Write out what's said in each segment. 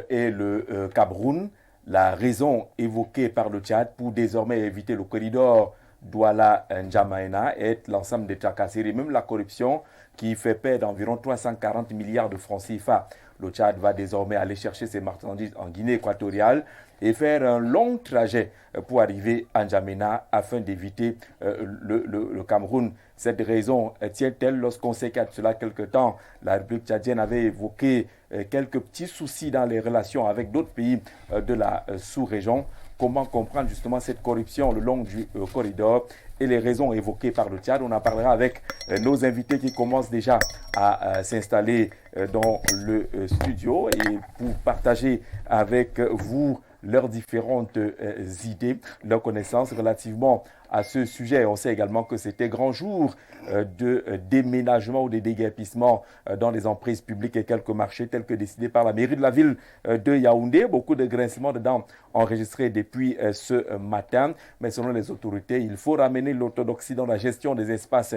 et le Cameroun. La raison évoquée par le Tchad pour désormais éviter le corridor Douala-N'Djamena est l'ensemble des tracasseries, même la corruption qui fait perdre environ 340 milliards de francs CFA. Le Tchad va désormais aller chercher ses marchandises en Guinée équatoriale et faire un long trajet pour arriver à N'Djamena afin d'éviter le Cameroun. Cette raison tient-elle lorsqu'on sait qu'il y a de cela quelque temps, la République tchadienne avait évoqué quelques petits soucis dans les relations avec d'autres pays de la sous-région. Comment comprendre justement cette corruption le long du corridor et les raisons évoquées par le Tchad. On en parlera avec nos invités qui commencent déjà à s'installer dans le studio et pour partager avec vous leurs différentes idées, leurs connaissances relativement à ce sujet. On sait également que c'était grand jour de déménagement ou de déguerpissement dans les emprises publiques et quelques marchés tels que décidés par la mairie de la ville de Yaoundé. Beaucoup de grincements dedans enregistrés depuis ce matin. Mais selon les autorités, il faut ramener l'orthodoxie dans la gestion des espaces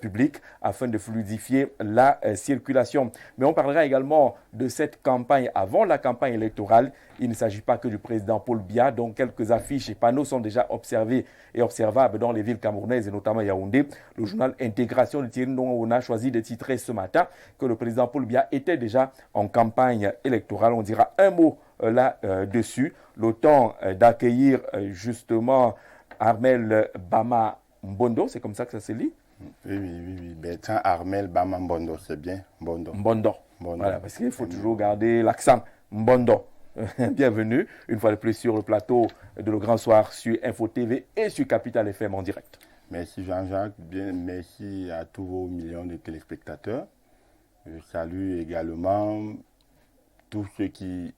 publics afin de fluidifier la circulation. Mais on parlera également de cette campagne avant la campagne électorale. Il ne s'agit pas que du président Paul Biya, dont quelques affiches et panneaux sont déjà observés et observables dans les villes camerounaises et notamment Yaoundé. Le journal Intégration de Thierry Ndongo on a choisi de titrer ce matin que le président Paul Biya était déjà en campagne électorale. On dira un mot là-dessus. Le temps d'accueillir justement Armel Bama Mbondo, c'est comme ça que ça se lit? Oui. Bertrand Armel Bama Mbondo, c'est bien. Mbondo. Voilà, parce qu'il faut toujours garder l'accent. Mbondo. Bienvenue une fois de plus sur le plateau de Le Grand Soir sur Info TV et sur Capital FM en direct. Merci Jean-Jacques, merci à tous vos millions de téléspectateurs. Je salue également tous ceux qui,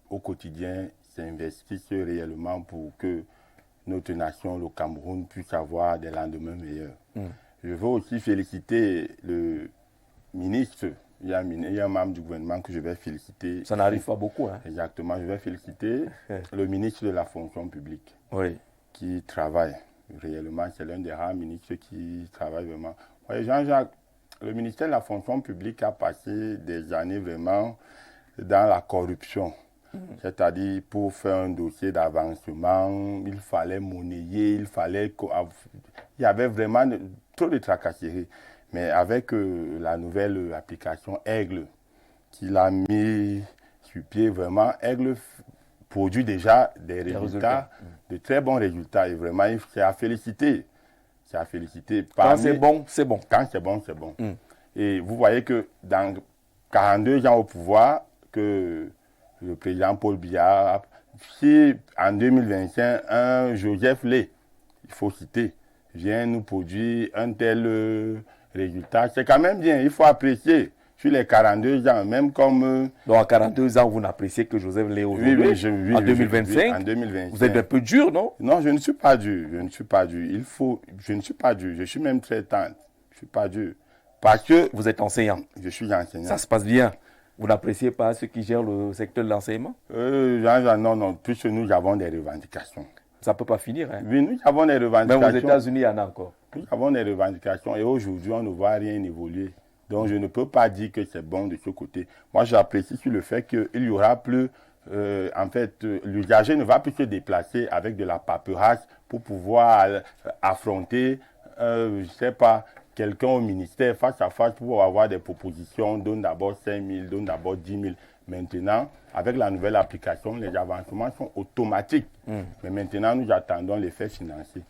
au quotidien, s'investissent réellement pour que notre nation, le Cameroun, puisse avoir des lendemains meilleurs. Je veux aussi féliciter le ministre. Il y a un membre du gouvernement que je vais féliciter. Ça n'arrive pas beaucoup. Hein. Exactement. Je vais féliciter le ministre de la fonction publique qui travaille réellement. C'est l'un des rares ministres qui travaille vraiment. Oui, Jean-Jacques, le ministère de la fonction publique a passé des années vraiment dans la corruption. C'est-à-dire, pour faire un dossier d'avancement, il fallait monnayer, il y avait vraiment trop de tracasseries. Mais avec la nouvelle application Aigle, qu'il a mis sur pied, vraiment, Aigle produit déjà des résultats, de très bons résultats. Et vraiment, c'est à féliciter. C'est à féliciter. Quand c'est bon, c'est bon. Quand c'est bon, c'est bon. Et vous voyez que dans 42 ans au pouvoir, que le président Paul Biya, si en 2025, un Joseph Lé, il faut citer, vient nous produire un tel résultat, c'est quand même bien, il faut apprécier. Sur les 42 ans, même comme... Donc, à 42 ans, vous n'appréciez que Joseph Lé aujourd'hui. Oui, en 2025, en 2025. Vous êtes un peu dur, non? Non, je ne suis pas dur. Je ne suis pas dur. Je ne suis pas dur. Je suis même très tendre. Je ne suis pas dur. Parce que... Vous êtes enseignant. Je suis enseignant. Ça se passe bien. Vous n'appréciez pas ceux qui gèrent le secteur de l'enseignement? Non. Puisque nous avons des revendications. Ça ne peut pas finir. Hein? Oui, nous avons des revendications. Même aux États-Unis, il y en a encore. Nous avons des revendications et aujourd'hui, on ne voit rien évoluer. Donc, je ne peux pas dire que c'est bon de ce côté. Moi, j'apprécie sur le fait qu'il y aura plus... l'usager ne va plus se déplacer avec de la paperasse pour pouvoir affronter, je ne sais pas, quelqu'un au ministère face à face pour avoir des propositions. Donne d'abord 5 000, donne d'abord 10 000. Maintenant, avec la nouvelle application, les avancements sont automatiques. Mais maintenant, nous attendons l'effet financier.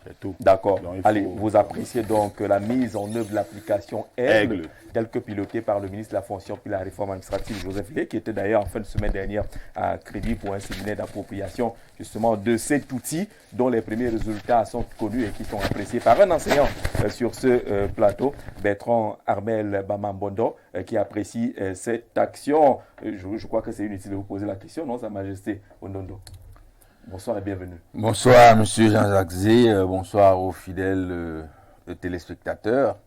C'est tout. D'accord. Allez, vous appréciez donc la mise en œuvre de l'application Aigle, telle que pilotée par le ministre de la Fonction et la Réforme administrative, Joseph Lé, qui était d'ailleurs en fin de semaine dernière à crédit pour un séminaire d'appropriation justement de cet outil dont les premiers résultats sont connus et qui sont appréciés par un enseignant sur ce plateau, Bertrand Armel Bama Mbondo, qui apprécie cette action. Je crois que c'est inutile de vous poser la question, non, Sa Majesté Ondondo? Bonsoir et bienvenue. Bonsoir, M. Jean-Jacques Zé. Bonsoir aux fidèles téléspectateurs.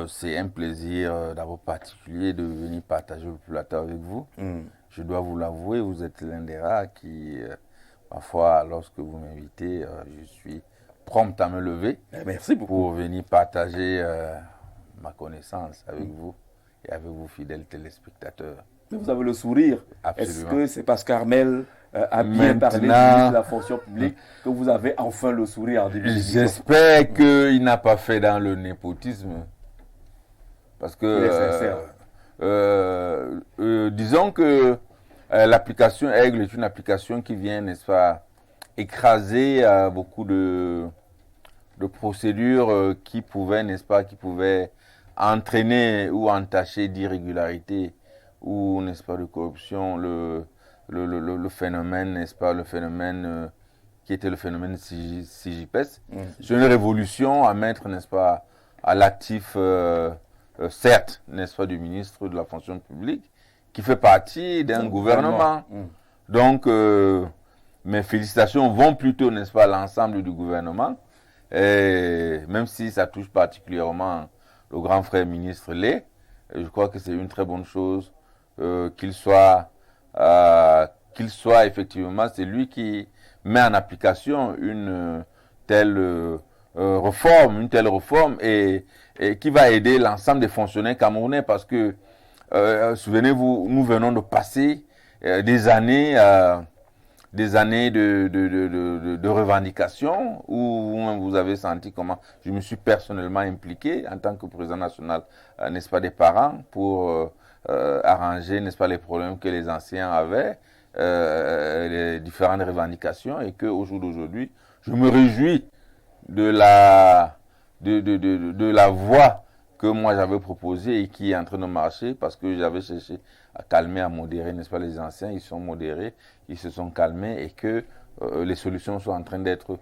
C'est un plaisir d'abord particulier de venir partager le plateau avec vous. Je dois vous l'avouer, vous êtes l'un des rares qui, parfois, lorsque vous m'invitez, je suis prompt à me lever. Merci beaucoup. Pour venir partager ma connaissance avec vous et avec vos fidèles téléspectateurs. Vous avez le sourire. Est-ce que c'est parce qu'Armel a bien parlé du ministre de la fonction publique que vous avez enfin le sourire en début d'émission? J'espère qu'il n'a pas fait dans le népotisme. Parce que, disons que l'application Aigle est une application qui vient, n'est-ce pas, écraser beaucoup de procédures qui pouvaient, n'est-ce pas, qui pouvaient entraîner ou entacher d'irrégularité ou, n'est-ce pas, de corruption, le phénomène, n'est-ce pas, le phénomène qui était le phénomène CIGIPES. C'est une révolution à mettre, n'est-ce pas, à l'actif, certes, n'est-ce pas, du ministre de la fonction publique, qui fait partie d'un gouvernement. Donc, mes félicitations vont plutôt, n'est-ce pas, à l'ensemble du gouvernement, et même si ça touche particulièrement le grand frère ministre Lé, je crois que c'est une très bonne chose qu'il soit effectivement, c'est lui qui met en application une telle réforme et qui va aider l'ensemble des fonctionnaires camerounais parce que, souvenez-vous, nous venons de passer des années de revendications où vous avez senti comment je me suis personnellement impliqué en tant que président national, n'est-ce pas, des parents pour arranger, n'est-ce pas, les problèmes que les anciens avaient, les différentes revendications et qu'au jour d'aujourd'hui, je me réjouis de la voie que moi j'avais proposée et qui est en train de marcher parce que j'avais cherché à calmer, à modérer, n'est-ce pas, les anciens, ils sont modérés, ils se sont calmés et que les solutions sont en train d'être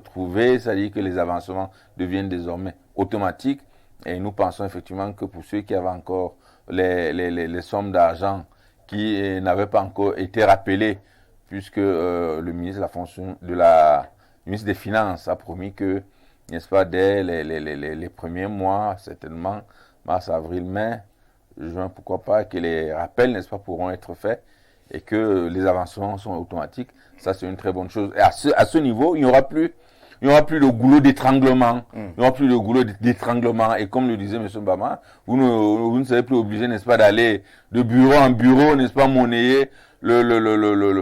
trouvées, c'est-à-dire que les avancements deviennent désormais automatiques et nous pensons effectivement que pour ceux qui avaient encore les sommes d'argent qui n'avaient pas encore été rappelées puisque le ministre ministre des Finances a promis que, n'est-ce pas, dès les premiers mois, certainement, mars, avril, mai, juin, pourquoi pas, que les rappels, n'est-ce pas, pourront être faits et que les avancements sont automatiques. Ça, c'est une très bonne chose. Et à ce niveau, il n'y aura plus le goulot d'étranglement. Il n'y aura plus le goulot d'étranglement. Et comme le disait M. Mbama, vous ne serez plus obligé, n'est-ce pas, d'aller de bureau en bureau, n'est-ce pas, monnayer le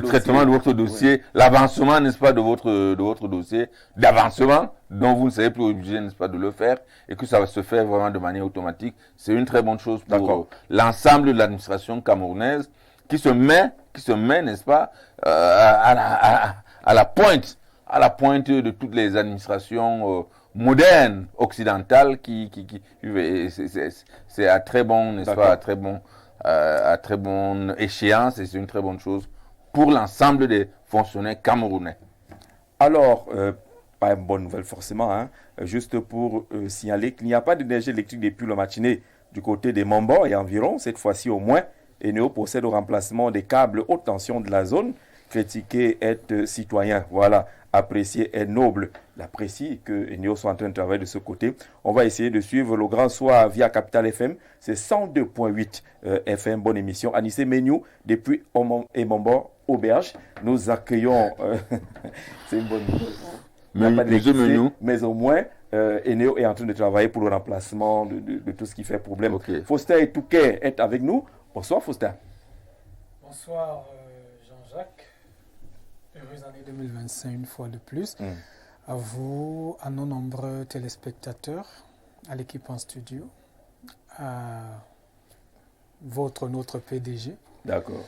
traitement de votre dossier, l'avancement, n'est-ce pas, de votre dossier, d'avancement, dont vous ne serez plus obligé, n'est-ce pas, de le faire, et que ça va se faire vraiment de manière automatique. C'est une très bonne chose pour l'ensemble de l'administration camerounaise qui se met, n'est-ce pas, à la pointe de toutes les administrations modernes, occidentales, c'est à très bon, n'est-ce pas, à très bonne échéance et c'est une très bonne chose pour l'ensemble des fonctionnaires camerounais. Alors, pas une bonne nouvelle forcément, hein, juste pour signaler qu'il n'y a pas d'énergie électrique depuis la matinée du côté des Mambo et environ, cette fois-ci au moins, Eneo procède au remplacement des câbles haute tension de la zone. Critiquer est citoyen, voilà, apprécier est noble. L'apprécie que Eneo soit en train de travailler de ce côté. On va essayer de suivre le grand soir via Capital FM, c'est 102.8 FM, bonne émission. Anissé Menyou, depuis Emombo, Auberge, nous accueillons, c'est une bonne nouvelle, mais au moins, Eneo est en train de travailler pour le remplacement de tout ce qui fait problème. Okay. Faustin et Touquet est avec nous. Bonsoir Faustin. Bonsoir Jean-Jacques. Heureuse année 2025 une fois de plus. À vous, à nos nombreux téléspectateurs, à l'équipe en studio, à notre PDG. D'accord.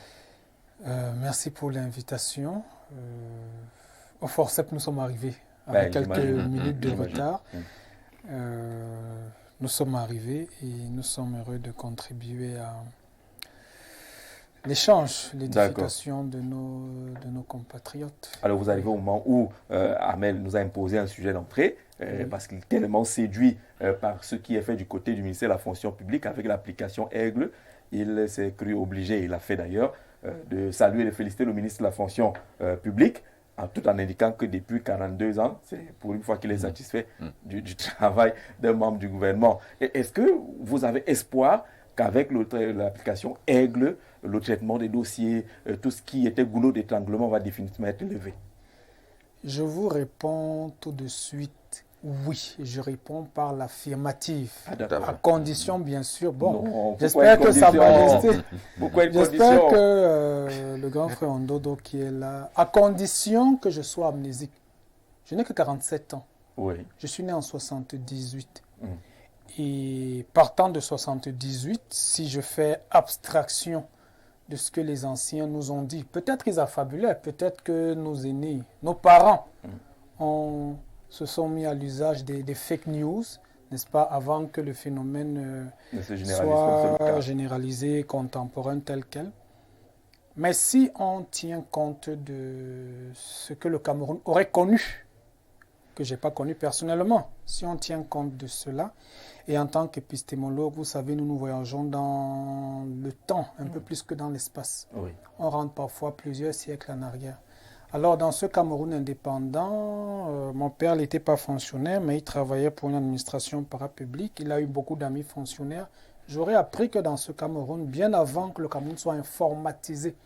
Merci pour l'invitation. Au forceps, nous sommes arrivés avec quelques minutes de retard. Nous sommes arrivés et nous sommes heureux de contribuer à l'échange, l'édification de nos compatriotes. Alors vous arrivez au moment où Armel nous a imposé un sujet d'entrée, parce qu'il est tellement séduit par ce qui est fait du côté du ministère de la fonction publique avec l'application Aigle. Il s'est cru obligé, il l'a fait d'ailleurs, de saluer et de féliciter le ministre de la fonction publique, tout en indiquant que depuis 42 ans, c'est pour une fois qu'il est satisfait du travail d'un membre du gouvernement. Est-ce que vous avez espoir qu'avec l'application Aigle, le traitement des dossiers, tout ce qui était goulot d'étranglement va définitivement être levé? Je vous réponds tout de suite Oui, je réponds par l'affirmative. d'accord. À condition, bien sûr. Bon, Non, j'espère que Sa Majesté. Pourquoi une J'espère condition? que le grand frère Ondodo qui est là, à condition que je sois amnésique. Je n'ai que 47 ans. Oui. Je suis né en 78. Mm. Et partant de 78, si je fais abstraction de ce que les anciens nous ont dit, peut-être qu'ils affabulaient, peut-être que nos aînés, nos parents se sont mis à l'usage des fake news, n'est-ce pas, avant que le phénomène soit généralisé, contemporain tel quel. Mais si on tient compte de ce que le Cameroun aurait connu, que je n'ai pas connu personnellement, si on tient compte de cela, et en tant qu'épistémologue, vous savez, nous voyageons dans le temps, un peu plus que dans l'espace. Oui. On rentre parfois plusieurs siècles en arrière. Alors, dans ce Cameroun indépendant, mon père n'était pas fonctionnaire, mais il travaillait pour une administration parapublique. Il a eu beaucoup d'amis fonctionnaires. J'aurais appris que dans ce Cameroun, bien avant que le Cameroun soit informatisé,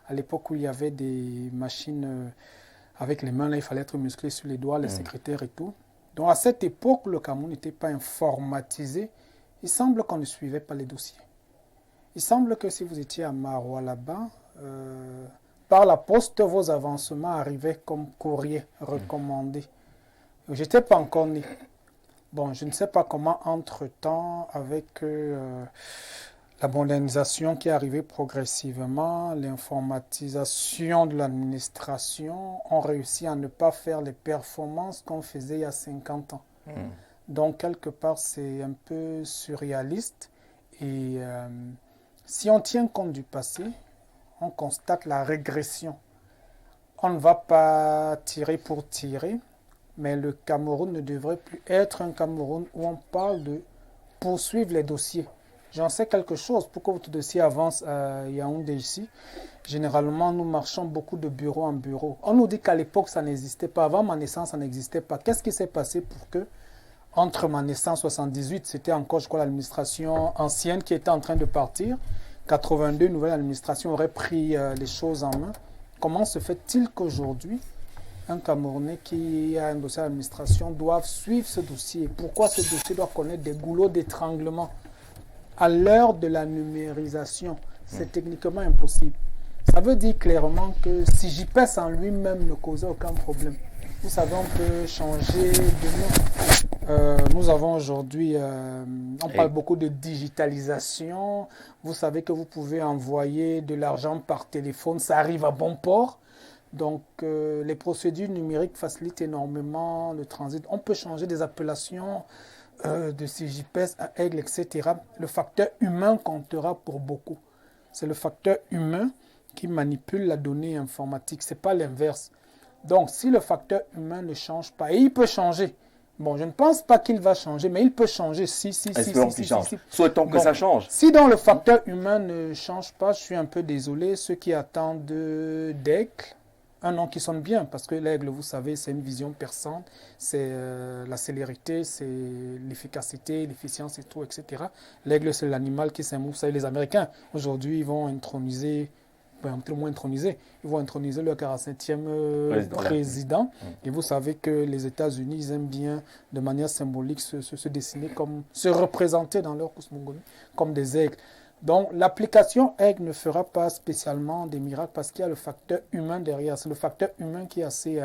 à l'époque où il y avait des machines avec les mains, là, il fallait être musclé sur les doigts, les secrétaires et tout. Donc, à cette époque, le Cameroun n'était pas informatisé. Il semble qu'on ne suivait pas les dossiers. Il semble que si vous étiez à Maroua là-bas, par la poste, vos avancements arrivaient comme courrier recommandé. Je n'étais pas encore né. Bon, je ne sais pas comment, entre-temps, avec la modernisation qui est arrivée progressivement, l'informatisation de l'administration, on réussit à ne pas faire les performances qu'on faisait il y a 50 ans. Donc, quelque part, c'est un peu surréaliste. Et si on tient compte du passé, on constate la régression. On ne va pas tirer pour tirer, mais le Cameroun ne devrait plus être un Cameroun où on parle de poursuivre les dossiers. J'en sais quelque chose. Pour que votre dossier avance à Yaoundé ici, généralement, nous marchons beaucoup de bureau en bureau. On nous dit qu'à l'époque, ça n'existait pas. Avant ma naissance, ça n'existait pas. Qu'est-ce qui s'est passé pour que, entre ma naissance 78, c'était encore, je crois, l'administration ancienne qui était en train de partir. 82, nouvelle administration aurait pris les choses en main. Comment se fait-il qu'aujourd'hui, un Camerounais qui a un dossier d'administration doit suivre ce dossier? Pourquoi ce dossier doit connaître des goulots d'étranglement? À l'heure de la numérisation, c'est techniquement impossible. Ça veut dire clairement que si JPS en lui-même ne causait aucun problème, vous savez, on peut changer de nom. Nous avons aujourd'hui, on parle beaucoup de digitalisation. Vous savez que vous pouvez envoyer de l'argent par téléphone, ça arrive à bon port. Donc, les procédures numériques facilitent énormément le transit. On peut changer des appellations de CJPS à Aigle, etc. Le facteur humain comptera pour beaucoup. C'est le facteur humain qui manipule la donnée informatique. Ce n'est pas l'inverse. Donc, si le facteur humain ne change pas, et il peut changer. Bon, je ne pense pas qu'il va changer, mais il peut changer. Espérons qu'il change. Souhaitons que ça change. Si donc le facteur humain ne change pas, je suis un peu désolé. Ceux qui attendent d'Aigle, un nom qui sonne bien, parce que l'aigle, vous savez, c'est une vision perçante, c'est la célérité, c'est l'efficacité, l'efficience et tout, etc. L'aigle, c'est l'animal qui s'émouve. Vous savez, les Américains, aujourd'hui, ils vont introniser, peut-être moins introniser, ils vont introniser le 45e président. Et vous savez que les États-Unis, ils aiment bien, de manière symbolique, se dessiner comme, se représenter dans leur cosmogonie comme des aigles. Donc, l'application aigle ne fera pas spécialement des miracles parce qu'il y a le facteur humain derrière. C'est le facteur humain qui est assez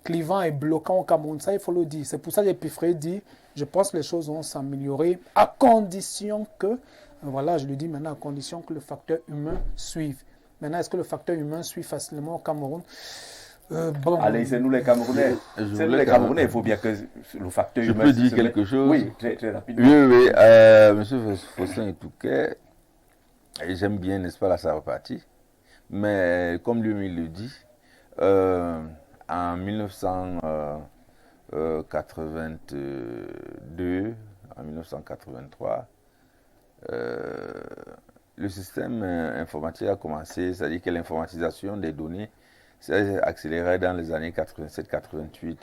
clivant et bloquant au Cameroun. Ça, il faut le dire. C'est pour ça que Epifré dit, je pense que les choses vont s'améliorer à condition que, voilà, je le dis maintenant, à condition que le facteur humain suive. Maintenant, est-ce que le facteur humain suit facilement au Cameroun? Bon. Allez, c'est nous les Camerounais. C'est nous les Camerounais, il faut bien que le facteur humain... Je peux dire quelque chose? Oui, très rapidement. Oui, M. Faustin Etouquet, j'aime bien, n'est-ce pas, la Sarah-Party, mais comme lui le dit, en 1982, en 1983, le système informatique a commencé, c'est-à-dire que l'informatisation des données s'est accélérée dans les années 87-88.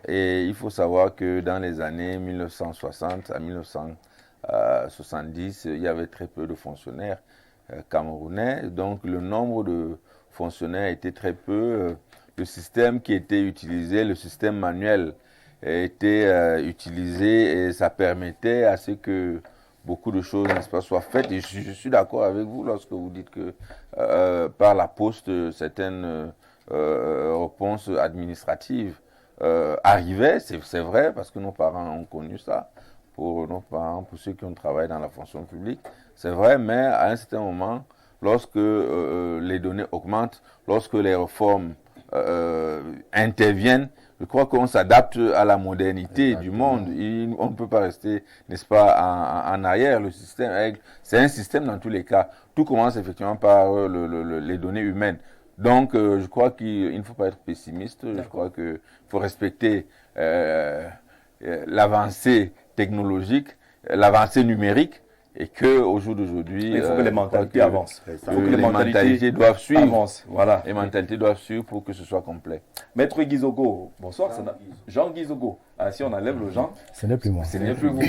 Et il faut savoir que dans les années 1960 à 1970, il y avait très peu de fonctionnaires camerounais, donc le nombre de fonctionnaires était très peu. Le système qui était utilisé, le système manuel, était utilisé et ça permettait à ce que beaucoup de choses, n'est-ce pas, soient faites. Et je suis d'accord avec vous lorsque vous dites que par la poste, certaines réponses administratives arrivaient. C'est vrai, parce que nos parents ont connu ça. Pour nos parents, pour ceux qui ont travaillé dans la fonction publique, c'est vrai, mais à un certain moment, lorsque les données augmentent, lorsque les réformes interviennent, je crois qu'on s'adapte à la modernité du monde. On ne peut pas rester, n'est-ce pas, en arrière. Le système, c'est un système dans tous les cas. Tout commence effectivement par les données humaines. Donc, je crois qu'il ne faut pas être pessimiste. Je crois qu'il faut respecter l'avancée technologique, l'avancée numérique, et qu'au jour d'aujourd'hui, il faut que les mentalités avancent. Il faut que les mentalités doivent suivre. Avancent, voilà. Les mentalités doivent suivre pour que ce soit complet. Maître Guizogo, bonsoir. Jean Guizogo. Ah, si on enlève le Jean, ce n'est plus moi. Ce n'est plus vous.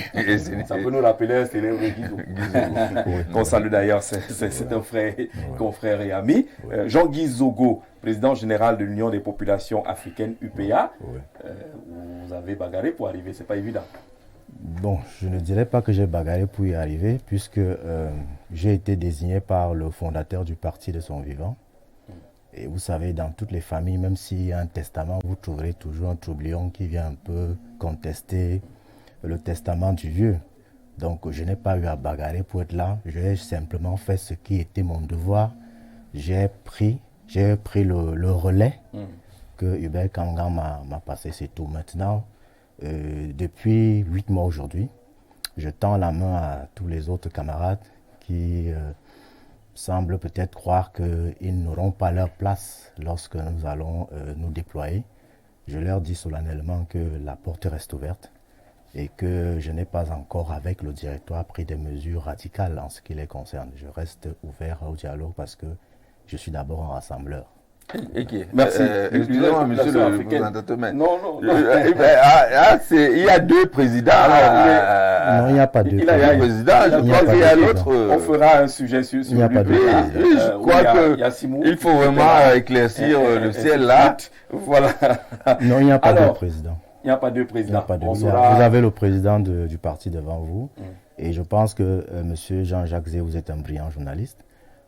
Ça peut nous rappeler un célèbre Guizogo. Qu'on salue d'ailleurs, c'est un frère, confrère et ami. Jean Guizogo, président général de l'Union des populations africaines, UPA. Vous avez bagarré pour arriver, c'est pas évident. Bon, je ne dirais pas que j'ai bagarré pour y arriver, puisque j'ai été désigné par le fondateur du parti de son vivant. Et vous savez, dans toutes les familles, même s'il y a un testament, vous trouverez toujours un troublion qui vient un peu contester le testament du vieux. Donc, je n'ai pas eu à bagarrer pour être là. J'ai simplement fait ce qui était mon devoir. J'ai pris le relais que Hubert Kangam m'a passé, c'est tout. Maintenant, depuis 8 mois aujourd'hui, je tends la main à tous les autres camarades qui semblent peut-être croire qu'ils n'auront pas leur place lorsque nous allons nous déployer. Je leur dis solennellement que la porte reste ouverte et que je n'ai pas encore, avec le directoire, pris des mesures radicales en ce qui les concerne. Je reste ouvert au dialogue parce que je suis d'abord un rassembleur. Okay. Merci. Excusez-moi, monsieur le représentateur. Non. Il y a deux présidents. Non, il n'y a pas deux présidents. Il y a deux présidents. Je crois qu'il y a l'autre. On fera un sujet sur il n'y a pas de Je crois qu'il faut vraiment éclaircir le ciel là. Voilà. Non, il n'y a pas deux présidents. Il n'y a pas deux présidents. Vous avez le président du parti devant vous. Et je pense que monsieur Jean-Jacques Zé, vous êtes un brillant journaliste.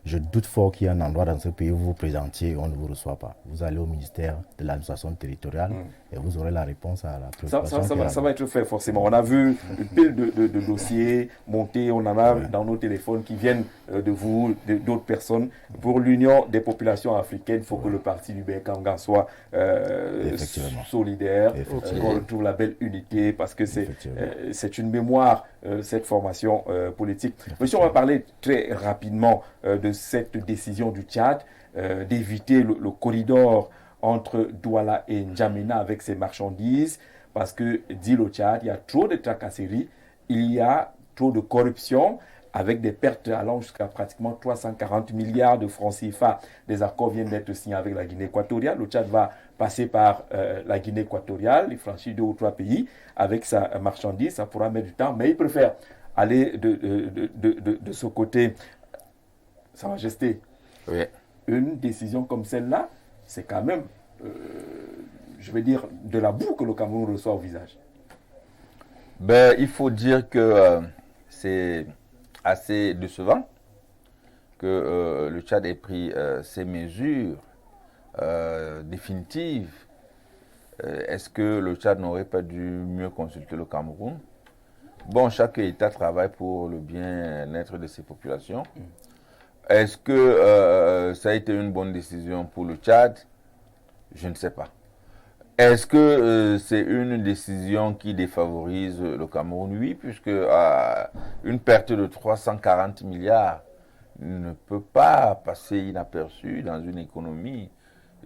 Je doute fort qu'il y ait un endroit dans ce pays où vous vous présentiez et on ne vous reçoit pas. Vous allez au ministère de l'administration territoriale et vous aurez la réponse à la préoccupation. Ça va être fait forcément. On a vu une pile de dossiers monter, on en a dans nos téléphones qui viennent de vous, d'autres personnes. Pour l'Union des populations africaines, il faut que le parti du Kangan soit solidaire, qu'on retrouve la belle unité parce que c'est une mémoire, cette formation politique. Monsieur, on va parler très rapidement de cette décision du Tchad d'éviter le corridor entre Douala et N'Djamena avec ses marchandises parce que, dit le Tchad, il y a trop de tracasseries, il y a trop de corruption avec des pertes allant jusqu'à pratiquement 340 milliards de francs CFA. Des accords viennent d'être signés avec la Guinée équatoriale. Le Tchad va passer par la Guinée équatoriale, il franchit 2 ou 3 pays avec sa marchandise, ça pourra mettre du temps, mais il préfère aller de ce côté. Sa Majesté, une décision comme celle-là, c'est quand même, je vais dire, de la boue que le Cameroun reçoit au visage. Il faut dire que c'est assez décevant que le Tchad ait pris ces mesures définitives. Est-ce que le Tchad n'aurait pas dû mieux consulter le Cameroun? Bon, chaque État travaille pour le bien-être de ses populations. Est-ce que ça a été une bonne décision pour le Tchad? Je ne sais pas. Est-ce que c'est une décision qui défavorise le Cameroun? Oui, puisque une perte de 340 milliards ne peut pas passer inaperçue dans une économie.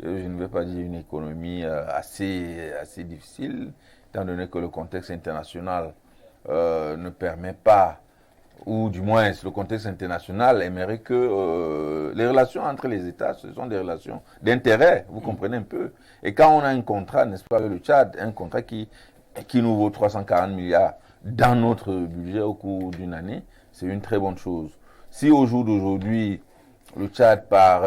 Je ne vais pas dire une économie assez difficile, étant donné que le contexte international ne permet pas, ou du moins le contexte international aimerait que les relations entre les États, ce sont des relations d'intérêt, vous comprenez un peu. Et quand on a un contrat, n'est-ce pas, avec le Tchad, un contrat qui nous vaut 340 milliards dans notre budget au cours d'une année, c'est une très bonne chose. Si au jour d'aujourd'hui, le Tchad par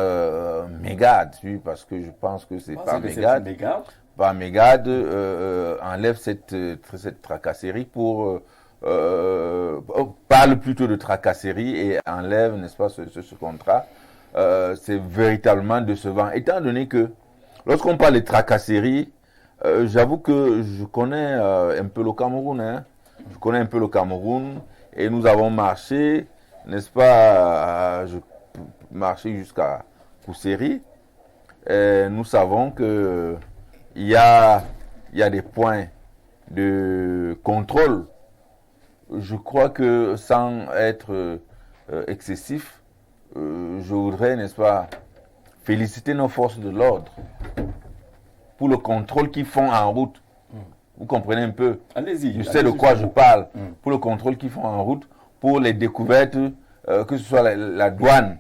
mégade, oui, parce que je pense que c'est par mégade, par mégarde, enlève cette tracasserie parle plutôt de tracasserie et enlève, n'est-ce pas, ce contrat. C'est véritablement décevant. Étant donné que, lorsqu'on parle de tracasserie, j'avoue que je connais un peu le Cameroun. Hein. Je connais un peu le Cameroun et nous avons marché, n'est-ce pas, marché jusqu'à Kousséri. Nous savons que il y a des points de contrôle. Je crois que sans être excessif, je voudrais, n'est-ce pas, féliciter nos forces de l'ordre pour le contrôle qu'ils font en route. Vous comprenez un peu? Allez-y. Je sais de quoi je parle. Pour le contrôle qu'ils font en route, pour les découvertes, que ce soit la douane,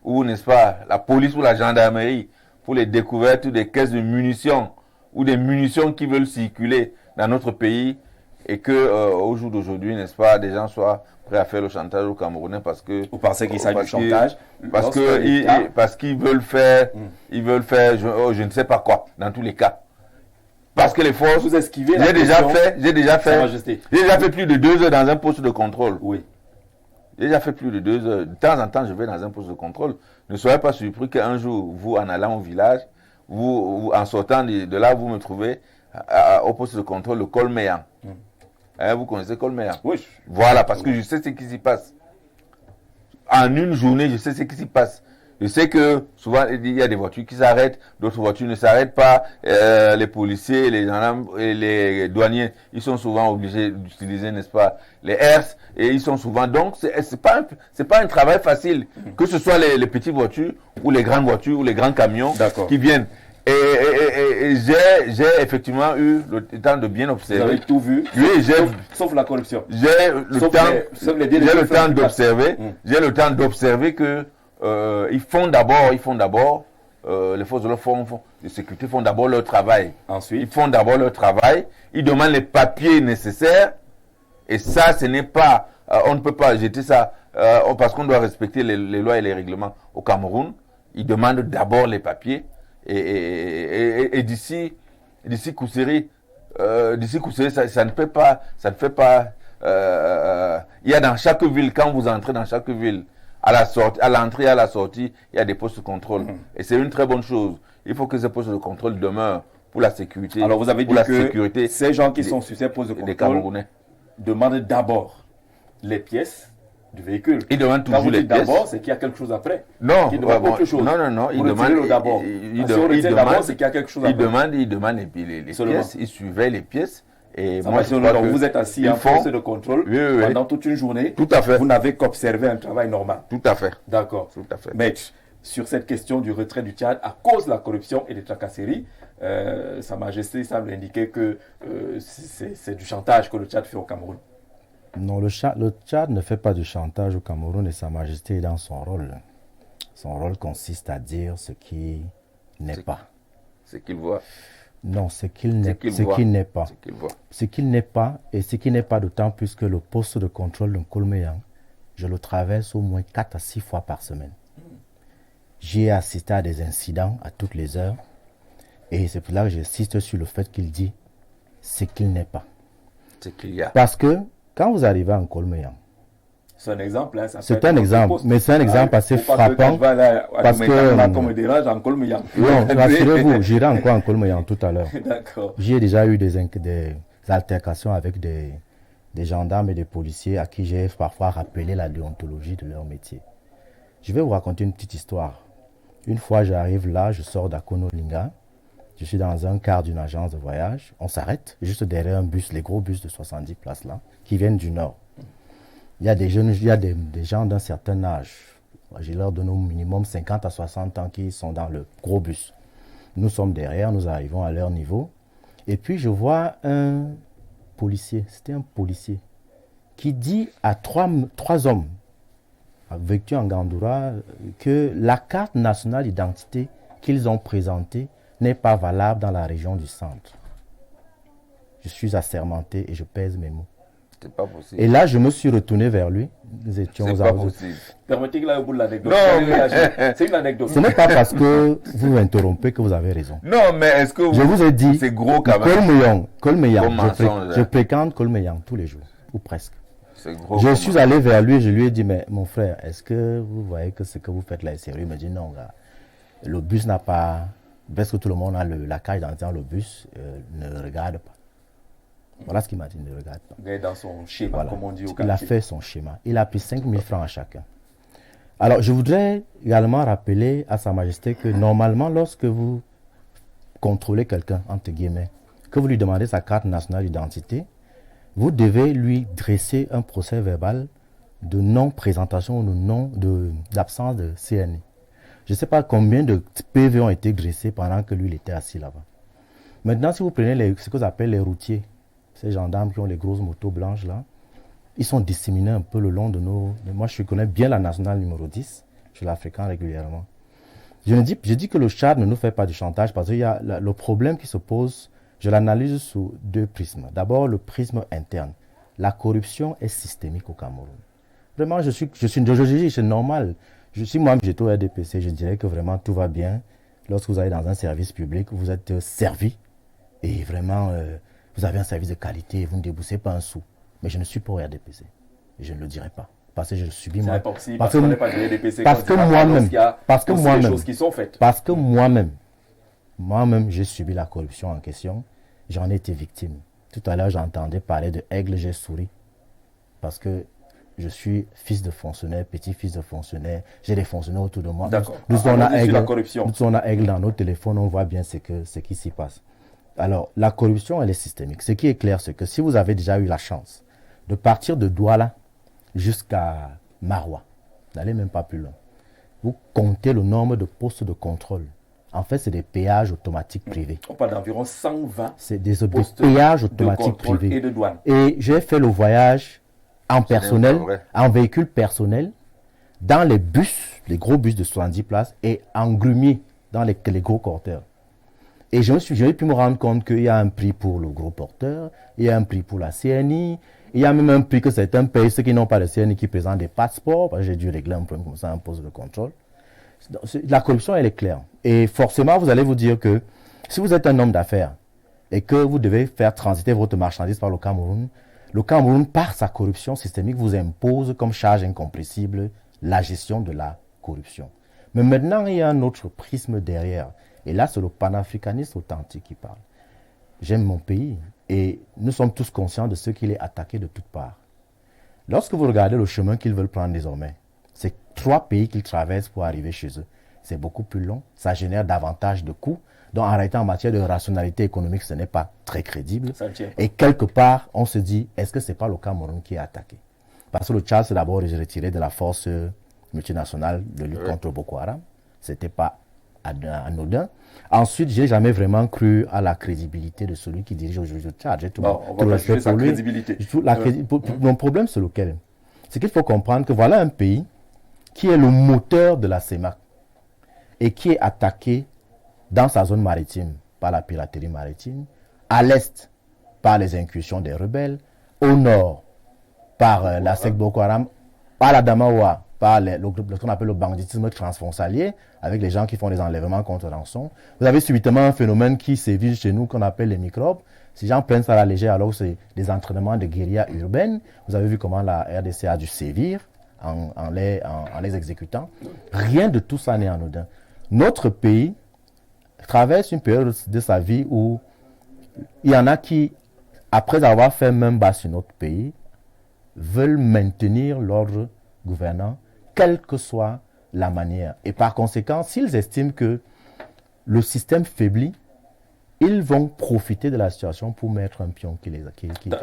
ou, n'est-ce pas, la police ou la gendarmerie, pour les découvertes des caisses de munitions, ou des munitions qui veulent circuler dans notre pays, et que au jour d'aujourd'hui, n'est-ce pas, des gens soient prêts à faire le chantage aux Camerounais parce que... Vous pensez qu'il s'agit du chantage? Parce qu'ils veulent faire, je ne sais pas quoi, dans tous les cas. Parce que les forces... Vous esquivez J'ai déjà fait plus de 2 heures dans un poste de contrôle. Oui. J'ai déjà fait plus de 2 heures. De temps en temps, je vais dans un poste de contrôle. Ne soyez pas surpris qu'un jour, vous, en allant au village, vous en sortant de là, vous me trouvez au poste de contrôle, le col Méan. Vous connaissez col Méan? Oui. Voilà, parce que je sais ce qui s'y passe. En une journée, je sais ce qui s'y passe. Je sais que souvent, il y a des voitures qui s'arrêtent, d'autres voitures ne s'arrêtent pas. Les policiers, les gendarmes et les douaniers, ils sont souvent obligés d'utiliser, n'est-ce pas, les herses. Et ils sont souvent... Donc, c'est pas un travail facile. Que ce soit les petites voitures, ou les grandes voitures, ou les grands camions qui viennent. Et j'ai effectivement eu le temps de bien observer. Vous avez tout vu? Oui, sauf la corruption. J'ai le temps d'observer. J'ai le temps d'observer que ils font d'abord, les forces de sécurité font d'abord leur travail. Ensuite, ils font d'abord leur travail. Ils demandent les papiers nécessaires. Et ça, ce n'est pas, on ne peut pas jeter ça parce qu'on doit respecter les lois et les règlements au Cameroun. Ils demandent d'abord les papiers. Et d'ici Kousséri, ça ne fait pas. Il y a dans chaque ville, quand vous entrez dans chaque ville, à l'entrée et à la sortie, il y a des postes de contrôle. Et c'est une très bonne chose. Il faut que ces postes de contrôle demeurent pour la sécurité. Alors vous avez dit que ces gens qui sont sur ces postes de contrôle demandent d'abord les pièces du véhicule. Ils demandent toujours les pièces. D'abord, c'est qu'il y a quelque chose après. Non, ils demandent autre chose. Non. Ils demandent d'abord. D'abord, c'est qu'il y a quelque chose après. Ils demandent les pièces. Ils suivaient les pièces. Et moi, vous êtes assis en poste de contrôle pendant toute une journée. Tout à fait. Vous n'avez qu'observé un travail normal. Tout à fait. D'accord. Tout à fait. Maître, sur cette question du retrait du Tchad à cause de la corruption et des tracasseries, Sa Majesté semble indiquer que c'est du chantage que le Tchad fait au Cameroun. Non, le Tchad ne fait pas de chantage au Cameroun et Sa Majesté est dans son rôle. Son rôle consiste à dire ce qui n'est pas. Ce qu'il voit. Non, ce qu'il n'est pas. Ce qu'il n'est pas, et ce qui n'est pas d'autant plus que le poste de contrôle de Nkolmeyan, je le traverse au moins 4 à 6 fois par semaine. J'y ai assisté à des incidents à toutes les heures et c'est pour là que j'insiste sur le fait qu'il dit ce qu'il n'est pas. Ce qu'il y a. Parce que quand vous arrivez en Nkolmeyan, c'est un exemple. Hein, c'est un exemple, mais c'est un exemple assez frappant. Parce que. Comme dérange en Nkolmeyan. Non, rassurez-vous, j'irai encore en Nkolmeyan tout à l'heure. D'accord. J'ai déjà eu des altercations avec des gendarmes et des policiers à qui j'ai parfois rappelé la déontologie de leur métier. Je vais vous raconter une petite histoire. Une fois, j'arrive là, je sors d'Akonolinga. Je suis dans un car d'une agence de voyage. On s'arrête juste derrière un bus, les gros bus de 70 places là, qui viennent du nord. Il y a des jeunes, il y a des gens d'un certain âge. Je leur donne au minimum 50 à 60 ans qui sont dans le gros bus. Nous sommes derrière, nous arrivons à leur niveau. Et puis je vois un policier, c'était un policier, qui dit à trois hommes, vêtus en gandoura, que la carte nationale d'identité qu'ils ont présentée n'est pas valable dans la région du centre. Je suis assermenté et je pèse mes mots. C'est pas possible. Et là, je me suis retourné vers lui. Nous étions aux armes. Permettez que là, au bout de l'anecdote. C'est une anecdote. Ce n'est pas parce que vous m'interrompez que vous avez raison. Non, mais est-ce que je vous ai dit, c'est gros quand même. Kolmeyang, je fréquente Kolmeyang tous les jours, ou presque. Gros je suis allé vers lui et je lui ai dit, mais mon frère, est-ce que vous voyez que ce que vous faites là est sérieux? Il m'a dit, non, gars, le bus n'a pas... Parce que tout le monde a la cage dans le bus, ne regarde pas. Voilà ce qu'il m'a dit, ne regarde pas. Il est dans son schéma, voilà. Comme on dit au quartier. Il a fait son schéma. Il a pris 5 000 francs à chacun. Alors, je voudrais également rappeler à Sa Majesté que normalement, lorsque vous contrôlez quelqu'un, entre guillemets, que vous lui demandez sa carte nationale d'identité, vous devez lui dresser un procès verbal de non-présentation ou d'absence de CNI. Je ne sais pas combien de PV ont été dressés pendant que lui il était assis là-bas. Maintenant, si vous prenez ce que appelle les routiers, ces gendarmes qui ont les grosses motos blanches là, ils sont disséminés un peu le long de nos... Moi, je connais bien la nationale numéro 10, je la fréquente régulièrement. Je dis que le Tchad ne nous fait pas du chantage parce qu'il y a le problème qui se pose, je l'analyse sous 2 prismes. D'abord, le prisme interne. La corruption est systémique au Cameroun. Vraiment, je dis, c'est normal. Si moi j'étais au RDPC, je dirais que vraiment tout va bien. Lorsque vous allez dans un service public, vous êtes servi et vraiment vous avez un service de qualité, vous ne déboursez pas un sou. Mais je ne suis pas au RDPC et je ne le dirai pas parce que je subis moi. Parce qu'on n'est pas du RDPC. Parce que moi-même, j'ai subi la corruption en question. J'en ai été victime. Tout à l'heure, j'entendais parler de aigle, j'ai souri parce que je suis fils de fonctionnaire, petit-fils de fonctionnaire. J'ai des fonctionnaires autour de moi. D'accord. Nous, on a aigle dans nos téléphones, on voit bien ce qui s'y passe. Alors, la corruption, elle est systémique. Ce qui est clair, c'est que si vous avez déjà eu la chance de partir de Douala jusqu'à Maroua, n'allez même pas plus loin, vous comptez le nombre de postes de contrôle. En fait, c'est des péages automatiques privés. On parle d'environ 120 c'est des péages automatiques privés. Et de douane. Et j'ai fait le voyage en personnel, en véhicule personnel, dans les bus, les gros bus de 70 places, et en grumier dans les gros porteurs. Et j'ai pu me rendre compte qu'il y a un prix pour le gros porteur, il y a un prix pour la CNI, il y a même un prix que certains payent, ceux qui n'ont pas de CNI, qui présentent des passeports, parce que j'ai dû régler un problème comme ça, un poste de contrôle. La corruption, elle est claire. Et forcément, vous allez vous dire que si vous êtes un homme d'affaires et que vous devez faire transiter votre marchandise par le Cameroun, par sa corruption systémique, vous impose comme charge incompressible la gestion de la corruption. Mais maintenant, il y a un autre prisme derrière. Et là, c'est le panafricanisme authentique qui parle. J'aime mon pays et nous sommes tous conscients de ce qu'il est attaqué de toutes parts. Lorsque vous regardez le chemin qu'ils veulent prendre désormais, c'est 3 pays qu'ils traversent pour arriver chez eux. C'est beaucoup plus long, ça génère davantage de coûts. Donc en réalité, en matière de rationalité économique, ce n'est pas très crédible. Et quelque part, on se dit, est-ce que ce n'est pas le Cameroun qui est attaqué? Parce que le Tchad s'est d'abord retiré de la force multinationale de lutte contre Boko Haram. Ce n'était pas anodin. Ensuite, je n'ai jamais vraiment cru à la crédibilité de celui qui dirige aujourd'hui le Tchad. J'ai tout le respect pour lui. Crédibilité. Mon problème, c'est lequel? C'est qu'il faut comprendre que voilà un pays qui est le moteur de la CEMAC et qui est attaqué dans sa zone maritime par la piraterie maritime, à l'est par les incursions des rebelles, au nord par la secte Boko Haram, par la Damawa, par ce qu'on appelle le banditisme transfrontalier, avec les gens qui font des enlèvements contre rançon. Vous avez subitement un phénomène qui sévit chez nous qu'on appelle les microbes. Ces gens prennent ça à la légère alors que c'est des entraînements de guérilla urbaine. Vous avez vu comment la RDC a dû sévir en les exécutant. Rien de tout ça n'est anodin. Notre pays traverse une période de sa vie où il y en a qui, après avoir fait main basse sur notre pays, veulent maintenir l'ordre gouvernant, quelle que soit la manière. Et par conséquent, s'ils estiment que le système faiblit, ils vont profiter de la situation pour mettre un pion qui les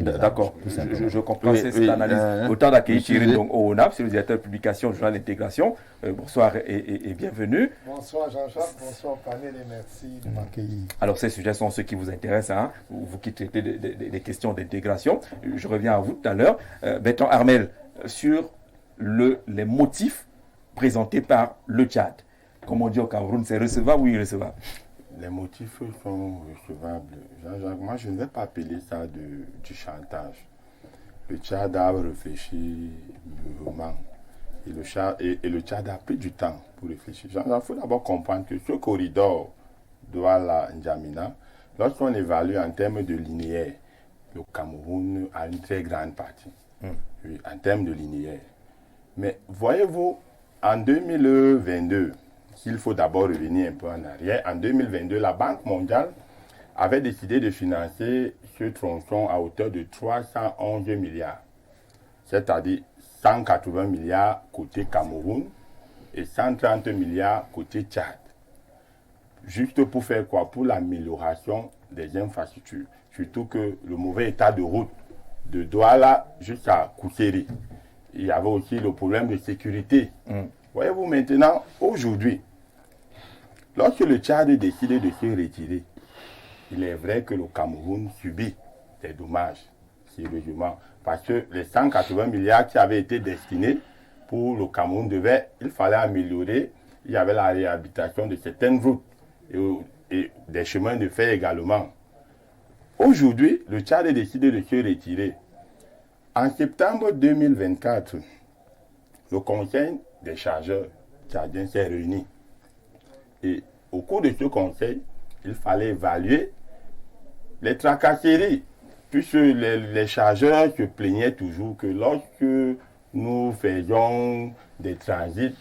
D'accord, je comprends cette analyse. Autant d'accueillir Thierry Oonap, c'est le directeur de publication du journal d'intégration. Bonsoir et bienvenue. Bonsoir Jean-Jacques, bonsoir panel et merci de m'accueillir. Alors ces sujets sont ceux qui vous intéressent, hein, vous qui traitez des questions d'intégration. Je reviens à vous tout à l'heure. Bertrand Armel, sur les motifs présentés par le Tchad. Comme on dit au Cameroun, c'est recevable ou irrecevable? Les motifs sont recevables. Jean-Jacques, moi, je ne vais pas appeler ça du chantage. le Tchad a réfléchi mûrement. Et le Tchad a pris du temps pour réfléchir. Il faut d'abord comprendre que ce corridor Douala-N'Djamena, lorsqu'on évalue en termes de linéaire, le Cameroun a une très grande partie. Oui, en termes de linéaire. Mais voyez-vous, en 2022, s'il faut d'abord revenir un peu en arrière, en 2022, la Banque mondiale avait décidé de financer ce tronçon à hauteur de 311 milliards. C'est-à-dire 180 milliards côté Cameroun et 130 milliards côté Tchad. Juste pour faire quoi? Pour l'amélioration des infrastructures. Surtout que le mauvais état de route de Douala jusqu'à Kousséri. Il y avait aussi le problème de sécurité. Voyez-vous maintenant, aujourd'hui, lorsque le Tchad a décidé de se retirer, il est vrai que le Cameroun subit des dommages, sérieusement, parce que les 180 milliards qui avaient été destinés pour le Cameroun il fallait améliorer. Il y avait la réhabilitation de certaines routes et des chemins de fer également. Aujourd'hui, le Tchad a décidé de se retirer. En septembre 2024, le conseil des chargeurs tchadiens s'est réuni. Et au cours de ce conseil, il fallait évaluer les tracasseries, puisque les chargeurs se plaignaient toujours que lorsque nous faisions des transits,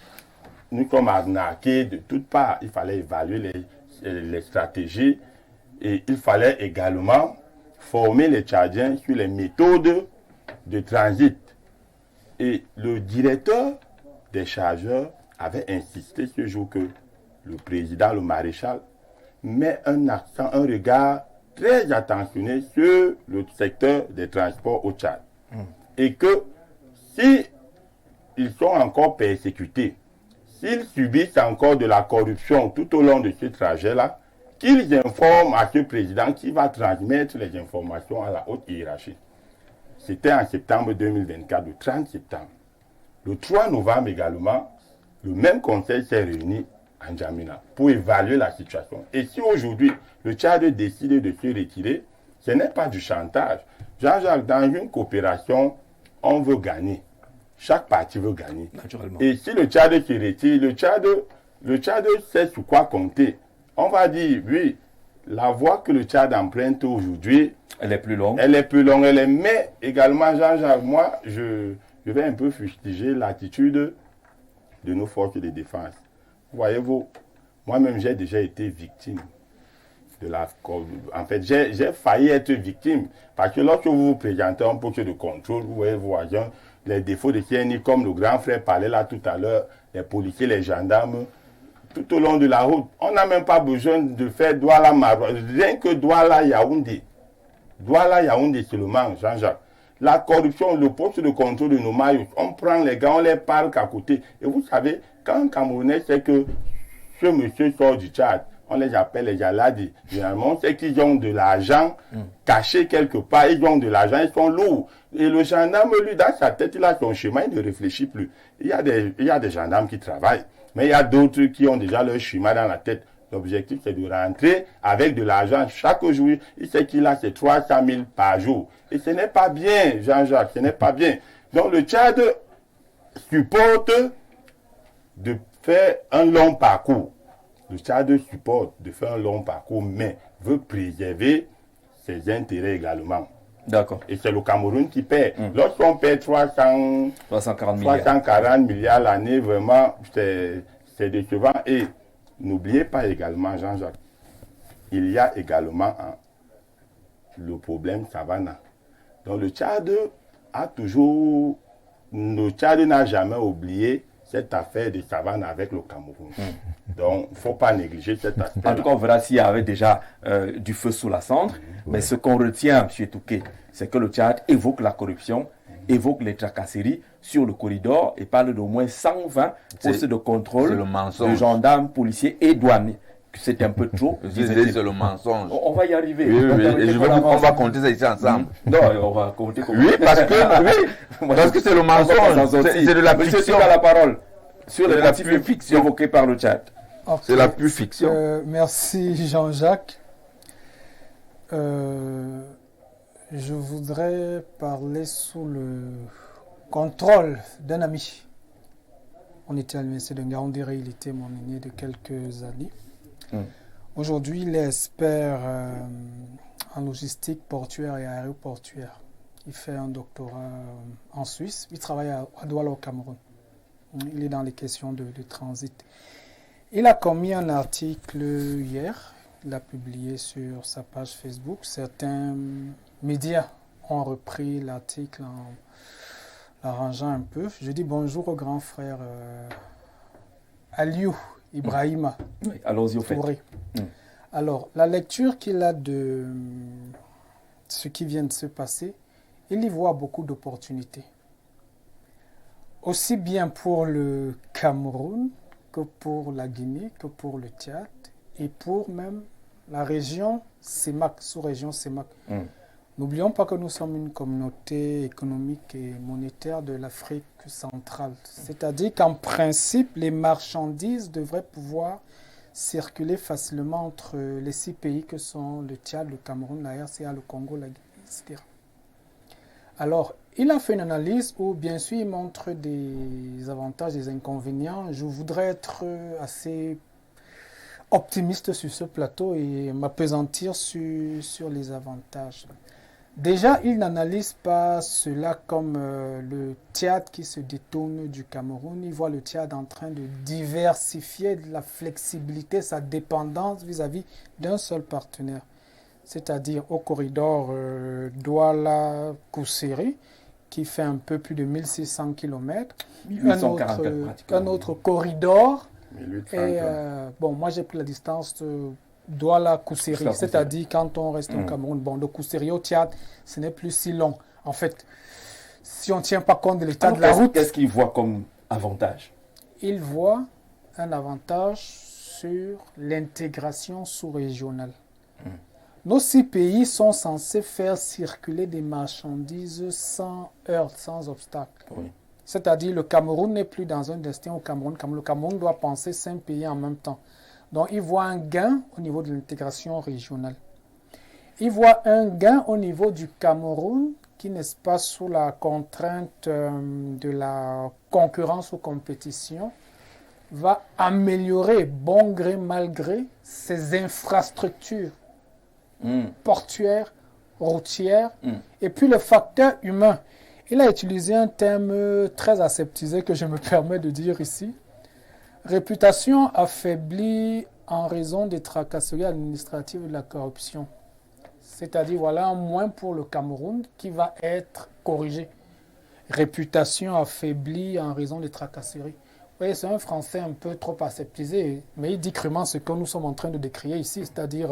nous sommes arnaqués de toutes parts. Il fallait évaluer les stratégies et il fallait également former les Tchadiens sur les méthodes de transit. Et le directeur des chargeurs avait insisté ce jour que le président, le maréchal, met un accent, un regard très attentionné sur le secteur des transports au Tchad. Et que si ils sont encore persécutés, s'ils subissent encore de la corruption tout au long de ce trajet-là, qu'ils informent à ce président qui va transmettre les informations à la haute hiérarchie. C'était en septembre 2024, le 30 septembre. Le 3 novembre également, le même conseil s'est réuni à N'Djamena pour évaluer la situation. Et si aujourd'hui, le Tchad décide de se retirer, ce n'est pas du chantage. Jean-Jacques, dans une coopération, on veut gagner. Chaque parti veut gagner. Naturellement. Et si le Tchad se retire, le Tchad sait sur quoi compter. On va dire, oui, la voie que le Tchad emprunte aujourd'hui, elle est plus longue. Elle est plus longue, mais également, Jean-Jacques, moi, je vais un peu fustiger l'attitude de nos forces de défense. Voyez-vous, moi-même, j'ai déjà été victime de la... En fait, j'ai failli être victime. Parce que lorsque vous vous présentez en poste de contrôle, vous voyez vos agents, les défauts de CNI, comme le grand frère parlait là tout à l'heure, les policiers, les gendarmes, tout au long de la route, on n'a même pas besoin de faire Douala-Maroua. Rien que Douala-Yaoundé. Douala-Yaoundé seulement, Jean-Jacques. La corruption, le poste de contrôle de nos maillots, on prend les gars, on les parque à côté. Et vous savez, quand un Camerounais sait que ce monsieur sort du Tchad, on les appelle les Jaladi. Généralement, c'est qu'ils ont de l'argent caché quelque part, ils ont de l'argent, ils sont lourds. Et le gendarme, lui, dans sa tête, il a son chemin, il ne réfléchit plus. Il y a des gendarmes qui travaillent, mais il y a d'autres qui ont déjà leur chemin dans la tête. L'objectif, c'est de rentrer avec de l'argent chaque jour. Il sait qu'il a ses 300 000 par jour. Et ce n'est pas bien, Jean-Jacques, ce n'est pas bien. Donc le Tchad supporte de faire un long parcours. Le Tchad supporte de faire un long parcours, mais veut préserver ses intérêts également. D'accord. Et c'est le Cameroun qui paie. Lorsqu'on paie 340 milliards l'année, vraiment, c'est décevant. Et n'oubliez pas également, Jean-Jacques, il y a également le problème Savannah. Donc le Tchad n'a jamais oublié cette affaire de Savannah avec le Cameroun. Donc, il ne faut pas négliger cet aspect. En tout cas, on verra s'il y avait déjà du feu sous la cendre. Mais ce qu'on retient, M. Touquet, c'est que le Tchad évoque la corruption, évoque les tracasseries sur le corridor et parle d'au moins 120 postes de contrôle de gendarmes, policiers et douaniers. C'est un peu trop. C'est le mensonge. On va y arriver. Oui. On va compter ça ici ensemble. Non, on va compter comme parce que c'est le mensonge. C'est de la fiction. Monsieur a la parole sur les motifs fiction évoqués par le Tchad. Okay. C'est la pure fiction. Merci Jean-Jacques. Je voudrais parler sous le contrôle d'un ami. On était à l'université de Ngaoundéré, il était mon aîné de quelques années. Aujourd'hui, il est expert en logistique portuaire et aéroportuaire. Il fait un doctorat en Suisse. Il travaille à Douala au Cameroun. Il est dans les questions de transit. Il a commis un article hier. Il l'a publié sur sa page Facebook. Certains médias ont repris l'article en l'arrangeant un peu. Je dis bonjour au grand frère Aliou Ibrahima. Oui, allons-y au fait. Alors, la lecture qu'il a de ce qui vient de se passer, il y voit beaucoup d'opportunités. Aussi bien pour le Cameroun que pour la Guinée, que pour le Tchad et pour même la région CEMAC, sous-région CEMAC. N'oublions pas que nous sommes une communauté économique et monétaire de l'Afrique centrale. C'est-à-dire qu'en principe, les marchandises devraient pouvoir circuler facilement entre les 6 pays que sont le Tchad, le Cameroun, la RCA, le Congo, la Guinée, etc. Alors, il a fait une analyse où, bien sûr, il montre des avantages, des inconvénients. Je voudrais être assez optimiste sur ce plateau et m'appesantir sur les avantages. Déjà, il n'analyse pas cela comme le Tchad qui se détourne du Cameroun. Il voit le Tchad en train de diversifier la flexibilité, sa dépendance vis-à-vis d'un seul partenaire. C'est-à-dire au corridor Douala-Kousséri, qui fait un peu plus de 1600 km. Un autre corridor. Et, bon, moi j'ai pris la distance Douala-Kousséri, c'est-à-dire quand on reste au Cameroun. Bon, de Kousséri au Tchad, ce n'est plus si long. En fait, si on ne tient pas compte de l'état de la route... Qu'est-ce qu'il voit comme avantage? Il voit un avantage sur l'intégration sous-régionale. Nos 6 pays sont censés faire circuler des marchandises sans heurts, sans obstacles. C'est-à-dire le Cameroun n'est plus dans un destin au Cameroun. Le Cameroun doit penser 5 pays en même temps. Donc, il voit un gain au niveau de l'intégration régionale. Il voit un gain au niveau du Cameroun qui, n'est-ce pas, sous la contrainte de la concurrence ou compétition, va améliorer, bon gré, mal gré, ses infrastructures portuaires, routières, et puis le facteur humain. Il a utilisé un terme très aseptisé que je me permets de dire ici. Réputation affaiblie en raison des tracasseries administratives et de la corruption. C'est-à-dire, voilà un moins pour le Cameroun qui va être corrigé. Réputation affaiblie en raison des tracasseries. Vous voyez, c'est un français un peu trop aseptisé, mais il dit crûment ce que nous sommes en train de décrire ici, c'est-à-dire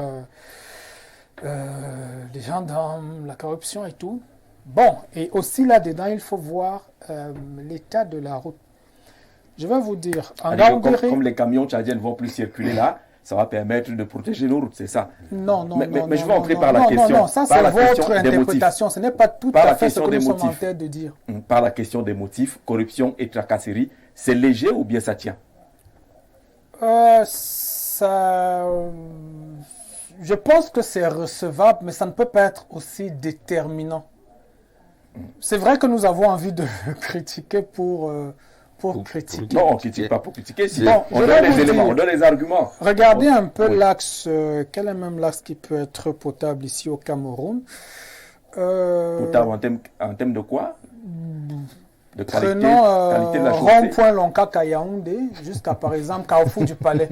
les gens dans la corruption et tout. Bon, et aussi là-dedans, il faut voir l'état de la route. Je vais vous dire, comme les camions tchadiens ne vont plus circuler là, ça va permettre de protéger nos routes, c'est ça? Non, non, mais non. Je vais entrer par la question. Non, ça c'est votre interprétation. Ce n'est pas tout à fait ce que nous sommes en train de dire. Par la question des motifs, corruption et tracasserie, c'est léger ou bien ça tient? Je pense que c'est recevable, mais ça ne peut pas être aussi déterminant. C'est vrai que nous avons envie de critiquer pour critiquer. Non, on ne critique pas pour critiquer. Bon, on donne les éléments, on donne les arguments. Regardez un peu l'axe. Quel est même l'axe qui peut être potable ici au Cameroun? Potable en termes de quoi? De qualité, prenons qualité de la rond-point Lonkaka Yaoundé jusqu'à par exemple Carrefour du Palais.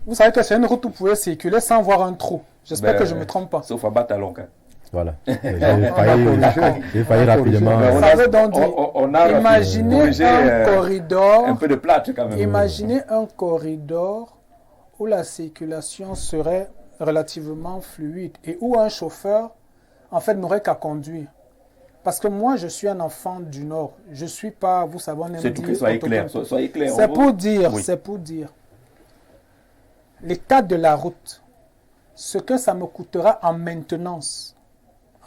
Vous savez que c'est une route où vous pouvez circuler sans voir un trou. J'espère que je ne me trompe pas. Sauf à Batalonka. Voilà. J'ai failli rapidement. Ça veut donc dire, imaginez un corridor. Un peu de plâtre quand même. Imaginez un corridor où la circulation serait relativement fluide et où un chauffeur, en fait, n'aurait qu'à conduire. Parce que moi, je suis un enfant du Nord. Je ne suis pas, vous savez, on aime dire... C'est tout que soyez clair. C'est pour dire, oui. C'est pour dire. L'état de la route, ce que ça me coûtera en maintenance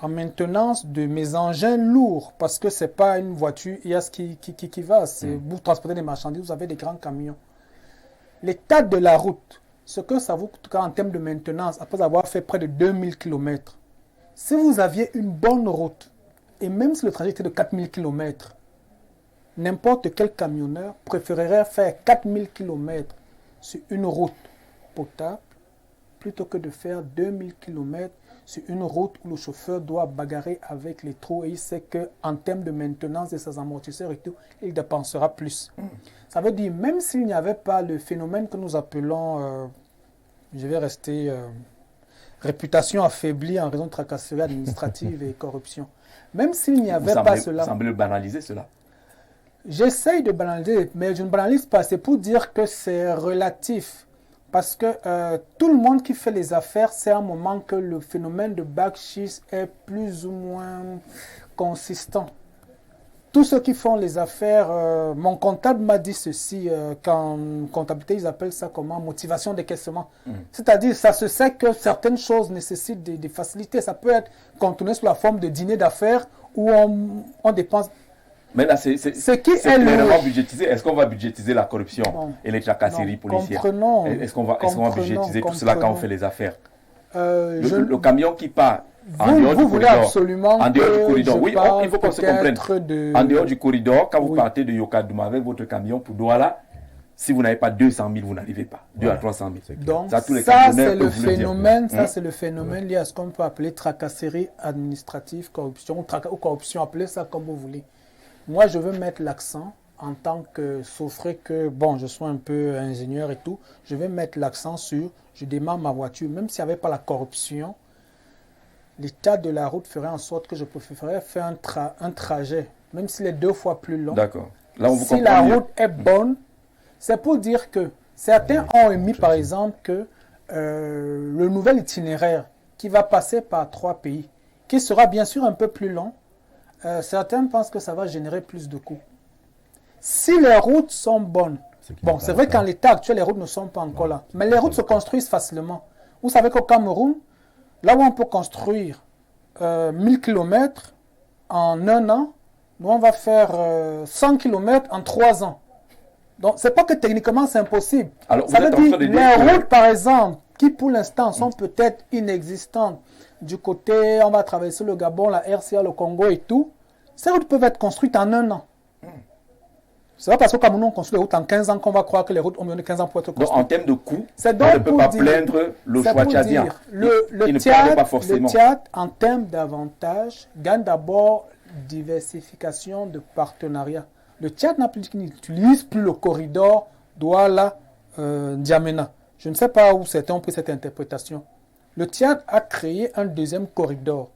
de mes engins lourds, parce que ce n'est pas une voiture IAS qui va, c'est vous transportez des marchandises, vous avez des grands camions. L'état de la route, ce que ça vous coûtera en termes de maintenance, après avoir fait près de 2000 km, si vous aviez une bonne route, et même si le trajet était de 4000 km, n'importe quel camionneur préférerait faire 4000 km sur une route potable plutôt que de faire 2000 km sur une route où le chauffeur doit bagarrer avec les trous et il sait qu'en termes de maintenance de ses amortisseurs et tout, il dépensera plus. Ça veut dire, même s'il n'y avait pas le phénomène que nous appelons, je vais rester, réputation affaiblie en raison de tracasseries administratives et corruption. Même s'il n'y avait pas cela... Vous semblez banaliser cela. J'essaye de banaliser, mais je ne banalise pas. C'est pour dire que c'est relatif. Parce que tout le monde qui fait les affaires, c'est un moment que le phénomène de backshit est plus ou moins consistant. Tous ceux qui font les affaires, mon comptable m'a dit ceci, qu'en comptabilité, ils appellent ça comment? Motivation décaissement. C'est-à-dire, ça se sait que certaines choses nécessitent des facilités. Ça peut être contourné sous la forme de dîner d'affaires où on dépense. Mais là, c'est clairement budgétisé. Est-ce qu'on va budgétiser la corruption et les tracasseries policières? Est-ce qu'on va budgétiser tout cela quand on fait les affaires? Le camion qui part en dehors du corridor. Absolument en dehors du corridor. Oui, il faut qu'on se comprenne. En dehors du corridor, quand vous partez de Yokadouma avec votre camion pour Douala, si vous n'avez pas 200 000, vous n'arrivez pas. 2 à 300 000. Donc, ça, c'est le phénomène, c'est le phénomène lié à ce qu'on peut appeler tracasserie administrative, corruption, ou corruption, appelez ça comme vous voulez. Moi, je veux mettre l'accent en tant que, sauf que, bon, je sois un peu ingénieur et tout, je vais mettre l'accent sur, je démarre ma voiture, même s'il n'y avait pas la corruption, l'état de la route ferait en sorte que je préférerais faire un trajet, même s'il est 2 fois plus long. D'accord. Là, on vous si la route est bonne, c'est pour dire que certains ont émis, par exemple, que le nouvel itinéraire qui va passer par 3 pays, qui sera bien sûr un peu plus long, certains pensent que ça va générer plus de coûts. Si les routes sont bonnes, bon, c'est vrai qu'en l'état actuel, les routes ne sont pas encore là, mais les routes se construisent facilement. Vous savez qu'au Cameroun, là où on peut construire 1000 km en 1 an, nous on va faire 100 km en 3 ans. Donc, c'est pas que techniquement c'est impossible. Alors, ça veut dire les routes, par exemple, qui pour l'instant sont peut-être inexistantes, du côté, on va traverser le Gabon, la RCA, le Congo et tout, ces routes peuvent être construites en 1 an. C'est pas parce qu'au Cameroun, on construit les routes en 15 ans qu'on va croire que les routes ont besoin de 15 ans pour être construites. Donc, en termes de coût, on ne peut pas plaindre le choix tchadien. Le Tchad, en termes d'avantages, gagne d'abord diversification de partenariats. Le Tchad n'utilise plus le corridor Douala-N'Djamena. Je ne sais pas où certains ont pris cette interprétation. Le Tchad a créé un 2e corridor.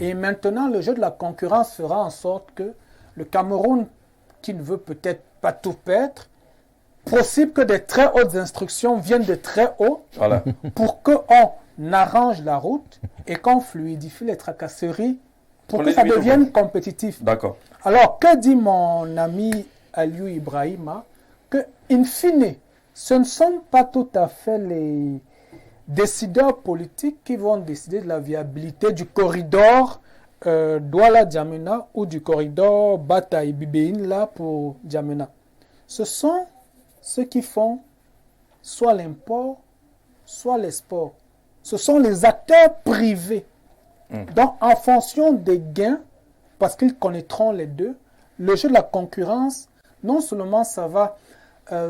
Et maintenant, le jeu de la concurrence fera en sorte que le Cameroun, qui ne veut peut-être pas tout perdre, possible que des très hautes instructions viennent de très haut pour qu'on arrange la route et qu'on fluidifie les tracasseries pour que ça devienne compétitif. D'accord. Alors, que dit mon ami Aliou Ibrahima? Que, in fine, ce ne sont pas tout à fait les décideurs politiques qui vont décider de la viabilité du corridor Douala-N'Djamena ou du corridor Bataille-Bibéine là pour N'Djamena. Ce sont ceux qui font soit l'import, soit l'export. Ce sont les acteurs privés. Donc, en fonction des gains, parce qu'ils connaîtront les deux, le jeu de la concurrence, non seulement ça va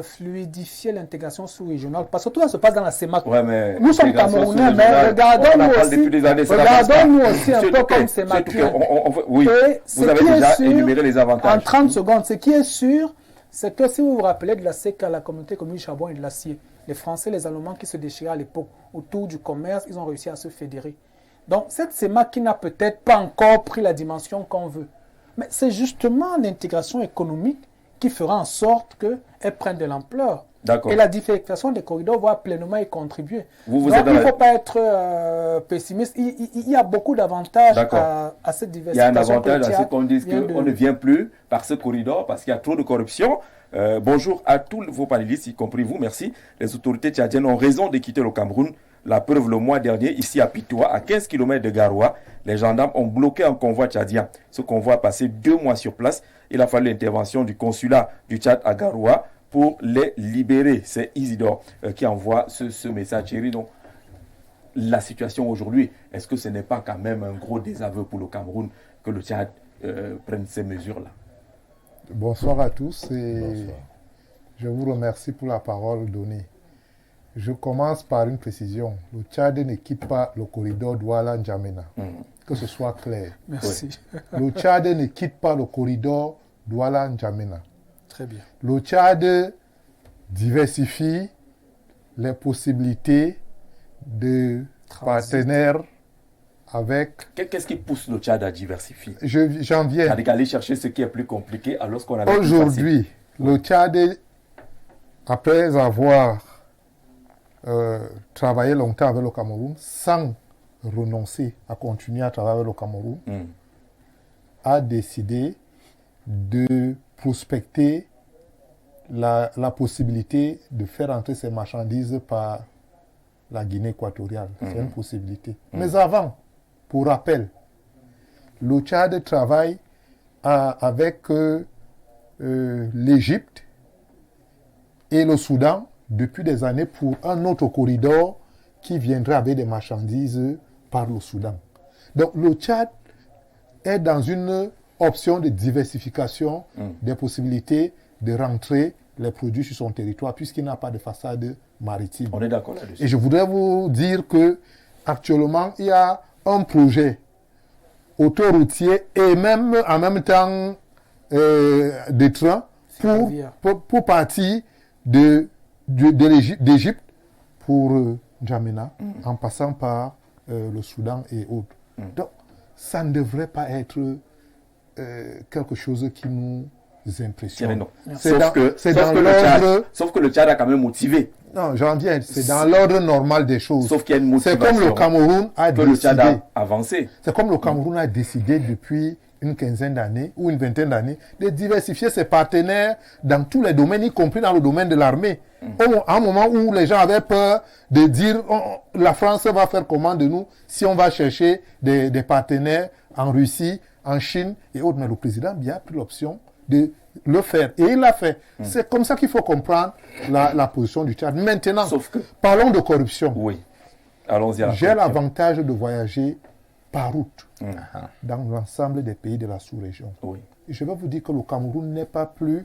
fluidifier l'intégration sous-régionale, parce que tout ça se passe dans la CEMAC. Ouais, nous sommes Camerounais, mais regardons-nous aussi un peu comme CEMAC. Oui, vous avez déjà énuméré les avantages. En 30 secondes, ce qui est sûr, c'est que si vous vous rappelez de la CECA, la communauté commune du charbon et de l'acier, les Français, les Allemands qui se déchiraient à l'époque autour du commerce, ils ont réussi à se fédérer. Donc, cette CEMAC qui n'a peut-être pas encore pris la dimension qu'on veut. Mais c'est justement l'intégration économique qui fera en sorte qu'elle prenne de l'ampleur. Et la différenciation des corridors va pleinement y contribuer. Donc, il ne faut pas être pessimiste. Il y a beaucoup d'avantages à cette diversification. Il y a un avantage à ce qu'on dise qu'on ne vient plus par ce corridor parce qu'il y a trop de corruption. Bonjour à tous vos panélistes, y compris vous, merci. Les autorités tchadiennes ont raison de quitter le Cameroun. La preuve, le mois dernier, ici à Pitoa, à 15 km de Garoua, les gendarmes ont bloqué un convoi tchadien. Ce convoi a passé 2 mois sur place. Il a fallu l'intervention du consulat du Tchad à Garoua pour les libérer. C'est Isidore qui envoie ce message, chéri. Donc, la situation aujourd'hui, est-ce que ce n'est pas quand même un gros désaveu pour le Cameroun que le Tchad prenne ces mesures-là? Bonsoir à tous et je vous remercie pour la parole donnée. Je commence par une précision. Le Tchad ne quitte pas le corridor Douala-N'Djamena. Que ce soit clair. Merci. Le Tchad ne quitte pas le corridor Douala-N'Djamena. Très bien. Le Tchad diversifie les possibilités de partenaires avec... Qu'est-ce qui pousse le Tchad à diversifier? J'en viens. À aller chercher ce qui est plus compliqué alors qu'on avait Aujourd'hui, le Tchad, après avoir travaillé longtemps avec le Cameroun, sans renoncer à continuer à travailler avec le Cameroun, a décidé de prospecter la possibilité de faire entrer ces marchandises par la Guinée équatoriale. C'est une possibilité. Mais avant, pour rappel, le Tchad travaille avec l'Égypte et le Soudan depuis des années pour un autre corridor qui viendrait avec des marchandises par le Soudan. Donc le Tchad est dans une option de diversification des possibilités de rentrer les produits sur son territoire puisqu'il n'a pas de façade maritime. On est d'accord là-dessus. Et je voudrais vous dire que actuellement il y a un projet autoroutier et même en même temps des trains pour partir d'Égypte pour N'Djamena en passant par le Soudan et autres. Donc ça ne devrait pas être quelque chose qui nous impressionne. Sauf que le Tchad a quand même motivé. Non, j'en viens. C'est dans l'ordre normal des choses. Sauf qu'il y a une motivation. C'est comme le Cameroun a décidé. Le Tchad a avancé. C'est comme le Cameroun a décidé depuis une quinzaine d'années ou une vingtaine d'années de diversifier ses partenaires dans tous les domaines, y compris dans le domaine de l'armée. À un moment où les gens avaient peur de dire la France va faire comment de nous si on va chercher des partenaires en Russie, en Chine et autres. Mais le président a pris l'option de le faire. Et il l'a fait. C'est comme ça qu'il faut comprendre la position du Tchad. Maintenant, parlons de corruption. Oui. Allons-y à la J'ai l'avantage de voyager par route dans l'ensemble des pays de la sous-région. Oui. Et je vais vous dire que le Cameroun n'est pas plus,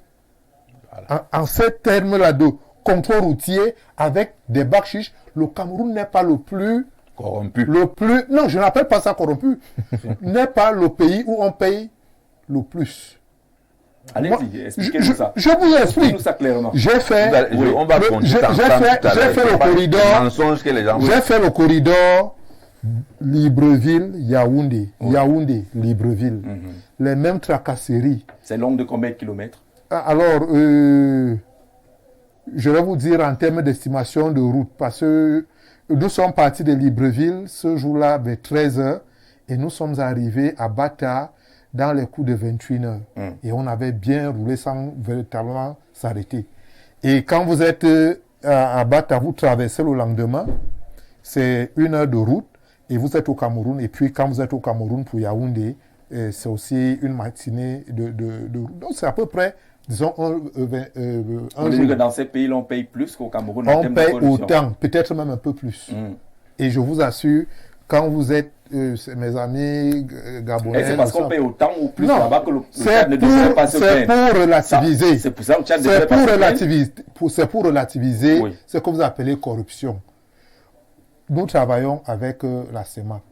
en ces termes-là de contrôle routier avec des bacs chiches, le Cameroun n'est pas le plus corrompu. Non, je n'appelle pas ça corrompu. N'est pas le pays où on paye le plus. Allez-y, expliquez-nous ça. Je vous explique. Expliquez-nous ça clairement. J'ai fait le corridor. J'ai fait le corridor Libreville-Yaoundé. Yaoundé-Libreville. Les mêmes tracasseries. C'est long de combien de kilomètres? Alors, je vais vous dire en termes d'estimation de route, parce que nous sommes partis de Libreville ce jour-là vers 13h et nous sommes arrivés à Bata dans les coups de 21h. Et on avait bien roulé sans véritablement s'arrêter. Et quand vous êtes à Bata, vous traversez le lendemain, c'est 1 heure de route et vous êtes au Cameroun. Et puis quand vous êtes au Cameroun pour Yaoundé, c'est aussi une matinée de route. Donc c'est à peu près, disons, un jour. Dans ces pays, on paye plus qu'au Cameroun. On paye autant, peut-être même un peu plus. Et je vous assure, quand vous êtes, mes amis gabonais... C'est parce qu'on paye autant ou plus là-bas que le Tchad ne devrait pas se plaindre. C'est pour relativiser. C'est pour ça que le Tchad ne devrait pas se plaindre. C'est pour relativiser ce que vous appelez corruption. Nous travaillons avec la CEMAC.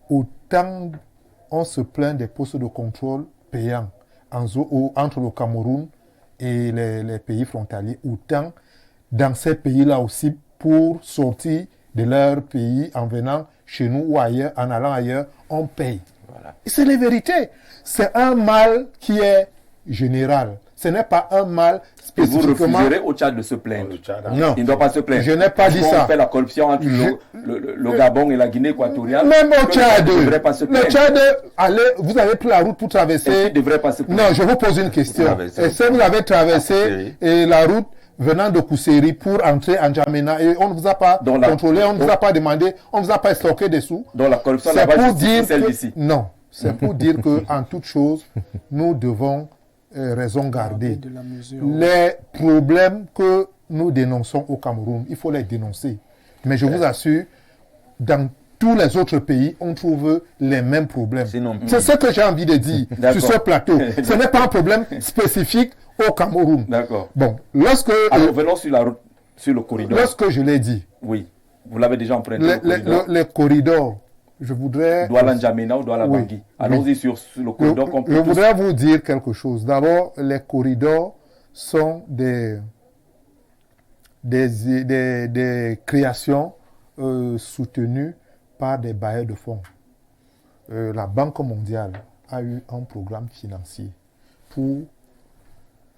Autant on se plaint des postes de contrôle payants entre le Cameroun et les pays frontaliers, autant dans ces pays-là aussi, pour sortir de leur pays en venant chez nous ou ailleurs, en allant ailleurs, on paye. Voilà. C'est la vérité. C'est un mal qui est général. Ce n'est pas un mal spécifiquement... Vous refuserez au Tchad de se plaindre. Non. Il ne doit pas se plaindre. Je n'ai pas dit ça. On fait la corruption entre le Gabon et la Guinée équatoriale. Même au Tchad. Il ne devrait pas se plaindre. Le Tchad, vous avez pris la route pour traverser... Il ne devrait pas se plaindre. Non, je vous pose une question. Est-ce que vous avez traversé la route venant de Kousséri pour entrer en N'Djamena et on ne vous a pas contrôlé, on ne vous a pas demandé, on ne vous a pas stocké des sous? Donc la corruption là-bas, c'est celle d'ici. Non, c'est pour dire qu'en toute chose, nous devons raison garder. Les problèmes que nous dénonçons au Cameroun, il faut les dénoncer. Mais je vous assure, dans tous les autres pays, on trouve les mêmes problèmes. C'est ce que j'ai envie de dire sur ce plateau. Ce n'est pas un problème spécifique au Cameroun. D'accord. Bon, lorsque... Alors, venons sur la route, sur le corridor. Lorsque je l'ai dit... Oui. Vous l'avez déjà emprunté, les corridors, je voudrais... Douala N'Djamena ou Douala Bangui. Allons-y sur le corridor. Je voudrais vous dire quelque chose. D'abord, les corridors sont des créations soutenues par des bailleurs de fonds. La Banque mondiale a eu un programme financier pour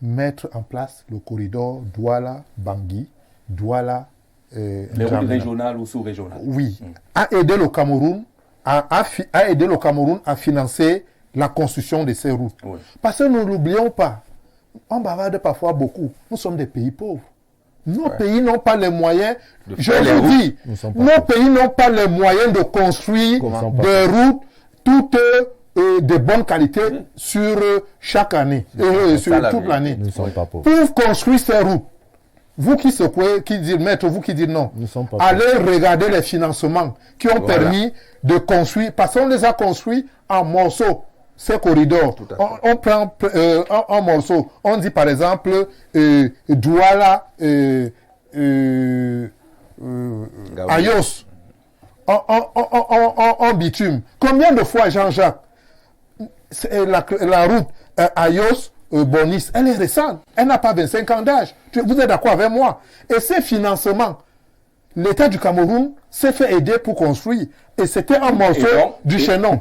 mettre en place le corridor Douala-Bangui, Douala les routes régionales ou sous-régionales. Oui. A aidé le Cameroun à financer la construction de ces routes. Oui. Parce que nous n'oublions pas, on bavarde parfois beaucoup, nous sommes des pays pauvres. Nos pays n'ont pas les moyens, je vous dis, nos pays n'ont pas les moyens de construire des routes toutes de bonne qualité sur chaque année, sur toute l'année. Pour construire ces routes, vous qui secouez, qui dites maître, vous qui dites non, allez regarder les financements qui ont permis de construire, parce qu'on les a construits en morceaux, ces corridors. On prend un morceau, on dit par exemple Douala Ayos en bitume. Combien de fois, Jean-Jacques, la route Ayos Bonis, elle est récente, elle n'a pas 25 ans d'âge. Vous êtes d'accord avec moi? Et ces financements, l'État du Cameroun s'est fait aider pour construire. Et c'était un morceau du chaînon.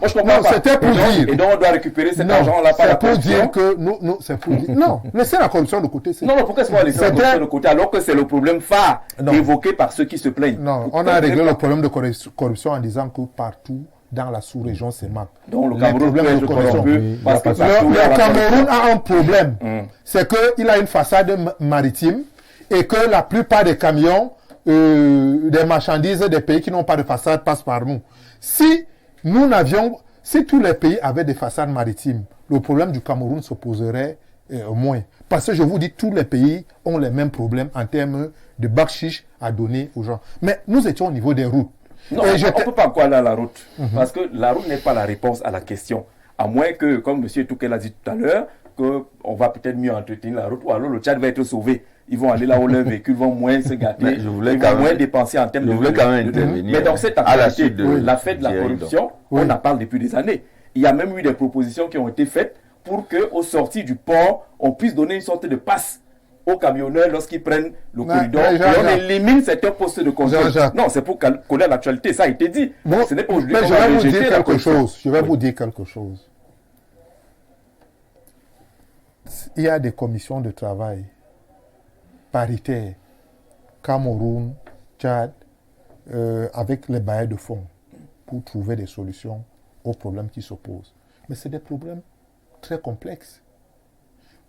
C'était pour dire. Et donc on doit récupérer cet argent-là par la corruption. C'est pour dire que c'est pour dire. Non, laissez la corruption de côté. Non, pourquoi est-ce qu'on va laisser la corruption de côté alors que c'est le problème phare évoqué par ceux qui se plaignent? Non, on a réglé le problème de corruption en disant que partout dans la sous-région, c'est mal. Donc le Cameroun le Cameroun a un problème. C'est qu'il a une façade maritime et que la plupart des camions, des marchandises des pays qui n'ont pas de façade passent par nous. Si tous les pays avaient des façades maritimes, le problème du Cameroun se poserait moins. Parce que je vous dis, tous les pays ont les mêmes problèmes en termes de bakshish à donner aux gens. Mais nous étions au niveau des routes. Non, on ne peut pas aller à la route. Parce que la route n'est pas la réponse à la question. À moins que, comme M. Toukel a dit tout à l'heure, qu'on va peut-être mieux entretenir la route ou alors le Tchad va être sauvé. Ils vont aller là où leurs véhicules vont moins se gâter, ils vont moins dépenser en termes de... Mais dans cette actualité, la fête de la corruption, on en parle depuis des années. Il y a même eu des propositions qui ont été faites pour qu'au sorti du port, on puisse donner une sorte de passe aux camionneurs lorsqu'ils prennent le corridor et on élimine certains postes de contrôle. Non, c'est pour connaître l'actualité, ça a été dit. Ce n'est pas aujourd'hui qu'on va rejeter la corruption. Je vais vous dire quelque chose. Il y a des commissions de travail paritaires, Cameroun, Tchad, avec les bailleurs de fonds pour trouver des solutions aux problèmes qui s'opposent. Mais c'est des problèmes très complexes.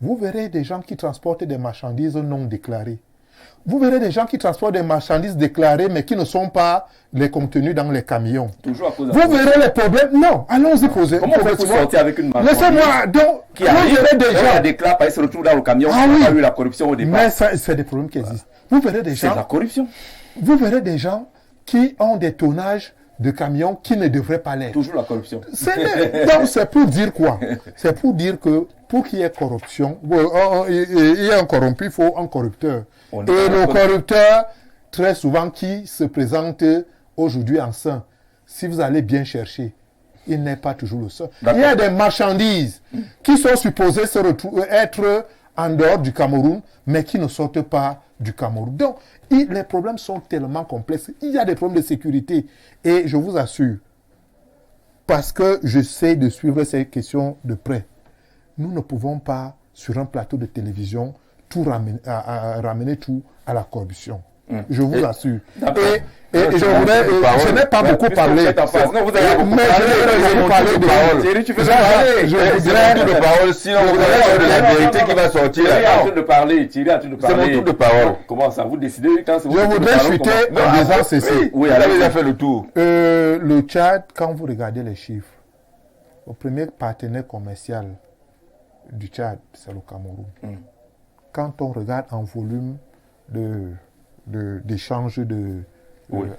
Vous verrez des gens qui transportent des marchandises non déclarées. Vous verrez des gens qui transportent des marchandises déclarées mais qui ne sont pas les contenus dans les camions. Toujours à cause de vous verrez les problèmes. Non, allons-y poser. Comment on peut sortir avec une marchandise laissez-moi donc. Qui arrive, on la déclare, parce qu'il se retrouve dans le camion. Il y a eu la corruption au départ. Mais c'est des problèmes qui existent. Vous verrez des gens. C'est la corruption. Vous verrez des gens qui ont des tonnages de camions qui ne devraient pas l'être. Toujours la corruption. Donc c'est pour dire quoi? C'est pour dire que pour qu'il y ait corruption, il y a un corrompu, il faut un corrupteur. Et le corrupteur, très souvent, qui se présente aujourd'hui en saint, si vous allez bien chercher, il n'est pas toujours le seul. Il y a des marchandises qui sont supposées être en dehors du Cameroun, mais qui ne sortent pas du Cameroun. Donc, les problèmes sont tellement complexes. Il y a des problèmes de sécurité. Et je vous assure, parce que je sais de suivre ces questions de près, nous ne pouvons pas, sur un plateau de télévision, ramener tout à la corruption. Je vous assure. Et je n'ai pas beaucoup parlé. Mais je vais parler de parole. Tu fais parler. C'est mon tour de parole. Sinon, vous allez de la vérité qui va sortir. Thierry a en train de parler. C'est mon tour de parole. Comment ça? Vous décidez quand c'est vous. Je voudrais chuter en disant ceci. Oui, elle a déjà fait le tour. Le Tchad, quand vous regardez les chiffres, le premier partenaire commercial du Tchad, c'est le Cameroun. Quand on regarde en volume d'échange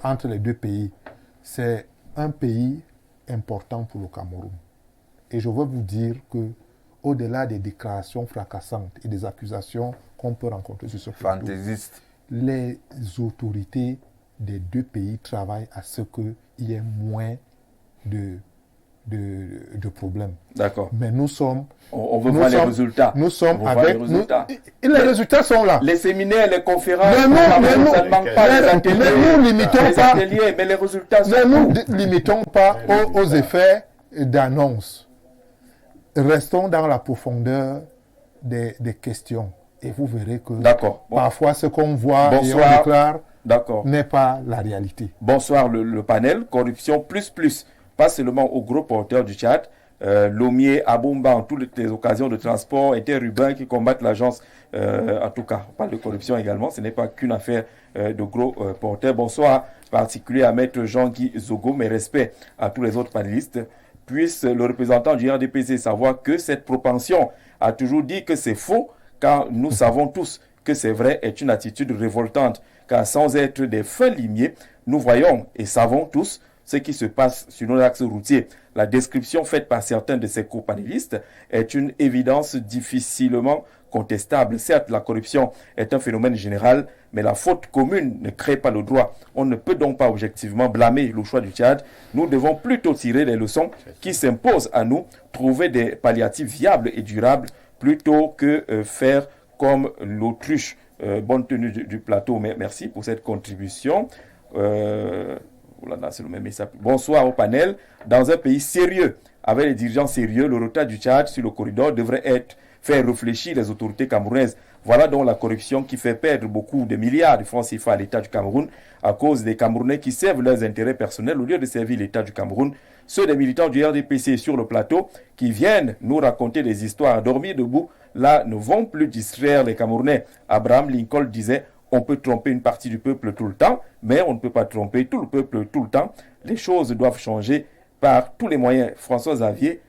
entre les deux pays, c'est un pays important pour le Cameroun. Et je veux vous dire que au-delà des déclarations fracassantes et des accusations qu'on peut rencontrer sur ce plateau, les autorités des deux pays travaillent à ce qu'il y ait moins de problèmes. D'accord. Mais nous sommes... On veut voir les résultats. Nous sommes avec... Et les résultats sont là. Les séminaires, les conférences, ça ne manque pas les ateliers. Mais nous limitons pas... mais les résultats sont... Mais nous ne limitons pas aux effets d'annonce. Restons dans la profondeur des questions. Et vous verrez que parfois ce qu'on voit et on déclare n'est pas la réalité. Bonsoir le panel. Corruption plus. Pas seulement aux gros porteurs du Tchad. Lomier, Aboumba, en toutes les occasions de transport, Interurbain qui combattent l'agence. En tout cas, on parle de corruption également. Ce n'est pas qu'une affaire de gros porteurs. Bonsoir, particulier à Maître Jean-Guy Zogo. Mes respects à tous les autres panélistes. Puisse le représentant du RDPC savoir que cette propension a toujours dit que c'est faux, car nous savons tous que c'est vrai, est une attitude révoltante, car sans être des fins limiers, nous voyons et savons tous ce qui se passe sur nos axes routiers. La description faite par certains de ces copanélistes est une évidence difficilement contestable. Certes, la corruption est un phénomène général, mais la faute commune ne crée pas le droit. On ne peut donc pas objectivement blâmer le choix du Tchad. Nous devons plutôt tirer les leçons qui s'imposent à nous, trouver des palliatifs viables et durables, plutôt que faire comme l'autruche. Bonne tenue du plateau. Merci pour cette contribution. C'est le même message. Bonsoir au panel. Dans un pays sérieux, avec les dirigeants sérieux, le retard du Tchad sur le corridor devrait faire réfléchir les autorités camerounaises. Voilà donc la corruption qui fait perdre beaucoup de milliards de francs CFA à l'État du Cameroun à cause des Camerounais qui servent leurs intérêts personnels au lieu de servir l'État du Cameroun. Ceux des militants du RDPC sur le plateau qui viennent nous raconter des histoires à dormir debout, là, ne vont plus distraire les Camerounais. Abraham Lincoln disait: on peut tromper une partie du peuple tout le temps, mais on ne peut pas tromper tout le peuple tout le temps. Les choses doivent changer par tous les moyens. François Xavier,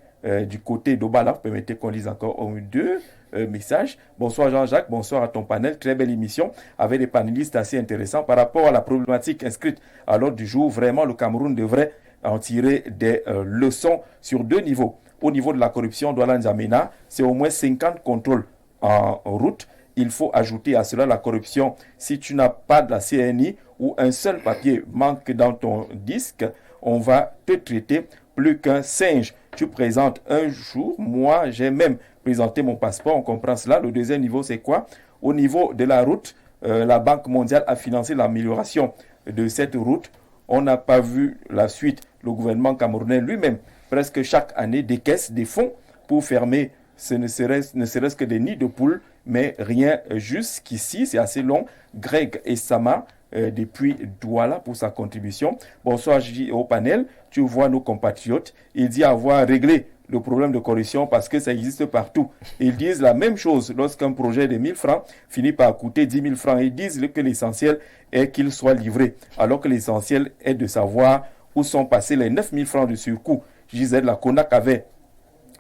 du côté d'Obala, permettez qu'on lise encore un ou deux messages. Bonsoir Jean-Jacques, bonsoir à ton panel. Très belle émission avec des panélistes assez intéressants. Par rapport à la problématique inscrite à l'ordre du jour, vraiment le Cameroun devrait en tirer des leçons sur deux niveaux. Au niveau de la corruption, Douala N'Djamena, c'est au moins 50 contrôles en route. Il faut ajouter à cela la corruption. Si tu n'as pas de la CNI ou un seul papier manque dans ton disque, on va te traiter plus qu'un singe. Tu présentes un jour, moi j'ai même présenté mon passeport, on comprend cela. Le deuxième niveau, c'est quoi? Au niveau de la route, la Banque mondiale a financé l'amélioration de cette route. On n'a pas vu la suite. Le gouvernement camerounais lui-même, presque chaque année, décaisse des fonds pour fermer ne serait-ce que des nids de poules, mais rien jusqu'ici. C'est assez long. Greg Essama, depuis Douala, pour sa contribution. Bonsoir au panel. Tu vois nos compatriotes. Il dit avoir réglé le problème de corruption parce que ça existe partout. Ils disent la même chose lorsqu'un projet de 1000 francs finit par coûter 10 000 francs. Ils disent que l'essentiel est qu'il soit livré, alors que l'essentiel est de savoir où sont passés les 9 000 francs de surcoût. Gisèle Laconac avait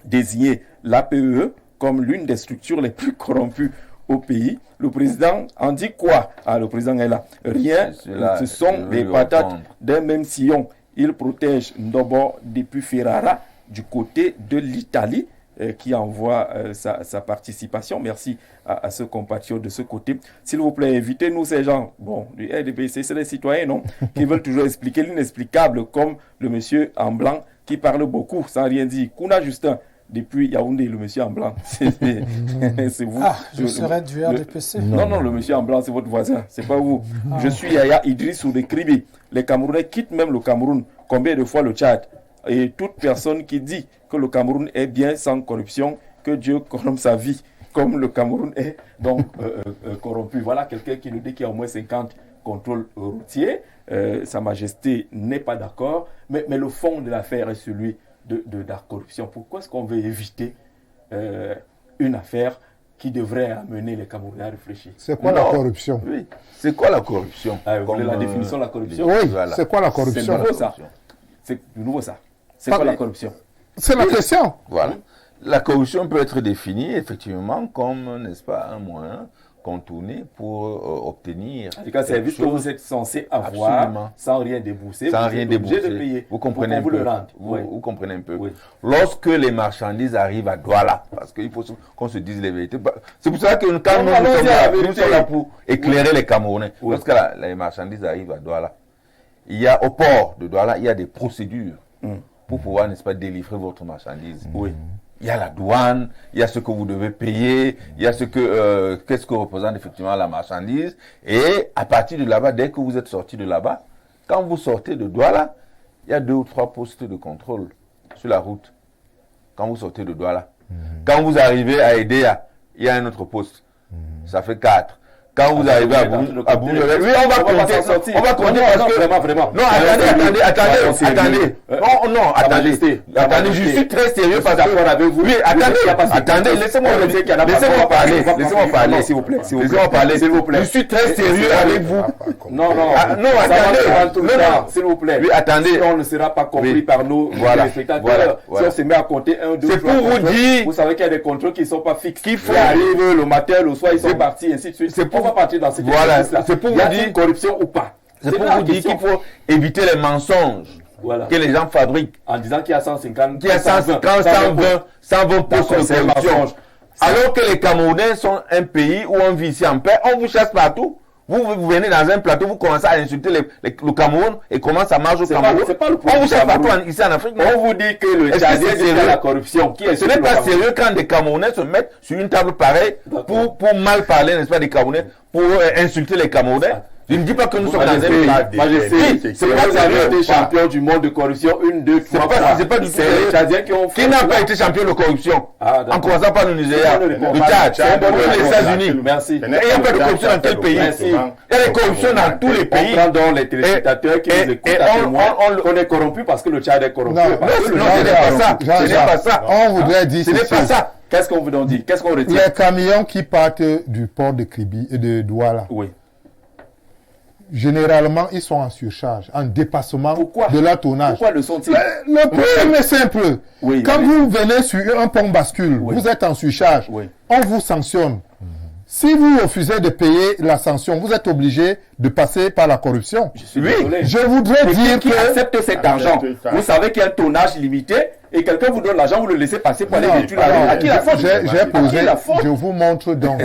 désigné l'APE comme l'une des structures les plus corrompues au pays. Le président en dit quoi? Le président est là. Rien, ce sont des patates d'un même sillon. Il protège Ndobo depuis Ferrara du côté de l'Italie qui envoie sa participation. Merci à ce compatriote de ce côté. S'il vous plaît, évitez-nous ces gens. Bon, du RDPC, c'est des citoyens, non? Qui veulent toujours expliquer l'inexplicable, comme le monsieur en blanc qui parle beaucoup sans rien dire. Kuna Justin, depuis Yaoundé, le monsieur en blanc. C'est vous. Je serais du RDPC. Non, le monsieur en blanc, c'est votre voisin. C'est pas vous. Je suis Yaya Idrissou de Kribi. Les Camerounais quittent même le Cameroun. Combien de fois le Tchad? Et toute personne qui dit que le Cameroun est bien sans corruption, que Dieu corrompt sa vie, comme le Cameroun est donc corrompu. Voilà quelqu'un qui nous dit qu'il y a au moins 50 contrôles routiers. Sa Majesté n'est pas d'accord. Mais le fond de l'affaire est celui de la corruption. Pourquoi est-ce qu'on veut éviter une affaire qui devrait amener les Camerounais à réfléchir? C'est quoi la corruption? Oui. C'est quoi la corruption? Vous voulez la définition de la corruption? Oui, voilà. C'est quoi la corruption? C'est nouveau ça. C'est nouveau ça. C'est quoi la corruption? C'est la question. Voilà. La corruption peut être définie effectivement comme, n'est-ce pas, un moyen contourner pour obtenir. En tout cas, c'est vite que vous êtes censé avoir. Absolument. Sans rien débourser. Sans vous rien êtes débourser. obligé de payer. Vous comprenez un vous peu. le rendre. Vous comprenez un peu. Oui. Lorsque les marchandises arrivent à Douala, parce qu'il faut qu'on se dise les vérités. C'est pour ça que quand nous sommes là pour éclairer les Camerounais. Oui. Lorsque les marchandises arrivent à Douala, il y a au port de Douala, il y a des procédures pour pouvoir, n'est-ce pas, délivrer votre marchandise. Oui. Il y a la douane, il y a ce que vous devez payer, il y a qu'est-ce que représente effectivement la marchandise. Et à partir de là-bas, dès que vous êtes sorti de là-bas, quand vous sortez de Douala, il y a 2 ou 3 postes de contrôle sur la route. Quand vous sortez de Douala. Quand vous arrivez à Edea, il y a un autre poste. Ça fait 4. Quand vous arrivez à Bourg, oui, on va compter parce que... Vraiment. Non, attendez, je suis très sérieux parce que... Oui, attendez, laissez-moi parler, s'il vous plaît. Je suis très sérieux avec vous. Non, attendez, s'il vous plaît. Oui, attendez. Si on ne sera pas compris par nos téléspectateurs, si on se met à compter 1, 2, 3, c'est pour vous dire... Vous savez qu'il y a des contrôles qui ne sont pas fixes. Qui arrivent le matin, le soir, ils sont partis, ainsi de suite. C'est pour partir dans cette exercice-là. C'est pour vous dire corruption ou pas. C'est pour vous dire qu'il faut éviter les mensonges que les gens fabriquent. En disant qu'il y a 150, qu'il y a 120 postes de corruption. Alors que les Camerounais sont un pays où on vit ici en paix, on vous chasse partout. Vous venez dans un plateau, vous commencez à insulter le Cameroun et comment ça marche au Cameroun. On vous chasse partout ici en Afrique. On vous dit que le Tchadien c'est la corruption. Ce n'est pas sérieux quand des Camerounais se mettent sur une table pareille pour mal parler, n'est-ce pas, des Camerounais, pour insulter les Camerounais. Je ne dis pas que nous sommes dans un pays. C'est pas vous avez été champion du monde de corruption 1, 2, 3. C'est pas du tout. C'est les Tchadiens qui ont fait. Qui n'a pas été champion de corruption? En commençant par le Nigeria, le Tchad, les États-Unis. Merci. Il n'y a pas de corruption dans quel pays? Il y a des corruptions dans tous les pays. On prend donc les téléspectateurs qui nous écoutent à témoin qu'on est corrompu parce que le Tchad est corrompu. Non, ce n'est pas ça. On voudrait dire ce n'est pas ça. Qu'est-ce qu'on veut dire? Qu'est-ce qu'on retient? Les camions qui partent du port de Kribi et de Douala. Oui. Généralement, ils sont en surcharge, en dépassement de leur tonnage. Pourquoi le sont-ils? Le problème est simple. Oui, quand vous venez sur un pont bascule, vous êtes en surcharge, on vous sanctionne. Si vous refusez de payer la sanction, vous êtes obligé de passer par la corruption. Je voudrais dire qui accepte cet argent. Vous savez qu'il y a un tonnage limité et quelqu'un vous donne l'argent, vous le laissez passer pour aller véhiculer. À qui la faute? Je vous montre donc.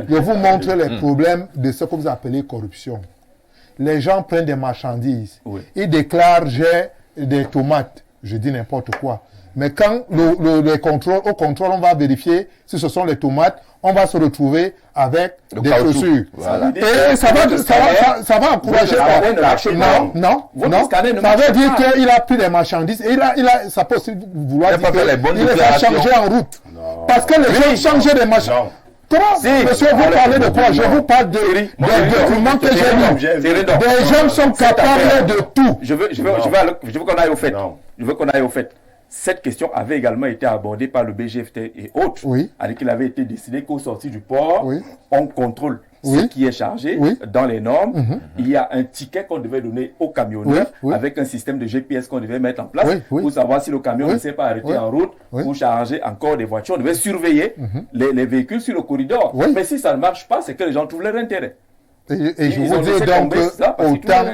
Je vous montre les problèmes de ce que vous appelez corruption. Les gens prennent des marchandises. Ils déclarent j'ai des tomates. Je dis n'importe quoi. Mais quand au contrôle, on va vérifier si ce sont les tomates, on va se retrouver avec des chaussures. Voilà. Et ça va encourager. Non. Ça veut dire qu'il a pris des marchandises et ça peut aussi vouloir dire qu'il les a changées en route. Parce que les gens changent des marchandises. Monsieur, vous parlez de quoi? Je vous parle des documents que j'ai lus. Des gens sont capables de tout. Je veux qu'on aille au fait. Je veux qu'on aille au fait. Cette question avait également été abordée par le BGFT et autres. Avec qu'il avait été décidé qu'au sortir du port, on contrôle ce qui est chargé dans les normes. Il y a un ticket qu'on devait donner au camionneur avec un système de GPS qu'on devait mettre en place pour savoir si le camion ne s'est pas arrêté en route pour charger encore des voitures. On devait surveiller les véhicules sur le corridor. Mais si ça ne marche pas, c'est que les gens trouvent leur intérêt. Et je vous dis donc que autant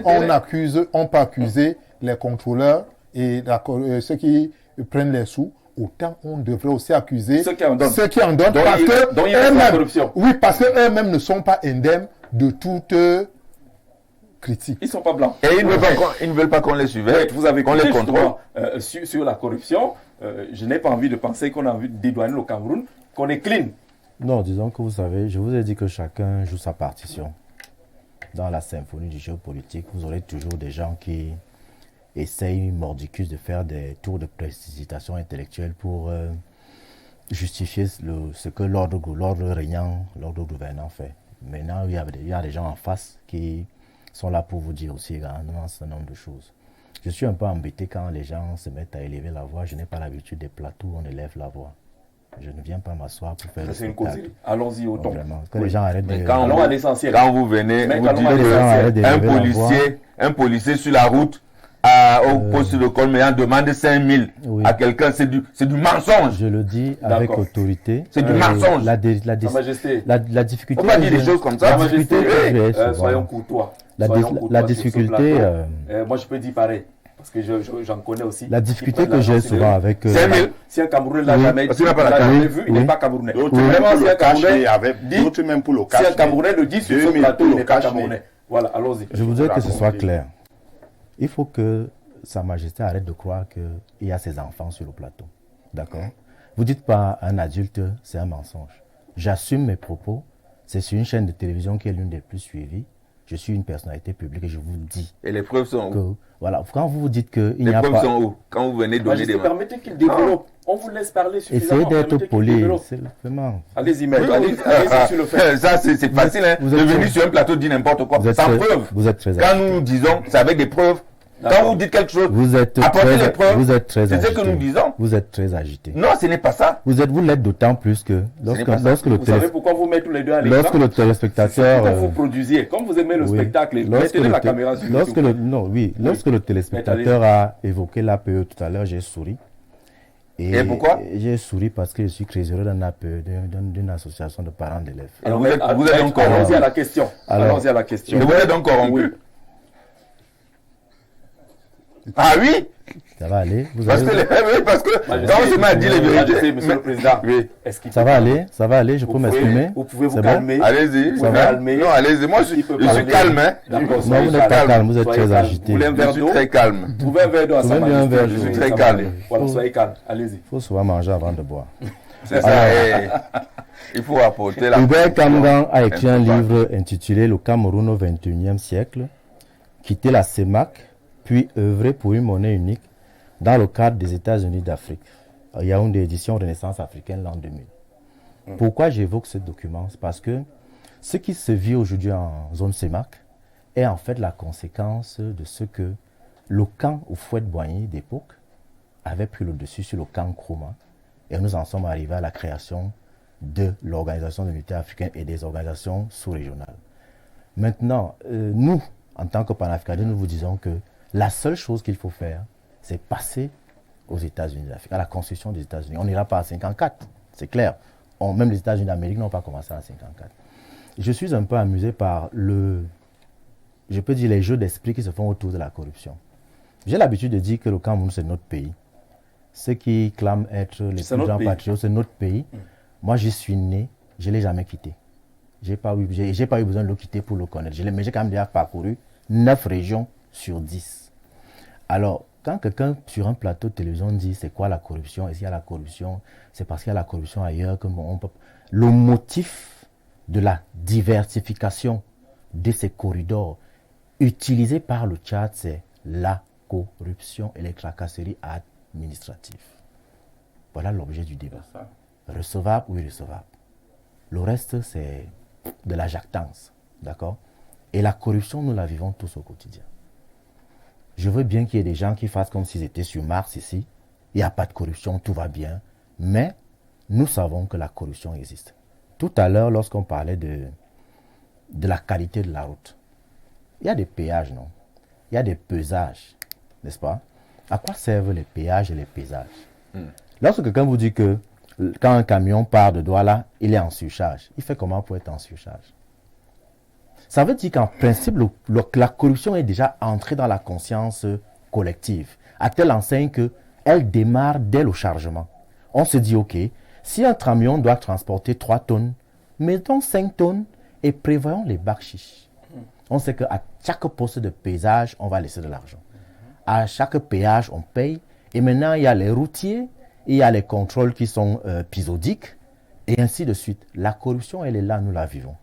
on peut accuser les contrôleurs et ceux qui prennent les sous, autant on devrait aussi accuser ceux qui en donnent parce que eux-mêmes ne sont pas indemnes de toute critique. Ils ne sont pas blancs. Et ils ne veulent pas qu'on les surveille, vous avez qu'on les contrôle. Sur la corruption, je n'ai pas envie de penser qu'on a envie de dédouaner le Cameroun, qu'on est clean. Non, disons que vous savez, je vous ai dit que chacun joue sa partition. Dans la symphonie du jeu politique, vous aurez toujours des gens qui essayent mordicus de faire des tours de précipitation intellectuelle pour justifier ce que l'ordre régnant, l'ordre gouvernant fait. Maintenant, il y a des gens en face qui sont là pour vous dire aussi un certain nombre de choses. Je suis un peu embêté quand les gens se mettent à élever la voix. Je n'ai pas l'habitude des plateaux où on élève la voix. Je ne viens pas m'asseoir pour faire le spectacle. Allons-y au ton. Que les gens arrêtent de... Allons à l'essentiel. Quand vous venez, vous dites un policier sur la route au poste de commerçant demande 5 000 à quelqu'un, c'est du mensonge. Je le dis avec autorité. C'est du mensonge. La difficulté. Faut pas dire des choses comme ça. Soyons courtois. La difficulté. Moi, je peux dire pareil. Parce que j'en connais aussi. La difficulté que j'ai souvent avec. Si un Camerounais l'a jamais vu, il n'est pas Camerounais. Vraiment, si un Camerounais d'autres même pour le cacher. Si un Camerounais le dit sur ce plateau, il n'est pas Camerounais. Voilà, allons-y. Je voudrais que ce soit clair. Il faut que Sa Majesté arrête de croire qu'il y a ses enfants sur le plateau. D'accord? Vous dites pas à un adulte, c'est un mensonge. J'assume mes propos. C'est sur une chaîne de télévision qui est l'une des plus suivies. Je suis une personnalité publique et je vous dis. Et les preuves sont où? Voilà, quand vous dites qu'il n'y a pas... Les preuves sont où? Quand vous venez donner des... Permettez qu'il développe. On vous laisse parler suffisamment. Essayez d'être poli. Allez-y, maître. Allez-y sur le fait. Ça, c'est facile. Hein. De venir sur un plateau dire n'importe quoi. Sans preuve. Vous êtes très Quand nous disons, c'est avec des preuves. Quand vous dites quelque chose, apportez les preuves. Vous êtes très agité. C'est ce que nous disons. Vous êtes très agité. Non, ce n'est pas ça. Vous l'êtes d'autant plus que lorsque vous savez pourquoi vous mettez tous les deux à l'écran? Lorsque le téléspectateur... Quand vous produisiez, comme vous aimez le spectacle, mettez la caméra sur lorsque le téléspectateur a évoqué l'APE tout à l'heure, j'ai souri. Et pourquoi? J'ai souri parce que je suis trésorier d'un APE, d'une association de parents d'élèves. Alors vous êtes donc corrompu. Allons-y à la question. Allons-y à la question. Vous êtes donc corrompu. Ah oui? Ça va aller. Parce que quand on m'a dit les vérités, Monsieur le Président, ça va aller, je peux m'exprimer. Vous pouvez vous calmer. Allez-y. Non, allez-y. Moi, je suis calme. Non, vous n'êtes pas calme, vous êtes très agité. Je suis très calme. Trouvez un verre d'eau à Sa Majesté. Je suis très calme. Voilà, soyez calme. Allez-y. Il faut souvent manger avant de boire. C'est ça. Il faut apporter la... Hubert Kamgan a écrit un livre intitulé Le Cameroun au XXIe siècle, quitter la CEMAC, puis œuvrer pour une monnaie unique dans le cadre des États-Unis d'Afrique. Il y a une édition Renaissance africaine l'an 2000. Pourquoi j'évoque ce document? C'est parce que ce qui se vit aujourd'hui en zone CEMAC est en fait la conséquence de ce que le camp au Fouette-Boigny d'époque avait pris le dessus sur le camp Nkrumah, et nous en sommes arrivés à la création de l'Organisation de l'Unité africaine et des organisations sous-régionales. Maintenant, nous, en tant que panafricains, nous vous disons que la seule chose qu'il faut faire, c'est passer aux États-Unis d'Afrique, à la constitution des États-Unis. On n'ira pas à 54, c'est clair. Même les États-Unis d'Amérique n'ont pas commencé à 54. Je suis un peu amusé par les jeux d'esprit qui se font autour de la corruption. J'ai l'habitude de dire que le Cameroun, c'est notre pays. Ceux qui clament être les plus grands patriotes, c'est notre pays. Moi, j'y suis né, je ne l'ai jamais quitté. Je n'ai pas eu besoin de le quitter pour le connaître. Mais j'ai quand même déjà parcouru 9 régions sur 10. Alors, quand quelqu'un sur un plateau de télévision dit c'est quoi la corruption, et s'il y a la corruption, c'est parce qu'il y a la corruption ailleurs que le motif de la diversification de ces corridors utilisés par le Tchad, c'est la corruption et les tracasseries administratives. Voilà l'objet du débat. Recevable ou irrecevable. Le reste, c'est de la jactance. D'accord? Et la corruption, nous la vivons tous au quotidien. Je veux bien qu'il y ait des gens qui fassent comme s'ils étaient sur Mars ici. Il n'y a pas de corruption, tout va bien. Mais nous savons que la corruption existe. Tout à l'heure, lorsqu'on parlait de la qualité de la route, il y a des péages, non? Il y a des pesages, n'est-ce pas? À quoi servent les péages et les pesages? Lorsque quelqu'un vous dit que quand un camion part de Douala, il est en surcharge, il fait comment pour être en surcharge? Ça veut dire qu'en principe, la corruption est déjà entrée dans la conscience collective, à telle enseigne qu'elle démarre dès le chargement. On se dit, ok, si un camion doit transporter 3 tonnes, mettons 5 tonnes et prévoyons les bacs chiches. On sait qu'à chaque poste de pesage, on va laisser de l'argent. À chaque péage, on paye. Et maintenant, il y a les routiers, il y a les contrôles qui sont épisodiques, et ainsi de suite. La corruption, elle est là, nous la vivons.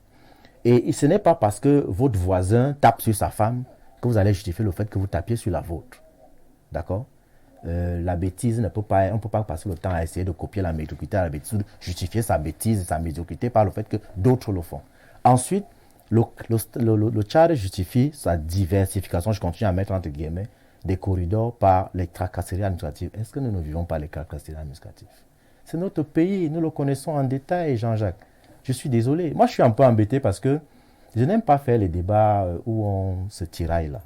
Et ce n'est pas parce que votre voisin tape sur sa femme que vous allez justifier le fait que vous tapiez sur la vôtre. D'accord? La bêtise, on ne peut pas passer le temps à essayer de copier la médiocrité à la bêtise, justifier sa bêtise et sa médiocrité par le fait que d'autres le font. Ensuite, le Tchad justifie sa diversification, je continue à mettre entre guillemets, des corridors par les tracasseries administratives. Est-ce que nous ne vivons pas les tracasseries administratives? C'est notre pays, nous le connaissons en détail, Jean-Jacques. Je suis désolé. Moi, je suis un peu embêté parce que je n'aime pas faire les débats où on se tiraille là.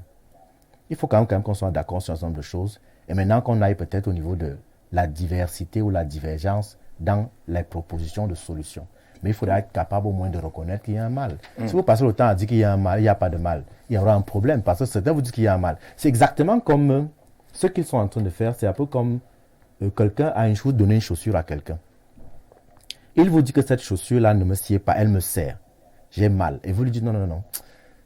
Il faut quand même qu'on soit d'accord sur un certain nombre de choses. Et maintenant qu'on aille peut-être au niveau de la diversité ou la divergence dans les propositions de solutions. Mais il faudra être capable au moins de reconnaître qu'il y a un mal. Si vous passez le temps à dire qu'il y a un mal, il n'y a pas de mal, il y aura un problème parce que certains vous disent qu'il y a un mal. C'est exactement comme ce qu'ils sont en train de faire, c'est un peu comme quelqu'un a une chose, donner une chaussure à quelqu'un. Il vous dit que cette chaussure-là ne me sied pas, elle me sert. J'ai mal. Et vous lui dites non, non, non.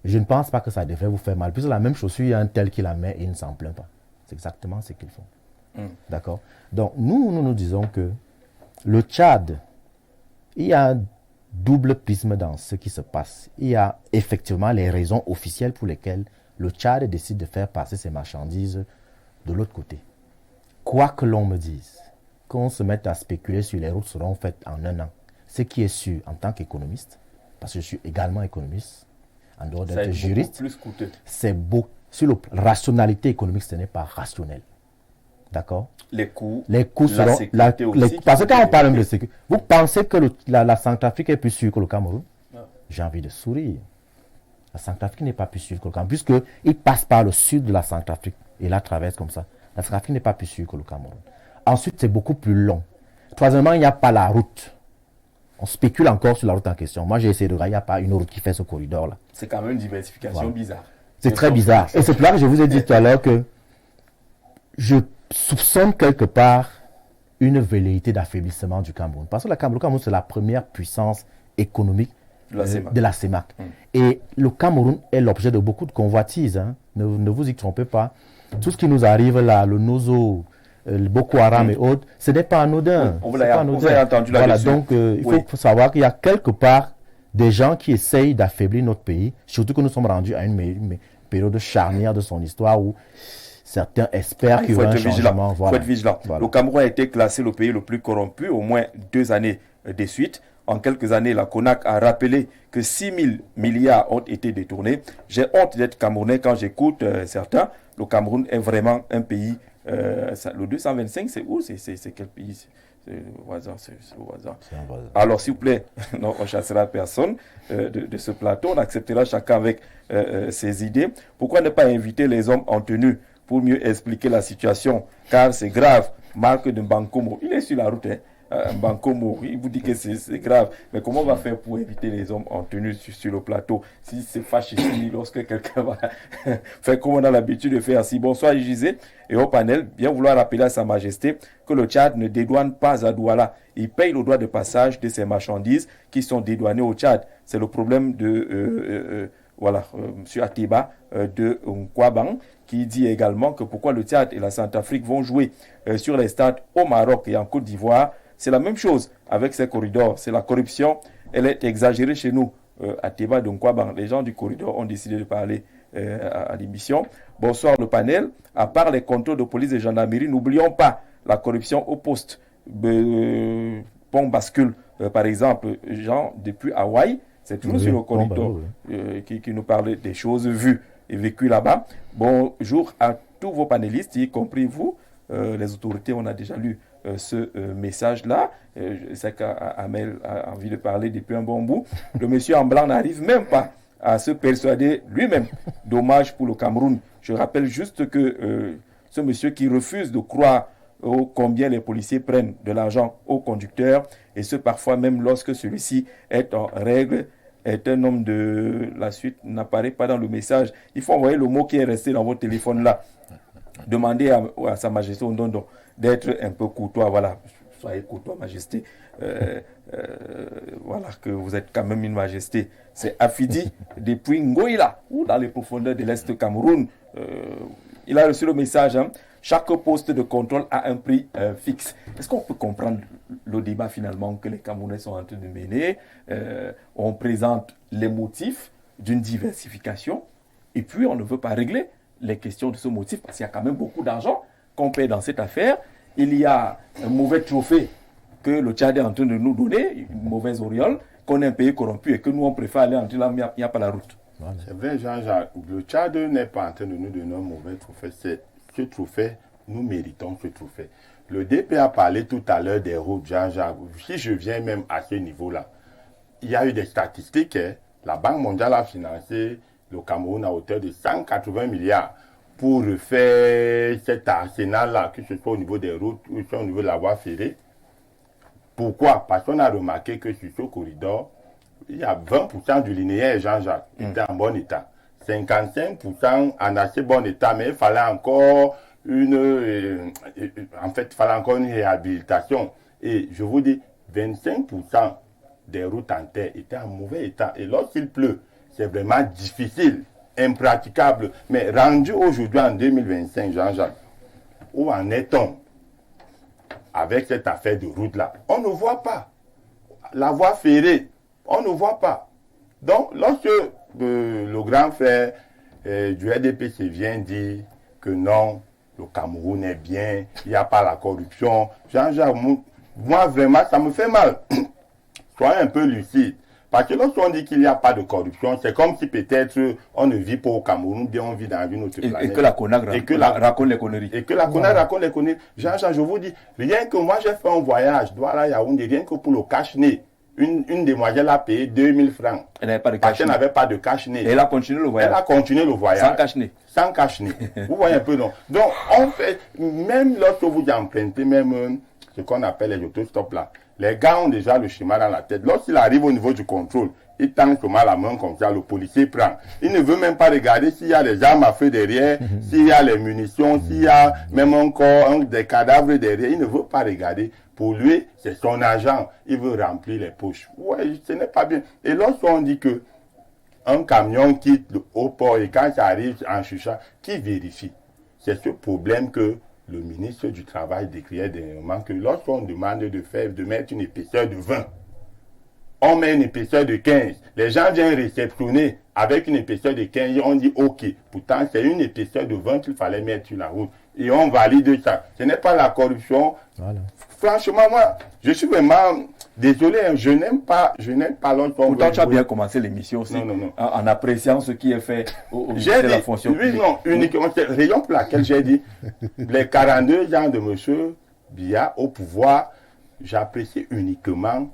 Je ne pense pas que ça devrait vous faire mal. Puisque la même chaussure, il y a un tel qui la met et il ne s'en plaint pas. C'est exactement ce qu'ils font. D'accord? Donc, nous disons que le Tchad, il y a un double prisme dans ce qui se passe. Il y a effectivement les raisons officielles pour lesquelles le Tchad décide de faire passer ses marchandises de l'autre côté. Quoi que l'on me dise, qu'on se mette à spéculer sur les routes seront faites en un an. Ce qui est sûr en tant qu'économiste, parce que je suis également économiste, en dehors d'être juriste, c'est beau. Sur la rationalité économique, ce n'est pas rationnel. D'accord? Les coûts seront... parce que quand on parle de sécurité, vous pensez que la Centrafrique est plus sûre que le Cameroun? J'ai envie de sourire. La Centrafrique n'est pas plus sûre que le Cameroun, puisqu'il passe par le sud de la Centrafrique et la traverse comme ça. La Centrafrique n'est pas plus sûre que le Cameroun. Ensuite, c'est beaucoup plus long. Troisièmement, il n'y a pas la route. On spécule encore sur la route en question. Moi, j'ai essayé de regarder, il n'y a pas une route qui fait ce corridor-là. C'est quand même une diversification bizarre. C'est très bizarre. Et c'est pour là que je vous ai dit tout à l'heure que je soupçonne quelque part une velléité d'affaiblissement du Cameroun. Parce que le Cameroun, c'est la première puissance économique de la CEMAC. Et le Cameroun est l'objet de beaucoup de convoitises. Hein. Ne vous y trompez pas. Tout ce qui nous arrive là, le Nozo, le Boko Haram et autres, ce n'est pas anodin. On vous l'a entendu là-dessus. Voilà, donc il faut savoir qu'il y a quelque part des gens qui essayent d'affaiblir notre pays, surtout que nous sommes rendus à une période charnière de son histoire où certains espèrent qu'il y aura un changement. Il faut être vigilant. Voilà. Le Cameroun a été classé le pays le plus corrompu au moins 2 années de suite. En quelques années, la CONAC a rappelé que 6 000 milliards ont été détournés. J'ai honte d'être Camerounais quand j'écoute certains. Le Cameroun est vraiment un pays... le 225, c'est où? C'est quel pays? C'est au hasard. Alors, s'il vous plaît, non, on ne chassera personne de ce plateau. On acceptera chacun avec ses idées. Pourquoi ne pas inviter les hommes en tenue pour mieux expliquer la situation? Car c'est grave. Marc de Bankomo, il est sur la route, hein. Bankomo, il vous dit que c'est grave. Mais comment on va faire pour éviter les hommes en tenue sur le plateau? Si c'est fâché lorsque quelqu'un va faire comme on a l'habitude de faire. Si bonsoir Gisé et au panel, bien vouloir rappeler à Sa Majesté que le Tchad ne dédouane pas à Douala. Il paye le droit de passage de ses marchandises qui sont dédouanées au Tchad. C'est le problème de M. Atiba de Nkwabang, qui dit également que pourquoi le Tchad et la Centrafrique vont jouer sur les stades au Maroc et en Côte d'Ivoire. C'est la même chose avec ces corridors. C'est la corruption. Elle est exagérée chez nous. Atiba de Nkwabang, les gens du corridor ont décidé de parler à l'émission. Bonsoir le panel. À part les contrôles de police et gendarmerie, n'oublions pas la corruption au poste. Pont bascule, par exemple, Jean, depuis Hawaï, c'est toujours sur le corridor qui nous parle des choses vues et vécues là-bas. Bonjour à tous vos panélistes, y compris vous, les autorités. On a déjà lu ce message-là. Je sais qu'Amel a envie de parler depuis un bon bout. Le monsieur en blanc n'arrive même pas à se persuader lui-même. Dommage pour le Cameroun. Je rappelle juste que ce monsieur qui refuse de croire combien les policiers prennent de l'argent au conducteur, et ce parfois même lorsque celui-ci est en règle, est un homme de... La suite n'apparaît pas dans le message. Il faut envoyer le mot qui est resté dans votre téléphone là. Demandez à Sa Majesté Ondondo d'être un peu courtois. Voilà, soyez courtois, Majesté. Voilà, que vous êtes quand même une majesté. C'est Afidi depuis Ngoïla, ou dans les profondeurs de l'Est du Cameroun. Il a reçu le message. Hein. Chaque poste de contrôle a un prix fixe. Est-ce qu'on peut comprendre le débat finalement que les Camerounais sont en train de mener? On présente les motifs d'une diversification et puis on ne veut pas régler les questions de ce motif parce qu'il y a quand même beaucoup d'argent qu'on paie dans cette affaire. Il y a un mauvais trophée que le Tchad est en train de nous donner, une mauvaise auréole, qu'on est un pays corrompu et que nous on préfère aller en train là, mais il n'y a pas la route. C'est vrai, Jean-Jacques, le Tchad n'est pas en train de nous donner un mauvais trophée. C'est ce trophée, nous méritons ce trophée. Le DP a parlé tout à l'heure des routes, Jean-Jacques. Si je viens même à ce niveau-là, il y a eu des statistiques. La Banque mondiale a financé le Cameroun à hauteur de 180 milliards pour refaire cet arsenal-là, que ce soit au niveau des routes ou au niveau de la voie ferrée. Pourquoi? Parce qu'on a remarqué que sur ce corridor, il y a 20% du linéaire Jean-Jacques qui était en bon état. 55% en assez bon état, mais il fallait encore une réhabilitation. Et je vous dis, 25% des routes en terre étaient en mauvais état. Et lorsqu'il pleut, c'est vraiment difficile, impraticable. Mais rendu aujourd'hui en 2025, Jean-Jacques, où en est-on avec cette affaire de route-là? On ne voit pas. La voie ferrée, on ne voit pas. Donc, lorsque le grand frère du RDPC vient dire que non, le Cameroun est bien, il n'y a pas la corruption, Jean-Jacques, moi vraiment, ça me fait mal. Soyez un peu lucide. Parce que lorsqu'on dit qu'il n'y a pas de corruption, c'est comme si peut-être on ne vit pas au Cameroun, bien on vit dans une autre planète. Et que la CONAC raconte les conneries. Et que la CONAC raconte les conneries. Jean-Jacques, je vous dis, rien que moi j'ai fait un voyage, Douala Yaoundé, rien que pour le cache-nez. Une demoiselle a payé 2000 francs. Elle n'avait pas de parce cache-nez. qu'elle n'avait pas de cache-nez. Et elle a continué le voyage. Elle a continué le voyage. Sans cache-nez. Sans cache-nez. Vous voyez un peu, non? Donc, on fait, même lorsque vous empruntez, même ce qu'on appelle les autostops là, les gars ont déjà le schéma dans la tête. Lorsqu'il arrive au niveau du contrôle, il tend seulement la main comme ça, le policier prend. Il ne veut même pas regarder s'il y a les armes à feu derrière, s'il y a les munitions, s'il y a même encore des cadavres derrière. Il ne veut pas regarder. Pour lui, c'est son agent. Il veut remplir les poches. Ouais, ce n'est pas bien. Et lorsqu'on dit que un camion quitte le haut port et quand ça arrive en Chucha, qui vérifie? C'est ce problème que le ministre du Travail décriait dernièrement, que lorsqu'on demande de mettre une épaisseur de 20, on met une épaisseur de 15. Les gens viennent réceptionner avec une épaisseur de 15. On dit OK. Pourtant, c'est une épaisseur de 20 qu'il fallait mettre sur la route. Et on valide ça. Ce n'est pas la corruption. Voilà. Franchement, moi, je suis vraiment désolé. Je n'aime pas l'autre. Pourtant, tu as bien commencé l'émission aussi. Non. En appréciant ce qui est fait au ministère de la fonction publique. Oui, non, uniquement. C'est rayon pour laquelle j'ai dit les 42 ans de M. Biya au pouvoir, j'apprécie uniquement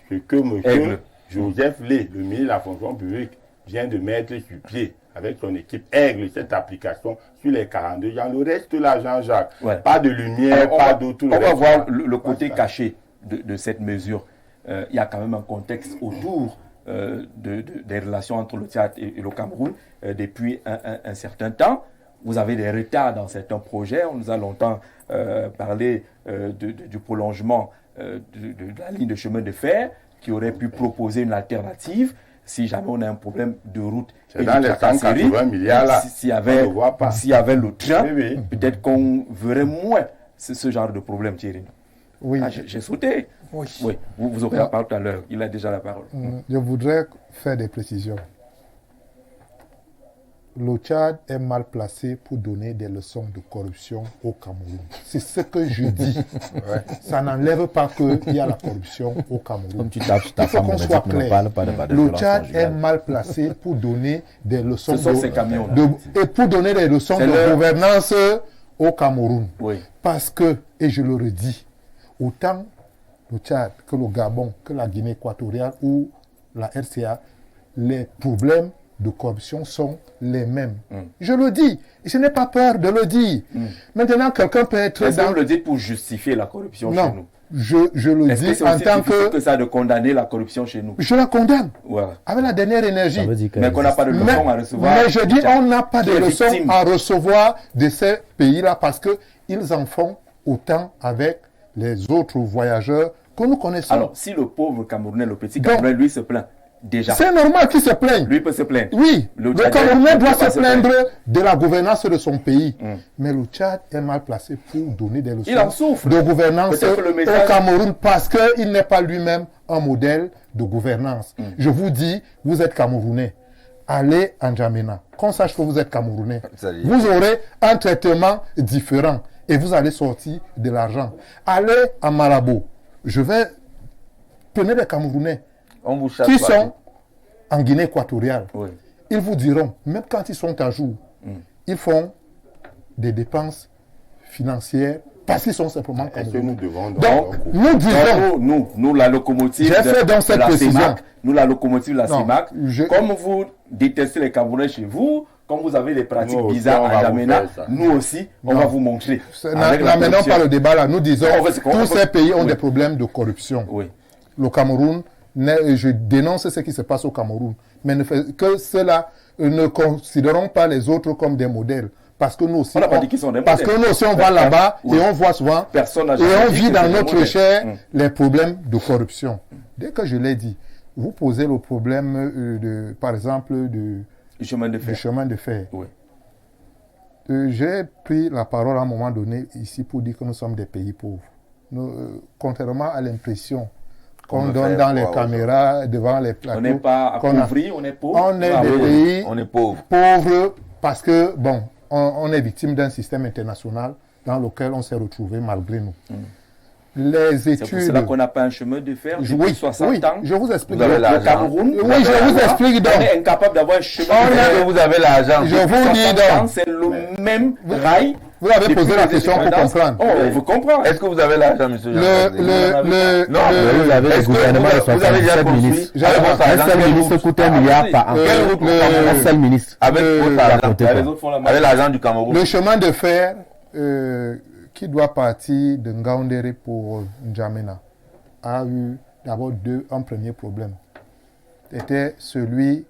ce que M. Joseph Lé, le ministre de la fonction publique, vient de mettre sur pied avec son équipe Aigle, cette application sur les 42 ans. Le reste, là, Jean-Jacques, pas de lumière, pas d'autre. On va voir le côté caché de cette mesure. Il y a quand même un contexte autour des relations entre le Tchad et le Cameroun depuis un certain temps. Vous avez des retards dans certains projets. On nous a longtemps parlé du prolongement de la ligne de chemin de fer qui aurait pu proposer une alternative si jamais on a un problème de route. C'est dans les 180 milliards là. S'il y avait le train, peut-être qu'on verrait moins ce genre de problème, Thierry. Oui. J'ai sauté. Oui. Vous aurez la parole tout à l'heure. Il a déjà la parole. Je voudrais faire des précisions. Le Tchad est mal placé pour donner des leçons de corruption au Cameroun. C'est ce que je dis. Ça n'enlève pas qu'il y a la corruption au Cameroun. Comme tu tapes sur ta Il faut qu'on soit clair. Le Tchad est mal placé pour donner des leçons pour donner des leçons de gouvernance au Cameroun. Oui. Parce que, et je le redis, autant le Tchad que le Gabon, que la Guinée équatoriale ou la RCA, les problèmes de corruption sont les mêmes. Je le dis. Et je n'ai pas peur de le dire. Maintenant, quelqu'un peut être... Est-ce que vous le dites pour justifier la corruption chez nous? Je le dis en tant que ça de condamner la corruption chez nous? Je la condamne. Voilà. Avec la dernière énergie. Mais qu'on n'a pas de leçons à recevoir. Mais je dis, on n'a pas de leçons à recevoir de ces pays-là parce qu'ils en font autant avec les autres voyageurs que nous connaissons. Alors, si le pauvre Camerounais, le petit Camerounais, lui se plaint, déjà. C'est normal qu'il se plaigne. Lui peut se plaindre. Oui, le Camerounais doit se plaindre de la gouvernance de son pays. Mais le Tchad est mal placé pour donner des leçons de gouvernance au Cameroun parce qu'il n'est pas lui-même un modèle de gouvernance. Je vous dis, vous êtes Camerounais. Allez en N'Djamena. Qu'on sache que vous êtes Camerounais. Vous aurez un traitement différent et vous allez sortir de l'argent. Allez à Malabo. Prenez des Camerounais qui sont en Guinée équatoriale. Oui. Ils vous diront, même quand ils sont à jour, ils font des dépenses financières parce qu'ils sont simplement Est-ce que nous devons donc nous disons, nous la locomotive de la CIMAC, nous la locomotive de la CIMAC, comme vous détestez les Camerounais chez vous, comme vous avez des pratiques Nous aussi, bizarres on à va vous N'Djamena, faire ça. nous aussi, on va vous montrer. N'amenons pas le débat là. Nous disons tous ces pays ont Oui. des problèmes de corruption. Oui. Le Cameroun, je dénonce ce qui se passe au Cameroun, mais que cela, ne considérons pas les autres comme des modèles. Parce que nous aussi, On n'a pas dit qu'ils sont des parce modèles. que nous aussi, on va là-bas Oui. et on voit souvent, Personne n'a et jamais on dit vit que dans c'est des notre modèles. chair les problèmes de corruption. Dès que je l'ai dit, vous posez le problème, par exemple, Le chemin de du fer. chemin de fer. Oui. J'ai pris la parole à un moment donné ici pour dire que nous sommes des pays pauvres. Contrairement à l'impression qu'on me donne fait dans les croire, caméras, devant les plateaux, On n'est pas qu'on a- appauvri, on est pauvre. on est Ah, des oui. pays On est pauvre. pauvres parce que, bon, on est victime d'un système international dans lequel on s'est retrouvé malgré nous. Les C'est pour études... cela qu'on n'a pas un chemin de fer depuis Oui, 60 oui, ans. je vous explique. Vous avez Le l'argent. Cameroun, Oui, je vous explique donc. on est incapable d'avoir un chemin de Est-ce fer. que vous avez l'argent? Je vous dis 60 ans, donc. c'est le même rail. Vous avez depuis posé la les question pour indépendances. comprendre. Oh, on veut comprendre. Est-ce que vous avez l'argent, monsieur Jean? Non, mais vous avez est-ce le que gouvernement de vous avez déjà 77 construit ministres. avec votre Un argent, seul quelle ministre route? coûte 1 milliard par an. Quelle route au Cameroun? Un seul ministre. Avec votre argent, racontez Là, quoi. les autres font la avec l'argent du Cameroun. Le chemin de fer qui doit partir de Ngaoundéré pour N'Djamena a eu d'abord un premier problème. C'était celui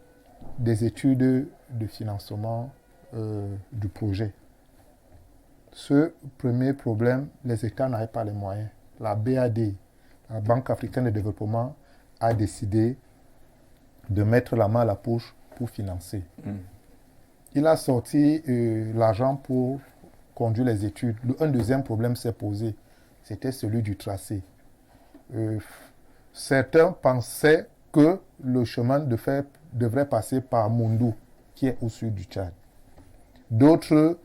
des études de financement du projet. Ce premier problème, les États n'avaient pas les moyens. La BAD, la Banque africaine de développement, a décidé de mettre la main à la poche pour financer. Il a sorti l'argent pour conduire les études. Un deuxième problème s'est posé. C'était celui du tracé. Certains pensaient que le chemin de fer devrait passer par Moundou, qui est au sud du Tchad. D'autres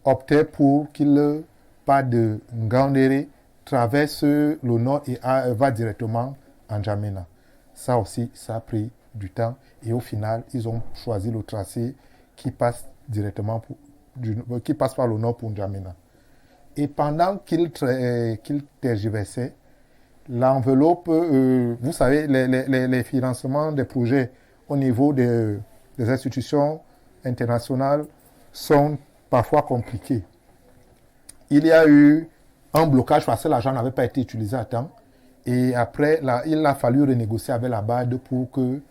optaient pour qu'il pas de Ngaoundéré, traverse le nord et va directement en N'Djamena. Ça aussi, ça a pris du temps. Et au final, ils ont choisi le tracé qui passe directement qui passe par le nord pour N'Djamena. Et pendant qu'il tergiversait, l'enveloppe, vous savez, les financements des projets au niveau des institutions internationales sont parfois compliqués. Il y a eu un blocage parce que l'argent n'avait pas été utilisé à temps. Et après, il a fallu renégocier avec la BAD pour que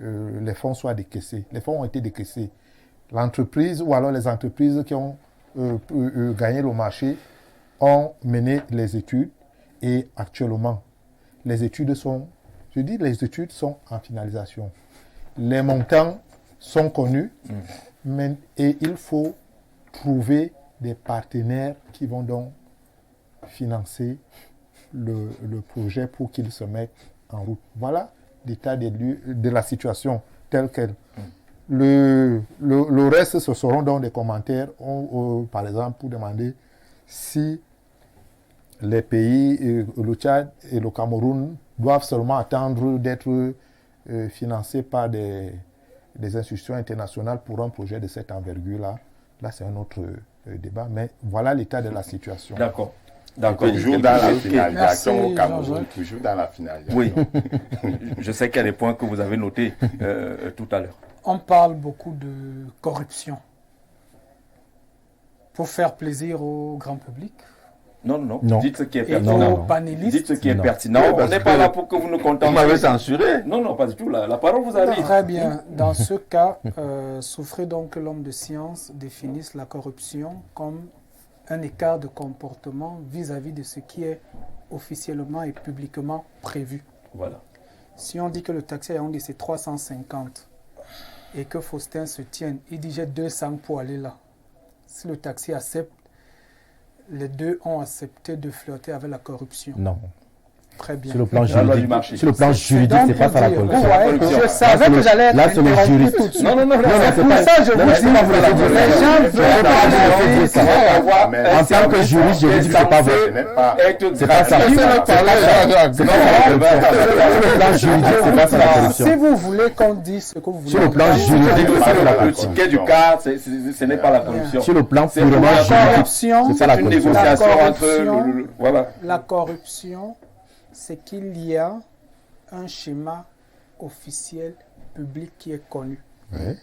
les fonds soient décaissés. Les fonds ont été décaissés. L'entreprise ou alors les entreprises qui ont gagné le marché ont mené les études et actuellement, les études sont en finalisation. Les montants sont connus et il faut trouver des partenaires qui vont donc financer le projet pour qu'il se mette en route. Voilà l'état des lieux, de la situation telle qu'elle. Le reste, ce seront donc des commentaires, par exemple, pour demander si les pays, le Tchad et le Cameroun, doivent seulement attendre d'être financés par des institutions internationales pour un projet de cette envergure-là. Là, c'est un autre débat, mais voilà l'état de la situation. D'accord. Toujours dans la finalisation au Cameroun. Jean-Jacques. Toujours dans la finalisation. Oui. Je sais qu'il y a des points que vous avez notés tout à l'heure. On parle beaucoup de corruption. Pour faire plaisir au grand public, Non. Non. Dites ce qui est et pertinent. aux panélistes. Dites ce qui est Non. pertinent. Oui, On parce n'est que pas là pour que vous nous Vous contentiez. m'avez censuré. Non, pas du tout. La parole vous arrive. Très bien. Dans ce cas, souffrez donc que l'homme de science définisse la corruption comme un écart de comportement vis-à-vis de ce qui est officiellement et publiquement prévu. Voilà. Si on dit que le taxi à Yaoundé c'est 350 et que Faustin se tienne, il dit j'ai 200 pour aller là. Si le taxi accepte, les deux ont accepté de flirter avec la corruption. Non. Très bien. Sur le plan La loi du juridique, marché. sur le plan juridique, donc c'est pas pour ça la dire, corruption. vous voyez, corruption. je savais Là, que j'allais être là, c'est le interrompu juriste. tout de suite. Non, c'est pour pas- ça que je non, vous mais c'est pas vous dis, laisser dire les ça. gens C'est veulent pas pas vous laisser dire ça. avoir Mais un En tant que juriste, je dis que c'est pas vrai. Ce n'est pas... C'est pas ça. Laissez-le parler, Jean-Jacques. C'est pas ça la corruption. Sur le plan juridique, c'est pas ça la corruption. Si vous voulez qu'on dise ce que vous voulez. Sur le plan entendre, juridique, c'est pas ça la Le corruption. ticket du car, ce n'est pas la corruption. Sur le plan C'est purement la juridique, corruption, c'est ça la C'est une corruption. négociation La entre corruption. voilà. la corruption, c'est qu'il y a un schéma officiel public qui est connu. Oui.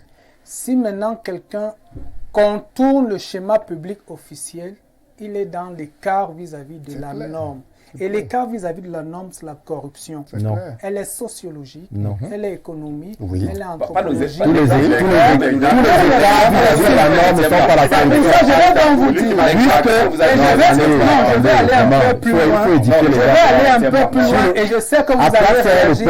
Si maintenant quelqu'un contourne le schéma public officiel, il est dans l'écart vis-à-vis de la norme. Et l'écart vis-à-vis de la norme, c'est la corruption. Non. Elle est sociologique, Non. elle est économique, Oui. elle est Pas anthropologique. Tous les écarts vis-à-vis de la norme ne sont pas la Mais ça, je vais donc vous dire. Je vais aller un peu plus loin. Je vais aller un peu plus loin et je sais que vous allez réagir.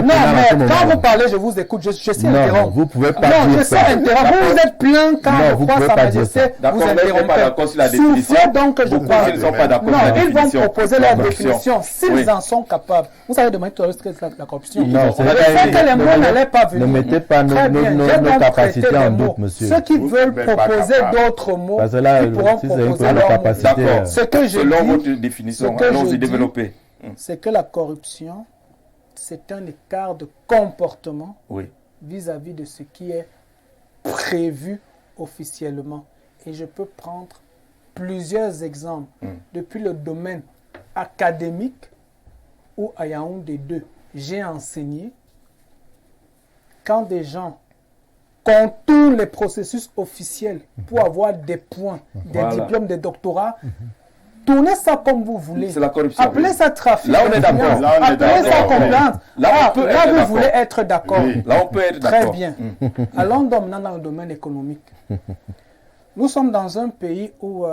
Non, mais quand vous parlez, je vous écoute. Je sais interrompre. Vous pouvez pas Non, dire je sais ça. interrompre. Vous êtes plein quand Non, je vous crois pouvez Sa pas dire Majesté. ça. Vous D'accord, mais ils ne sont pas d'accord sur la définition. Soufflez donc que je Beaucoup parle. ne sont pas d'accord Non, sur la ils vont définition. proposer leur Corruption. définition s'ils Oui. en sont capables. Vous avez demandé tout à l'heure ce que c'est la corruption. Non, Je sais que les mots n'allaient pas venir. Ne mettez pas Très bien, nos j'ai donc capacités traité en les doute, mots. monsieur. Ceux qui veulent n'êtes pas proposer capable. d'autres mots, Parce que là, ils pourront si c'est une proposer première leurs mots. capacité, D'accord. Ce que je Selon dis, votre définition, ce que je allons-y dis, développer. c'est que la corruption, c'est un écart de comportement Oui. vis-à-vis de ce qui est prévu officiellement. Et je peux prendre plusieurs exemples depuis le domaine académique où à Yaoundé 2, j'ai enseigné. Quand des gens contournent les processus officiels pour avoir des points, des Voilà. diplômes, des doctorats, tournez ça comme vous voulez. C'est la corruption. Appelez ça trafic. Là, on est d'accord. d'influence. Là, on est Appelez ça d'accord. compliance. Là, on peut être vous d'accord. voulez être d'accord. Oui. Là, on peut être Très d'accord. bien. Allons donc maintenant dans le domaine économique. Nous sommes dans un pays où,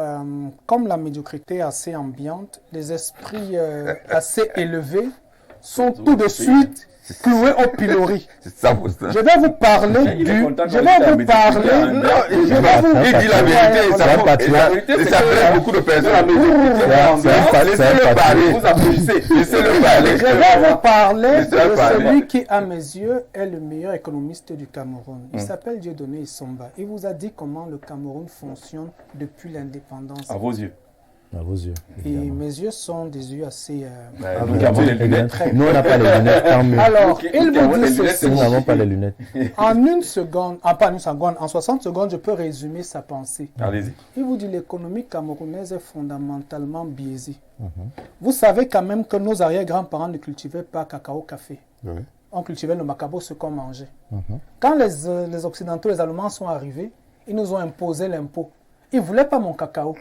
comme la médiocrité est assez ambiante, les esprits assez élevés sont tout de suite cloués au pilori. C'est ça pour ça. Je vais vous parler Il est du... content Je quand vais il vous dit parler... la Je vais vous... Il dit la vérité, et ça C'est un fait patriote. et ça fait beaucoup de personnes. C'est parler. Vous applaudissez. Laissez-le parler. Je vais vous parler Laissez-le de parler. celui qui, à mes yeux, est le meilleur économiste du Cameroun. Il s'appelle Dieudonné Issomba. Il vous a dit comment le Cameroun fonctionne depuis l'indépendance. À vos yeux. À vos yeux. Et mes yeux sont des yeux assez... Nous avons les lunettes. Nous, on n'a pas les lunettes, tant mieux. Alors, Ok, il ok, on vous les dit lunettes, ceci. Nous n'avons pas les lunettes. En une seconde, pas une seconde, en 60 secondes, je peux résumer sa pensée. Allez-y. Il vous dit l'économie camerounaise est fondamentalement biaisée. Vous savez quand même que nos arrière-grands-parents ne cultivaient pas cacao, café. Oui. On cultivait le macabo, ce qu'on mangeait. Quand les Occidentaux, les Allemands sont arrivés, ils nous ont imposé l'impôt. Ils ne voulaient pas mon cacao.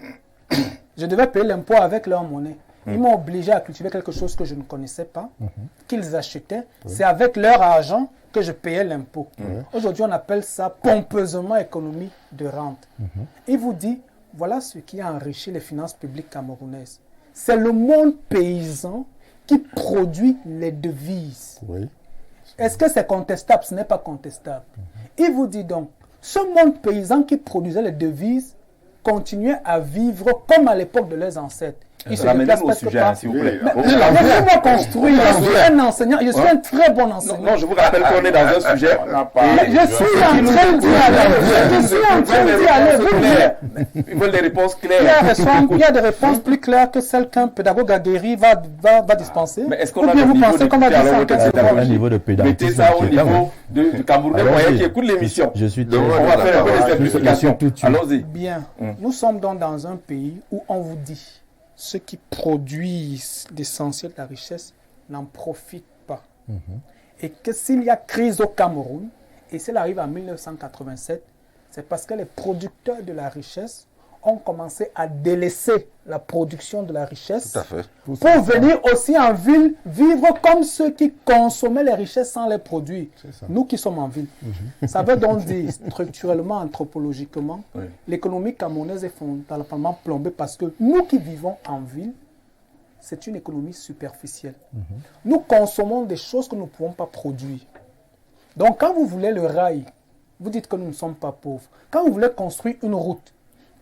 Je devais payer l'impôt avec leur monnaie. Ils m'ont obligé à cultiver quelque chose que je ne connaissais pas, qu'ils achetaient. C'est avec leur argent que je payais l'impôt. Aujourd'hui, on appelle ça pompeusement économie de rente. Il vous dit, voilà ce qui a enrichi les finances publiques camerounaises. C'est le monde paysan qui produit les devises. Oui. Est-ce que c'est contestable? Ce n'est pas contestable. Il vous dit donc, ce monde paysan qui produisait les devises continuait à vivre comme à l'époque de leurs ancêtres. Ils se Ramenez-nous déplacent au presque sujet, pas. hein, s'il vous plaît. Mais laissez-moi construire. Je suis un enseignant. Je suis un très bon enseignant. Non, je vous rappelle qu'on est dans un sujet. On n'a pas... Je suis en train d'y aller. Je suis en train d'y aller. Vous voulez- Ils veulent des réponses Il y a claires. il y a des réponses plus claires que celles qu'un pédagogue aguerri va dispenser. Mais est-ce qu'on Ou a bien le vous niveau pensez de qu'on va dire ça en pédagogie? 15 secondes? Un niveau de Mettez pédantisme ça au inquiétant, niveau hein. du Camerounais Allons-y. moyen qui écoute l'émission. Je suis On va faire un peu je d'explication. suis tout de suite. Allons-y. Bien. Nous sommes donc dans un pays où on vous dit ceux qui produisent l'essentiel de la richesse n'en profitent pas. Et que s'il y a crise au Cameroun, et s'il arrive en 1987, c'est parce que les producteurs de la richesse ont commencé à délaisser la production de la richesse Tout à fait. pour venir aussi en ville vivre comme ceux qui consommaient les richesses sans les produire. Nous qui sommes en ville. Ça veut donc dire, structurellement, anthropologiquement, Oui. l'économie camerounaise est fondamentalement plombée parce que nous qui vivons en ville, c'est une économie superficielle. Nous consommons des choses que nous ne pouvons pas produire. Donc quand vous voulez le rail, vous dites que nous ne sommes pas pauvres. Quand vous voulez construire une route,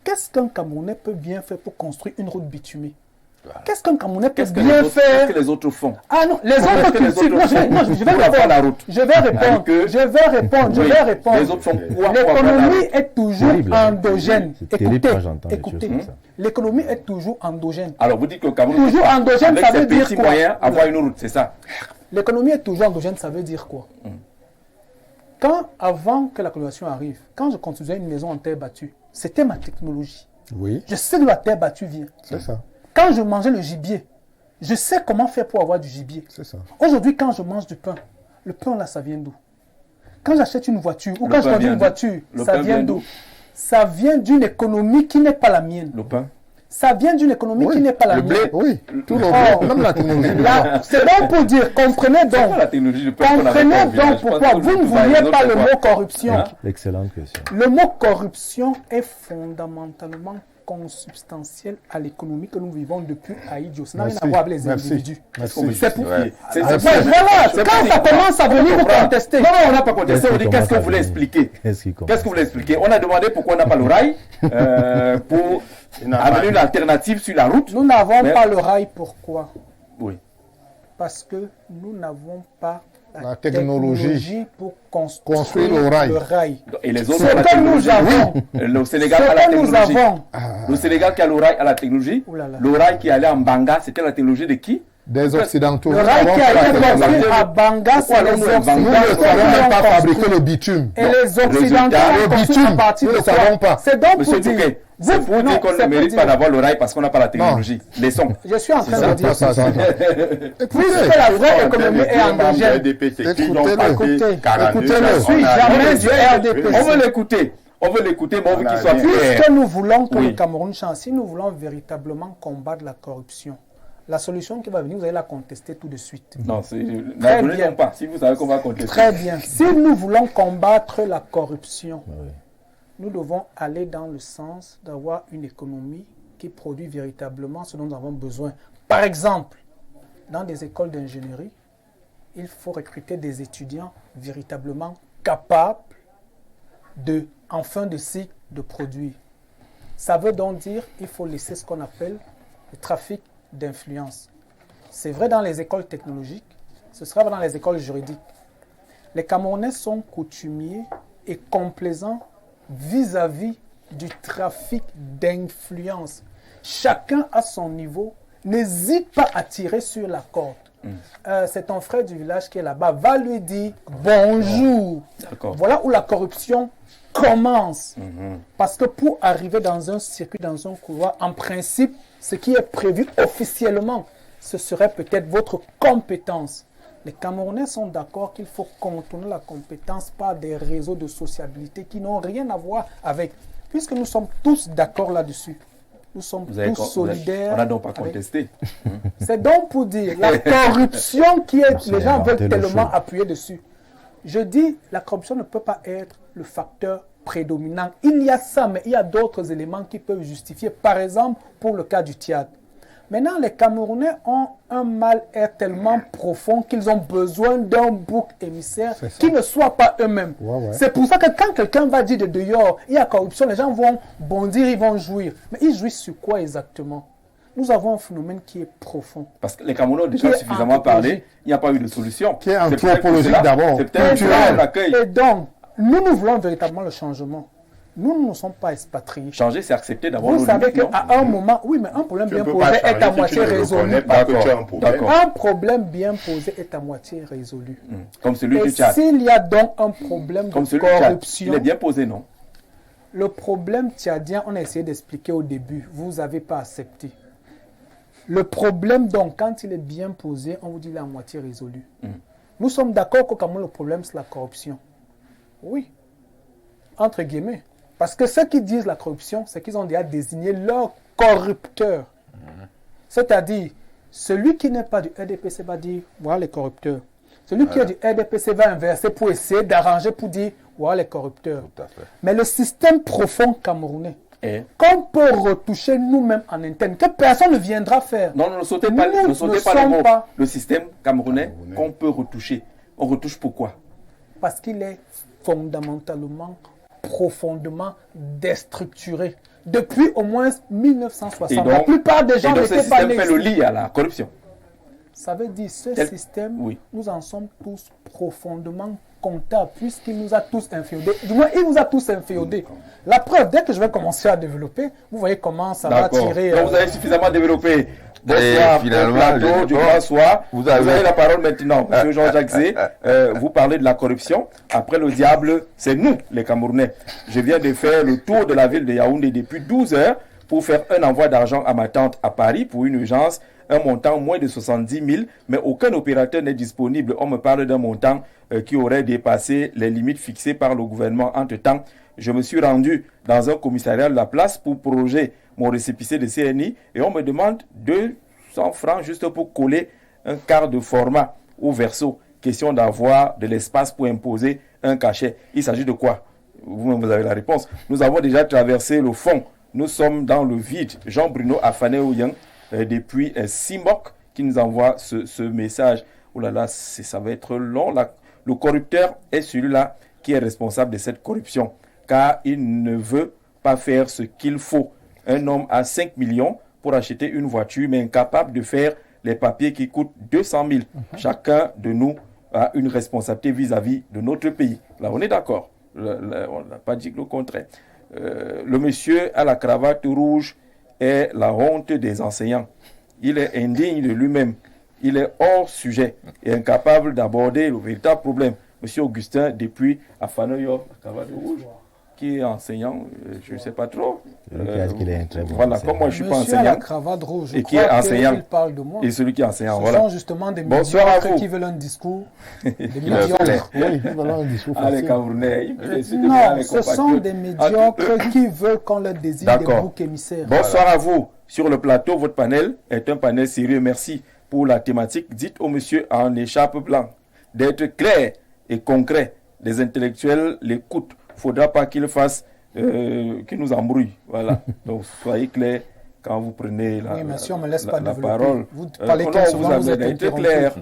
qu'est-ce qu'un Camerounais peut bien faire pour construire une route bitumée? Qu'est-ce qu'un Camerounais peut Qu'est-ce que bien faire? les autres font? Ah non, les Qu'est-ce autres que les cultivent. autres font Non, je vais pour avoir répondre. la route? Je vais répondre. que- Je vais répondre. Je Oui. vais répondre. Les autres font quoi pour avoir la L'économie route? est toujours Terrible, hein. endogène. C'est terrible Écoutez, quand j'entends des écoutez. choses comme ça. L'économie est toujours endogène. Alors, vous dites que le Cameroun, Toujours endogène, avec ça veut ses dire petits quoi? moyens, avoir une route, c'est ça? L'économie est toujours endogène, ça veut dire quoi? Quand, avant que la colonisation arrive, quand je construisais une maison en terre battue, c'était ma technologie. Oui, Je sais d'où la terre battue vient. c'est ça. Quand je mangeais le gibier, je sais comment faire pour avoir du gibier. C'est ça. Aujourd'hui, quand je mange du pain, le pain là, ça vient d'où? Quand j'achète une voiture ou quand je conduis une voiture, ça vient d'où? Ça vient d'une économie qui n'est pas la mienne. Le pain. Ça vient d'une économie qui n'est pas la mienne. Oui, tout le blé, même la technologie. C'est donc pour dire, comprenez donc. Comprenez donc pourquoi vous ne vouliez pas le mot corruption. Excellente question. Le mot corruption est fondamentalement consubstantiel à l'économie que nous vivons depuis Haïdjo. Ça n'a rien à voir avec les individus. C'est pour... Voilà, quand ça commence à venir vous contester. Non, on n'a pas contesté, on dit qu'est-ce que vous voulez expliquer? Qu'est-ce que vous voulez expliquer? On a demandé pourquoi on n'a pas le rail pour amener une alternative sur la route. Nous n'avons pas le rail, pourquoi? Oui. Parce que nous n'avons pas la technologie pour construire le rail. Et les autres, ce que nous avons, le Sénégal a la technologie. Le Sénégal qui a le rail a la technologie. Le rail qui allait en Banga, c'était la technologie de qui? Des Occidentaux. Le rail qui a été construit à Banga, c'est les Occidentaux. Nous ne savons même pas fabriquer le bitume. Et les Occidentaux ont construit à partir de quoi? C'est donc pour dire... C'est pour dire qu'on ne mérite pas d'avoir le rail parce qu'on n'a pas la technologie. Laissons. Je suis en train de dire ça. Puisque la vraie économie est endogène. Écoutez-le. Je ne suis jamais du RDPC. On veut l'écouter. Mais on veut qu'il soit clair. Puisque nous voulons que le Cameroun change, si nous voulons véritablement combattre la corruption, la solution qui va venir, vous allez la contester tout de suite. Non, n'abonnez pas. Si vous savez qu'on va contester. Très bien. Si nous voulons combattre la corruption, nous devons aller dans le sens d'avoir une économie qui produit véritablement ce dont nous avons besoin. Par exemple, dans des écoles d'ingénierie, il faut recruter des étudiants véritablement capables en fin de cycle, de produire. Ça veut donc dire qu'il faut laisser ce qu'on appelle le trafic d'influence. C'est vrai dans les écoles technologiques, ce sera vrai dans les écoles juridiques. Les Camerounais sont coutumiers et complaisants vis-à-vis du trafic d'influence. Chacun à son niveau n'hésite pas à tirer sur la corde. C'est ton frère du village qui est là-bas, va lui dire bonjour. Voilà où la corruption commence. Parce que pour arriver dans un circuit, dans un couloir, en principe, ce qui est prévu officiellement, ce serait peut-être votre compétence. Les Camerounais sont d'accord qu'il faut contourner la compétence par des réseaux de sociabilité qui n'ont rien à voir avec. Puisque nous sommes tous d'accord là-dessus. Nous sommes tous solidaires. On n'a donc pas contesté. C'est donc pour dire la corruption qui est... Les gens veulent tellement appuyer dessus. Je dis, la corruption ne peut pas être le facteur prédominant. Il y a ça, mais il y a d'autres éléments qui peuvent justifier. Par exemple, pour le cas du Tchad. Maintenant, les Camerounais ont un mal-être tellement profond qu'ils ont besoin d'un bouc émissaire qui ne soit pas eux-mêmes. C'est pour ça que quand quelqu'un va dire de dehors, il y a corruption, les gens vont bondir, ils vont jouir. Mais ils jouissent sur quoi exactement? Nous avons un phénomène qui est profond. Parce que les Camerounais ont déjà suffisamment parlé, il n'y a pas eu de solution. Qui est anthropologique d'abord. C'est peut-être l'accueil. Et donc, nous voulons véritablement le changement. Nous ne sommes pas expatriés. Changer, c'est accepter d'avoir Vous savez qu'à un moment, oui, mais un problème bien posé est à moitié résolu. Un problème bien posé est à moitié résolu. Comme celui du Tchad. S'il y a donc un problème de corruption, il est bien posé, non? Le problème tchadien, on a essayé d'expliquer au début. Vous n'avez pas accepté. Le problème, donc, quand il est bien posé, on vous dit qu'il est à moitié résolu. Nous sommes d'accord qu'au Cameroun, le problème, c'est la corruption. Oui. Entre guillemets. Parce que ceux qui disent la corruption, c'est qu'ils ont déjà désigné leur corrupteur. C'est-à-dire, celui qui n'est pas du RDPC va dire, voilà les corrupteurs. Celui qui est du RDPC va inverser pour essayer d'arranger pour dire, voilà les corrupteurs. Mais le système profond camerounais, qu'on peut retoucher nous-mêmes en interne, que personne ne viendra faire. Non, ne sautez pas le mot. Le système camerounais qu'on peut retoucher. On retouche pourquoi? Parce qu'il est fondamentalement, profondément déstructuré. Depuis au moins 1960. Donc, la plupart des gens n'étaient pas nés. Ce système fait le lit à la corruption. Ça veut dire ce système, nous en sommes tous profondément comptables, puisqu'il nous a tous inféodés. Du moins, il nous a tous inféodés. La preuve, dès que je vais commencer à développer, vous voyez comment ça va tirer. Donc vous avez suffisamment développé. Bonsoir, plateau du grand soir. Vous avez la parole maintenant, M. Jean-Jacques Zé. Vous parlez de la corruption. Après le diable, c'est nous, les Camerounais. Je viens de faire le tour de la ville de Yaoundé depuis 12 heures pour faire un envoi d'argent à ma tante à Paris pour une urgence un montant moins de 70 000, mais aucun opérateur n'est disponible. On me parle d'un montant qui aurait dépassé les limites fixées par le gouvernement. Entre-temps, je me suis rendu dans un commissariat de la place pour proroger mon récépissé de CNI et on me demande 200 francs juste pour coller un quart de format au verso. Question d'avoir de l'espace pour imposer un cachet. Il s'agit de quoi? Vous-même, vous avez la réponse. Nous avons déjà traversé le fond. Nous sommes dans le vide. Jean-Bruno Afané-Ouyang, depuis Simok, qui nous envoie ce message. Oh là là, ça va être long. Le corrupteur est celui-là qui est responsable de cette corruption, car il ne veut pas faire ce qu'il faut. Un homme a 5 millions pour acheter une voiture, mais incapable de faire les papiers qui coûtent 200 000. Chacun de nous a une responsabilité vis-à-vis de notre pays. Là, on est d'accord. On n'a pas dit le contraire. Le monsieur à la cravate rouge est la honte des enseignants. Il est indigne de lui-même. Il est hors sujet et incapable d'aborder le véritable problème. Monsieur Augustin, depuis Afanoyo, la cravate rouge, qui est enseignant, je ne sais pas trop. Voilà, comme moi je ne suis pas enseignant. La cravate rouge, et qui est enseignant. Il parle de moi. Et celui qui est enseignant, Ce voilà. sont justement des médiocres qui veulent un discours. Des médiocres. Oui, ils veulent un discours Ah, les facile. Camerounais. Non, ce sont des médiocres qui veulent qu'on leur désigne des boucs émissaires. Bonsoir à vous. Sur le plateau, votre panel est un panel sérieux. Merci pour la thématique. Dites au monsieur en écharpe blanc d'être clair et concret. Les intellectuels l'écoutent. Il ne faudra pas qu'il fasse, qu'il nous embrouille. Voilà. Donc, soyez clair quand vous prenez la, monsieur, on me laisse pas la parole. Vous parlez non, vous avez été clair.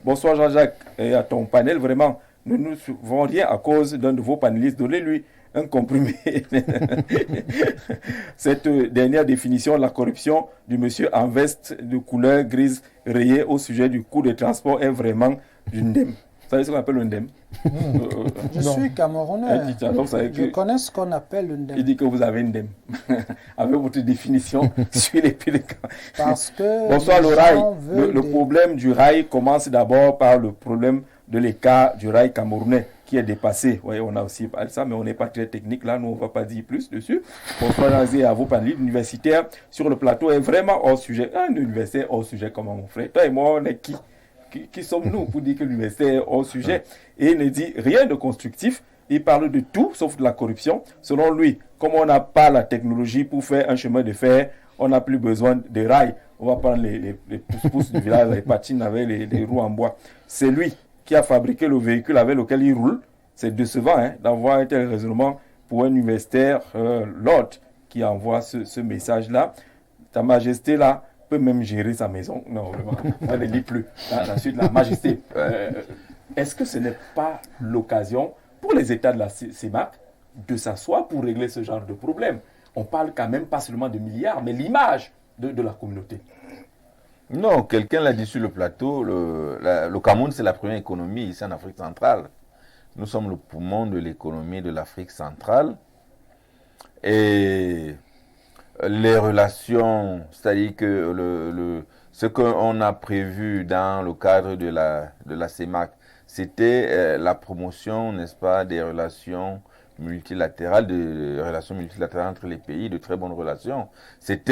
Bonsoir Jean-Jacques et à ton panel. Vraiment, nous ne faisons rien à cause d'un de vos panélistes. Donnez-lui un comprimé. Cette dernière définition de la corruption du monsieur en veste de couleur grise rayée au sujet du coût des transports est vraiment d'une ndem. Vous savez ce qu'on appelle le ndem? Je suis Camerounais. Je connais ce qu'on appelle le ndem. Il dit que vous avez une ndem. Avec votre définition sur les pélicans. Parce que bonsoir le rail. Le problème du rail commence d'abord par le problème de l'écart du rail camerounais qui est dépassé. Oui, on a aussi parlé de ça, mais on n'est pas très technique là, nous on ne va pas dire plus dessus. Bonsoir Nazé, à vos panélistes universitaires sur le plateau est vraiment hors sujet. Un universitaire hors sujet comme mon frère. Toi et moi, on est qui sommes-nous pour dire que l'université est hors sujet? Et il ne dit rien de constructif. Il parle de tout sauf de la corruption. Selon lui, comme on n'a pas la technologie pour faire un chemin de fer, on n'a plus besoin de rails. On va prendre les pousse-pousse du village, les patines avec les roues en bois. C'est lui qui a fabriqué le véhicule avec lequel il roule. C'est décevant d'avoir un tel raisonnement pour un universitaire, l'autre qui envoie ce message-là. Ta Majesté, là, peut même gérer sa maison. Non, vraiment, on ne lit plus. Ensuite, la Majesté. Est-ce que ce n'est pas l'occasion pour les États de la CEMAC de s'asseoir pour régler ce genre de problème? On parle quand même pas seulement de milliards, mais l'image de la communauté. Non, quelqu'un l'a dit sur le plateau, le Cameroun, c'est la première économie ici en Afrique centrale. Nous sommes le poumon de l'économie de l'Afrique centrale. Et les relations, c'est-à-dire que ce qu'on a prévu dans le cadre de la CEMAC, c'était la promotion, n'est-ce pas, des relations multilatérales, entre les pays, de très bonnes relations. C'est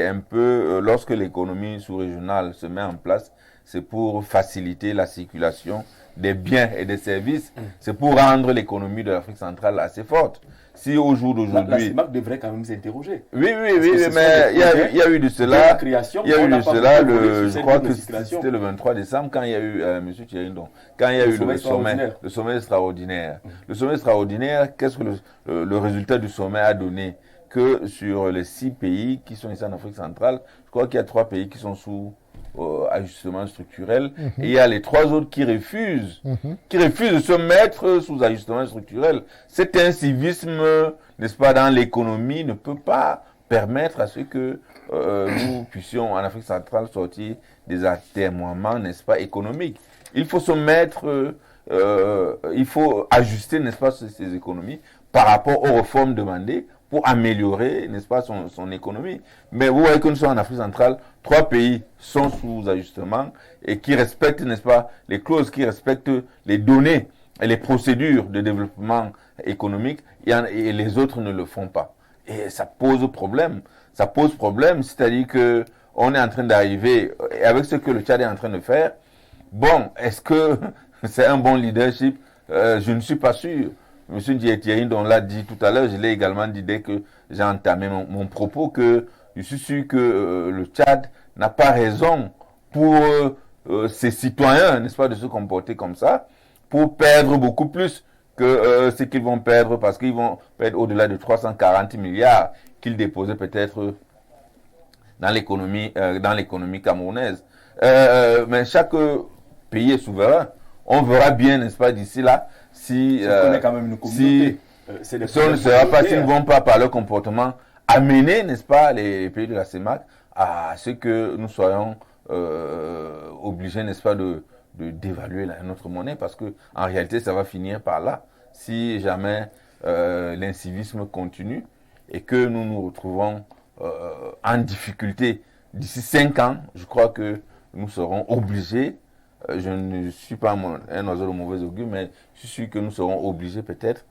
un peu, lorsque l'économie sous-régionale se met en place, c'est pour faciliter la circulation des biens et des services. C'est pour rendre l'économie de l'Afrique centrale assez forte. Si au jour d'aujourd'hui... La CEMAC devrait quand même s'interroger. Oui, mais il y a eu de cela. Je crois que c'était le 23 décembre, quand il y a eu, M. Thierry-Don, quand il y a eu le sommet extraordinaire. Le sommet extraordinaire, qu'est-ce que le résultat du sommet a donné? Que sur les 6 pays qui sont ici en Afrique centrale, je crois qu'il y a 3 pays qui sont sous ajustement structurel, et il y a les 3 autres qui refusent de se mettre sous ajustement structurel. Cet incivisme, n'est-ce pas, dans l'économie ne peut pas permettre à ce que nous puissions en Afrique centrale sortir des atermoiements, n'est-ce pas, économiques. Il faut se mettre, il faut ajuster, n'est-ce pas, ces économies par rapport aux réformes demandées pour améliorer, n'est-ce pas, son économie. Mais vous voyez que nous sommes en Afrique centrale, 3 pays sont sous ajustement et qui respectent, n'est-ce pas, les clauses, qui respectent les données et les procédures de développement économique, et les autres ne le font pas. Et ça pose problème. Ça pose problème, c'est-à-dire que on est en train d'arriver, et avec ce que le Tchad est en train de faire, bon, est-ce que c'est un bon leadership? Je ne suis pas sûr. Monsieur Thierry, on l'a dit tout à l'heure, je l'ai également dit dès que j'ai entamé mon propos, que je suis sûr que le Tchad n'a pas raison pour ses citoyens, n'est-ce pas, de se comporter comme ça, pour perdre beaucoup plus que ce qu'ils vont perdre, parce qu'ils vont perdre au-delà de 340 milliards qu'ils déposaient peut-être dans l'économie camerounaise. Mais chaque pays est souverain. On verra bien, n'est-ce pas, d'ici là, si quand même une communauté. Si on ne sera pas, s'ils ne vont pas par leur comportement amener, n'est-ce pas, les pays de la CEMAC à ce que nous soyons obligés, n'est-ce pas, de d'évaluer notre monnaie, parce que en réalité, ça va finir par là, si jamais l'incivisme continue et que nous nous retrouvons en difficulté d'ici 5 ans. Je crois que nous serons obligés, je ne suis pas un oiseau de mauvais augure, mais je suis sûr que nous serons obligés peut-être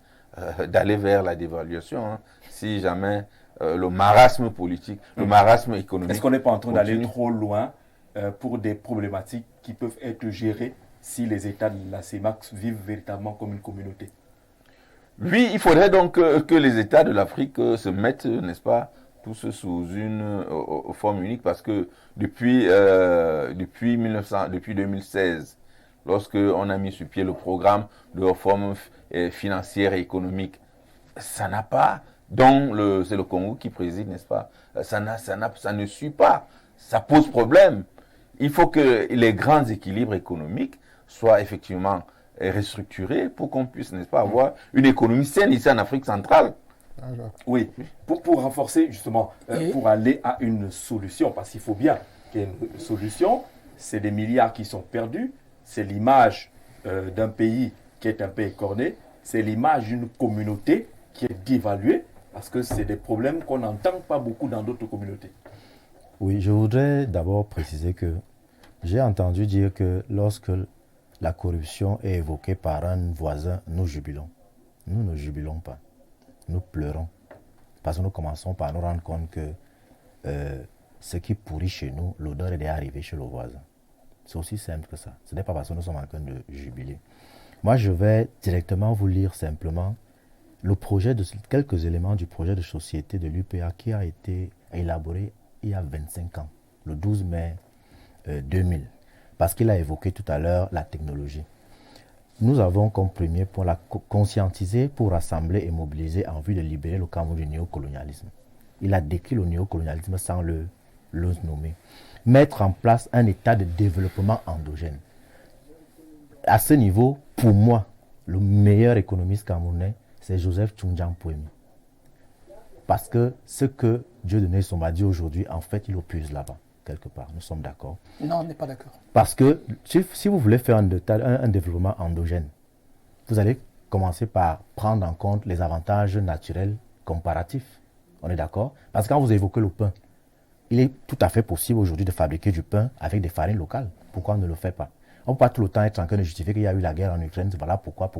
d'aller vers la dévaluation, hein, si jamais le marasme politique, le marasme économique. Est-ce qu'on n'est pas en train d'aller trop loin pour des problématiques qui peuvent être gérées si les États de la CEMAC vivent véritablement comme une communauté? Oui, il faudrait donc que les États de l'Afrique se mettent, n'est-ce pas, tous sous une forme unique, parce que depuis 2016, lorsque on a mis sur pied le programme de réforme financière et économique, ça n'a pas, c'est le Congo qui préside, n'est-ce pas, ça ne suit pas, ça pose problème. Il faut que les grands équilibres économiques soient effectivement restructurés pour qu'on puisse, n'est-ce pas, avoir une économie saine ici en Afrique centrale. Oui, pour renforcer justement, pour aller à une solution, parce qu'il faut bien qu'il y ait une solution, c'est des milliards qui sont perdus, c'est l'image d'un pays qui est un peu écorné, c'est l'image d'une communauté qui est dévaluée, parce que c'est des problèmes qu'on n'entend pas beaucoup dans d'autres communautés. Oui, je voudrais d'abord préciser que j'ai entendu dire que lorsque la corruption est évoquée par un voisin, nous jubilons. Nous ne jubilons pas. Nous pleurons. Parce que nous commençons par nous rendre compte que ce qui pourrit chez nous, l'odeur est déjà arrivée chez le voisin. C'est aussi simple que ça. Ce n'est pas parce que nous sommes en train de jubiler. Moi, je vais directement vous lire simplement quelques éléments du projet de société de l'UPA qui a été élaboré il y a 25 ans, le 12 mai 2000, parce qu'il a évoqué tout à l'heure la technologie. Nous avons comme premier point la conscientiser pour rassembler et mobiliser en vue de libérer le Cameroun du néocolonialisme. Il a décrit le néocolonialisme sans le nommer. Mettre en place un état de développement endogène. À ce niveau, pour moi, le meilleur économiste camerounais, c'est Joseph Tchoundian Pouemi. Parce que ce que Dieu Dieudonné Somba dit aujourd'hui, en fait, il oppose là-bas, quelque part. Nous sommes d'accord? Non, on n'est pas d'accord. Parce que si vous voulez faire un développement endogène, vous allez commencer par prendre en compte les avantages naturels comparatifs. On est d'accord? Parce que quand vous évoquez le pain, il est tout à fait possible aujourd'hui de fabriquer du pain avec des farines locales. Pourquoi on ne le fait pas? On ne peut pas tout le temps être en train de justifier qu'il y a eu la guerre en Ukraine. Voilà pourquoi.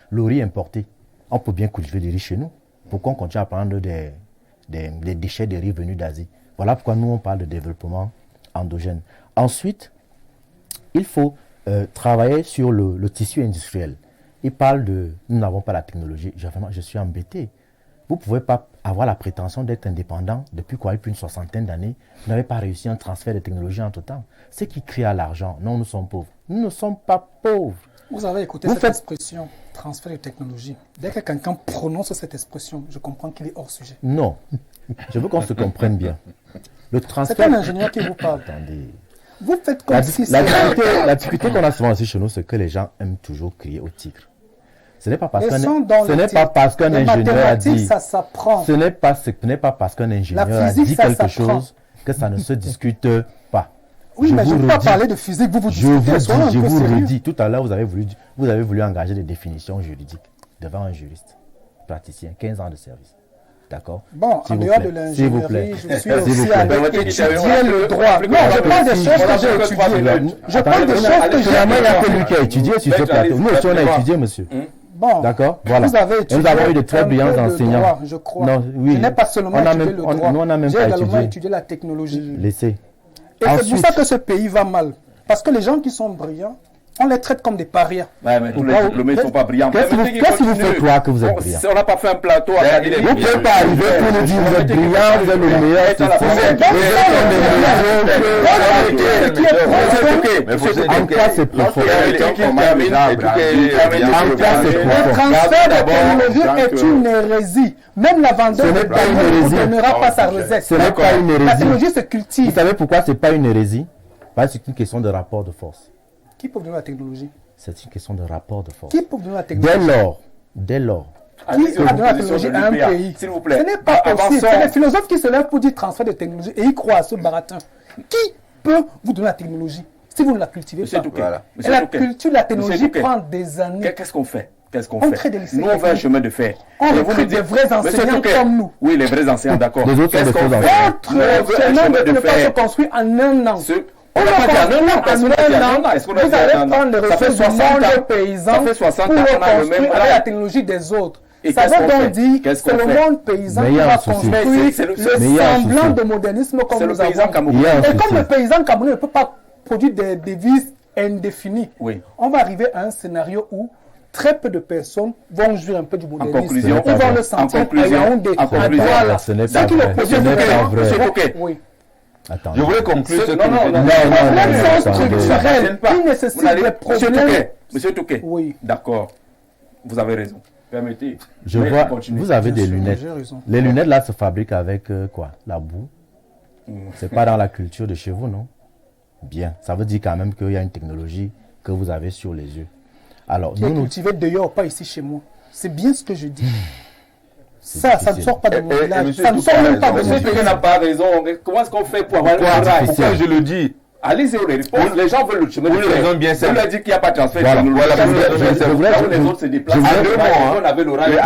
Le riz importé, on peut bien cultiver du riz chez nous. Pourquoi on continue à prendre des déchets de riz venus d'Asie? Voilà pourquoi nous, on parle de développement endogène. Ensuite, il faut travailler sur le tissu industriel. Il parle de « nous n'avons pas la technologie ». Je suis embêté. Vous ne pouvez pas avoir la prétention d'être indépendant depuis une soixantaine d'années. Vous n'avez pas réussi un transfert de technologie en tout temps. Ce qui crée à l'argent, non, nous sommes pauvres. Nous ne sommes pas pauvres. Vous avez écouté cette expression, transfert de technologie. Dès que quelqu'un prononce cette expression, je comprends qu'il est hors sujet. Non, je veux qu'on se comprenne bien. Le transfert... C'est un ingénieur qui vous parle. Attendez. Vous faites comme si la difficulté qu'on a souvent aussi chez nous, c'est que les gens aiment toujours crier au tigre. Ce n'est pas parce qu'un ingénieur a dit... ça s'apprend. Ce n'est pas parce qu'un ingénieur a dit quelque chose que ça ne se discute pas. Oui, mais je ne veux pas parler de physique, vous discutez. Je vous redis, tout à l'heure, vous avez voulu engager des définitions juridiques devant un juriste, praticien, 15 ans de service. D'accord? Bon, en dehors de l'ingénierie, je suis aussi allé étudier le droit. Non, je parle des choses que j'ai étudiées. Je parle des choses que j'ai étudiées. Il n'y a que lui qui a étudié sur ce plateau. Nous aussi, on a étudié, monsieur. Bon, d'accord, voilà. Vous avez étudié nous avons eu de très brillants enseignants. Droit, je crois. Non, oui. Je n'ai pas seulement étudié le droit. Nous, on a même j'ai pas également étudié. étudié la technologie. Laissez. Et c'est pour ça que ce pays va mal. Parce que les gens qui sont brillants, on les traite comme des parias. Ouais, mais tous les diplômés ne sont pas brillants. Qu'est-ce que vous faites croire que vous êtes brillant? On n'a pas fait un plateau académique. Vous ne pouvez pas arriver pour nous dire vous êtes brillant, vous êtes le meilleur. En quoi c'est profond? Le transfert de technologie est une hérésie. Même la vendeur ne donnera pas sa recette. Ce n'est pas une hérésie. La technologie se cultive. Vous savez pourquoi ce n'est pas une hérésie? Parce que c'est une question de rapport de force. Qui peut donner la technologie? C'est une question de rapport de force. Qui peut donner la technologie? Dès lors. Qui a donné la technologie à un pays? S'il vous plaît. Ce n'est pas possible. C'est les philosophes qui se lèvent pour dire transfert de technologie et ils croient à ce baratin. Qui peut vous donner la technologie si vous ne la cultivez pas? Voilà. Et la culture, la technologie prend des années. Qu'est-ce qu'on fait? Nous, on fait un chemin de fer. On recrute des vrais enseignants comme nous. Oui, les vrais enseignants, d'accord. Les autres sont des faux enseignants. Votre chemin ne peut pas se construire en un an. On n'a pas dit en un an. Est-ce qu'on a dit en un an? Vous allez prendre le ressources du monde paysan Ça fait 60 ans pour qu'on a le même reconstruire avec la technologie des autres. Ça veut donc dire que c'est le monde paysan qui va construire le semblant de modernisme comme nous avons. Et comme le paysan camerounais ne peut pas produire des devises indéfinies, on va arriver à un scénario où très peu de personnes vont jouir un peu du modernisme. Ils vont le sentir à Yaoundé, à Douala. Ce n'est pas vrai. Oui. Je voulais conclure ce que il nécessite des problèmes. Monsieur Touquet, oui. D'accord, vous avez raison. Permettez. Je vois, vous avez des lunettes. Les lunettes là se fabriquent avec quoi? La boue. C'est pas dans la culture de chez vous, non? Bien. Ça veut dire quand même qu'il y a une technologie que vous avez sur les yeux. Alors, qui est cultivé dehors, pas ici chez moi. C'est bien ce que je dis. Ça ne sort pas de mon village. Ça ne sort même pas de mon village. Monsieur n'a pas raison. Comment est-ce qu'on fait pour avoir un rail? Pourquoi je le dis? Allez-y, les réponses. Les gens veulent le chemin de fer. Raison bien simple. Vous leur dites qu'il n'y a pas de transfert. Voilà. Les autres se déplacent. On avait le rail.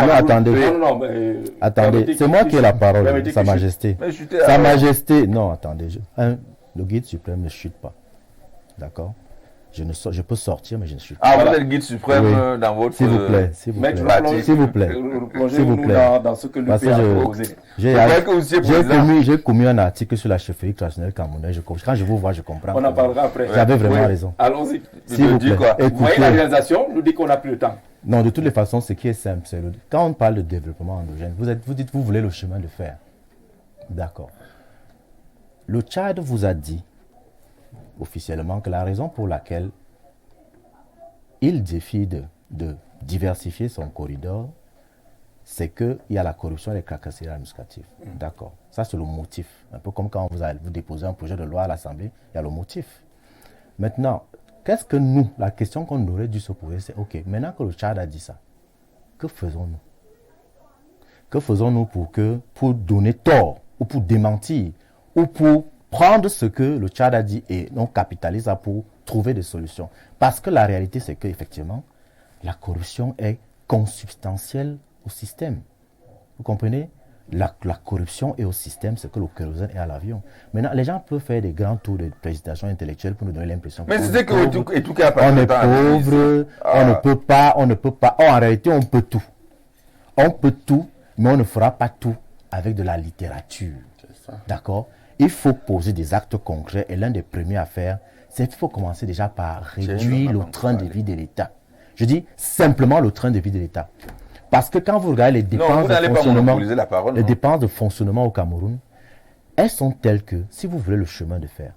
Attendez, c'est moi qui ai la parole, Sa Majesté. Sa Majesté, non, attendez. Le guide suprême ne chute pas. D'accord? Je peux sortir, mais je ne suis pas. Vous êtes le guide suprême dans votre... S'il vous plaît, s'il vous plaît. S'il vous plaît. S'il vous plaît. Dans ce que le pays a proposé. J'ai commis un article sur la chefferie traditionnelle camerounaise. Quand je vous vois, je comprends. On en parlera après. J'avais vraiment raison. Allons-y. S'il vous plaît. Vous voyez la réalisation, nous dit qu'on n'a plus le temps. Non, de toutes les façons, ce qui est simple, c'est quand on parle de développement endogène, vous dites vous voulez le chemin de fer. D'accord. Le Tchad vous a dit officiellement que la raison pour laquelle il défie de diversifier son corridor, c'est qu'il y a la corruption et les tracasseries administratives. D'accord. Ça, c'est le motif. Un peu comme quand vous déposez un projet de loi à l'Assemblée, il y a le motif. Maintenant, qu'est-ce que nous, la question qu'on aurait dû se poser, c'est OK, maintenant que le Tchad a dit ça, que faisons-nous? Que faisons-nous pour donner tort, ou pour démentir, ou pour prendre ce que le Tchad a dit et on capitalise ça pour trouver des solutions. Parce que la réalité, c'est qu'effectivement, la corruption est consubstantielle au système. Vous comprenez? La corruption est au système, c'est que le kérosène est à l'avion. Maintenant, les gens peuvent faire des grands tours de présentation intellectuelle pour nous donner l'impression mais c'est que on est pauvre, on ne peut pas. En réalité, on peut tout. On peut tout, mais on ne fera pas tout avec de la littérature. D'accord? Il faut poser des actes concrets et l'un des premiers à faire, c'est qu'il faut commencer déjà par réduire le train de vie de l'État. Je dis simplement le train de vie de l'État. Parce que quand vous regardez les dépenses de fonctionnement au Cameroun, elles sont telles que si vous voulez le chemin de fer,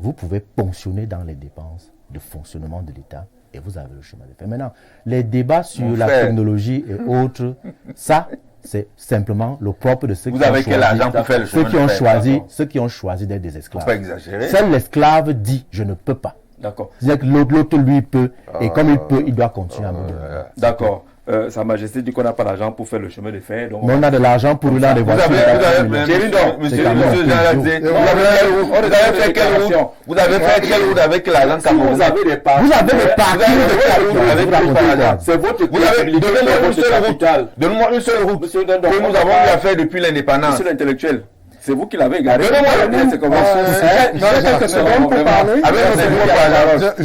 vous pouvez ponctionner dans les dépenses de fonctionnement de l'État et vous avez le chemin de fer. Maintenant, les débats sur la technologie et autres, ça, c'est simplement le propre de ceux qui ont choisi d'être des esclaves. Faut pas exagérer. Seul l'esclave dit « je ne peux pas ». D'accord. C'est-à-dire que l'autre, lui, peut. Et comme il peut, il doit continuer à me donner. D'accord. Sa Majesté dit qu'on n'a pas l'argent pour faire le chemin de fer. Donc mais on a de l'argent pour rouler dans des voitures. Vous avez fait quelle route avec l'argent camerounais? Vous avez des parties. Vous avez des parties. C'est votre Donne-moi une seule route que nous avons eu à faire depuis l'indépendance. Monsieur l'intellectuel. C'est vous qui l'avez gardé. C'est comment je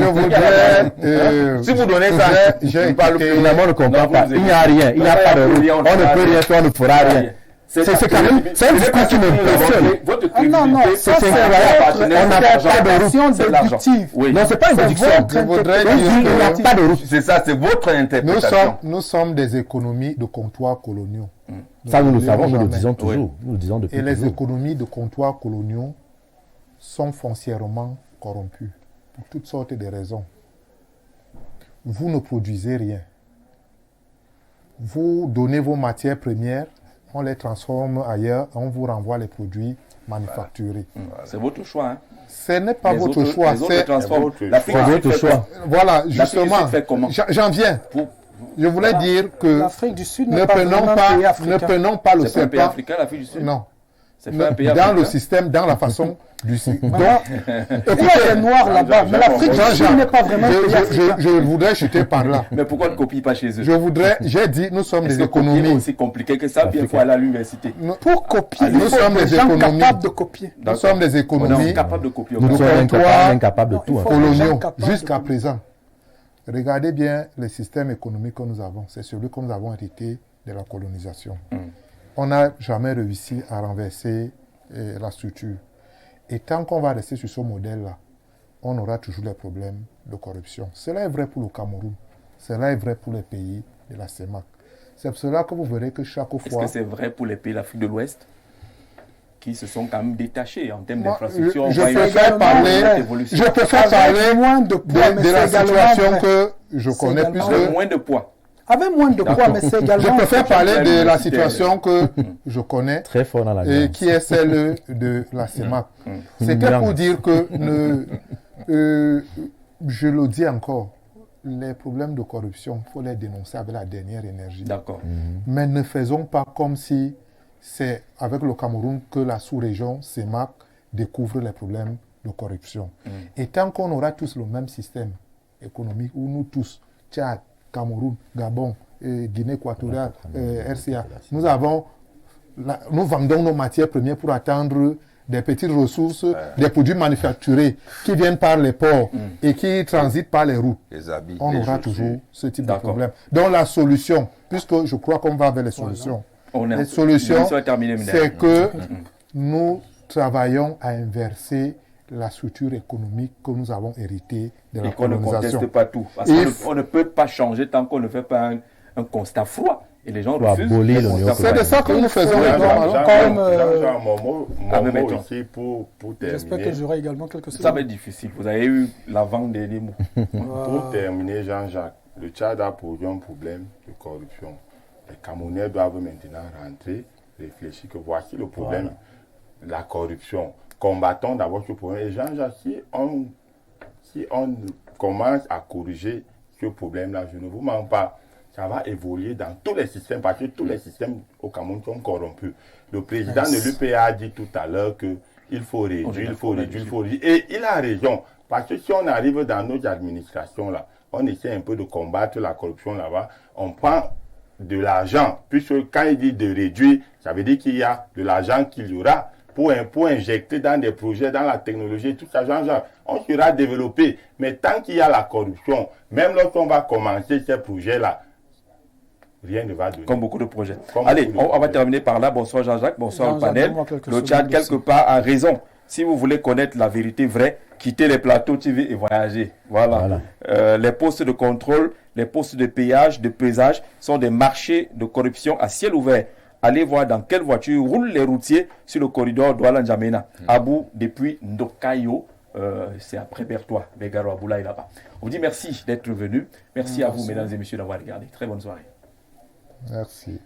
voudrais. Si vous donnez ça, finalement on ne comprend pas. Il n'y a rien. Il n'y a pas de route. On ne peut rien faire, on ne fera rien. C'est quand même, c'est un discours qui m'impressionne. Votre non, non, crédibilité, ça c'est c'est incroyable. votre On n'a pas de interprétation c'est de l'argent. déductive. Oui. Non, c'est pas une C'est déduction. votre Je voudrais interprétation dire Il n'y a que pas de route. C'est ça, c'est votre interprétation. nous sommes des économies de comptoirs coloniaux. Ça, nous le ne savons, nous le jamais. disons toujours. Nous le disons depuis Et les toujours. économies de comptoirs coloniaux sont foncièrement corrompues pour toutes sortes de raisons. Vous ne produisez rien. Vous donnez vos matières premières, on les transforme ailleurs, on vous renvoie les produits manufacturés. C'est votre choix. Hein. Ce n'est pas Les votre autres- choix, les autres c'est... transforment. votre L'Afrique choix. du C'est Sud votre fait choix. quoi Voilà, L'Afrique du justement, Sud fait comment j'en viens. Je voulais dire que L'Afrique du Sud ne n'est pas vraiment un pays ne africain. prenons pas le C'est pas un pays serpent. africain, l'Afrique du Sud. Non. C'est pas un pays Dans africain. le système, dans la façon du système. Donc, Il y a des noirs là-bas, mais l'Afrique du Sud n'est pas vraiment un pays africain. je voudrais chuter par là. Mais pourquoi ne copie pas chez eux J'ai dit, nous sommes Est-ce des que copier est économies. aussi compliqué que ça, bien il faut aller à l'université. Pour copier, Nous il faut sommes des des gens économies. capables de copier. Nous sommes des On est économies incapable de copier. Nous de sommes comptoir incapables de Non, tout. il hein. faut- coloniaux gens capables jusqu'à de- présent. Regardez bien le système économique que nous avons. C'est celui que nous avons hérité de la colonisation. On n'a jamais réussi à renverser la structure. Et tant qu'on va rester sur ce modèle-là, on aura toujours les problèmes de corruption. Cela est vrai pour le Cameroun. Cela est vrai pour les pays de la CEMAC. C'est pour cela que vous verrez que chaque Est-ce fois... que c'est vrai pour les pays d'Afrique de l'Ouest qui se sont quand même détachés en termes Moi, d'infrastructure? je On voit une préfère parler, forte évolution. je préfère Avec parler moins de poids, mais de la c'est également situation vrai. que je C'est connais également puisque Avec moins de poids. Avec moins de poids, mais c'est également... je préfère parler de la universitaire. situation que je connais Très fort dans la et nuance. qui est celle de la CEMAC. C'était pour dire que, je le dis encore, les problèmes de corruption, il faut les dénoncer avec la dernière énergie. D'accord. Mais ne faisons pas comme si c'est avec le Cameroun que la sous-région CEMAC découvre les problèmes de corruption. Et tant qu'on aura tous le même système économique, où nous tous, Tchad, Cameroun, Gabon, Guinée équatoriale, RCA, nous vendons nos matières premières pour attendre des petites ressources, des produits manufacturés qui viennent par les ports et qui transitent par les routes. Les habits, On les aura chaussures. toujours ce type de D'accord. problème. Donc la solution, puisque je crois qu'on va vers les solutions, les solutions, c'est que nous travaillons à inverser la structure économique que nous avons héritée de la Et qu'on ne colonisation. conteste pas tout. Parce qu'on ne peut pas changer tant qu'on ne fait pas un constat froid. Et les gens Faut refusent. abolir le l'Union constat C'est de froid. ça que nous faisons. Mon mot ici pour J'espère que terminer. j'aurai également quelques Ça secondes. va être difficile. Vous avez eu l'avant-dernier mot. Pour terminer, Jean-Jacques, le Tchad a posé un problème de corruption. Les Camerounais doivent maintenant rentrer, réfléchir que voici le problème, la corruption. Combattons d'abord ce problème. Et Jean-Jacques, si on commence à corriger ce problème-là, je ne vous mens pas, ça va évoluer dans tous les systèmes, parce que tous les systèmes au Cameroun sont corrompus. Le président de l'UPA a dit tout à l'heure qu'il faut réduire, il faut réduire, il faut réduire. Et il a raison, parce que si on arrive dans nos administrations, là, on essaie un peu de combattre la corruption là-bas, on prend de l'argent, puisque quand il dit de réduire, ça veut dire qu'il y a de l'argent qu'il y aura pour injecter dans des projets, dans la technologie, tout ça, genre, on sera développé. Mais tant qu'il y a la corruption, même lorsqu'on va commencer ces projets-là, rien ne va donner. Comme beaucoup de projets. Comme Allez, beaucoup de on va projets. terminer par là. Bonsoir Jean-Jacques, bonsoir le Jean-Jacques, panel. donne-moi quelques Le Tchad, secondes quelque aussi. part, a raison. Si vous voulez connaître la vérité vraie, quittez les plateaux TV et voyagez. Voilà. Les postes de contrôle, les postes de péage, de pesage sont des marchés de corruption à ciel ouvert. Allez voir dans quelle voiture roulent les routiers sur le corridor Douala-N'Djamena. Abou, depuis Ndokayo, c'est après Bertois, Begaro Aboulaye là-bas. On vous dit merci d'être venu. Merci à vous, mesdames et messieurs, d'avoir regardé. Très bonne soirée. Merci.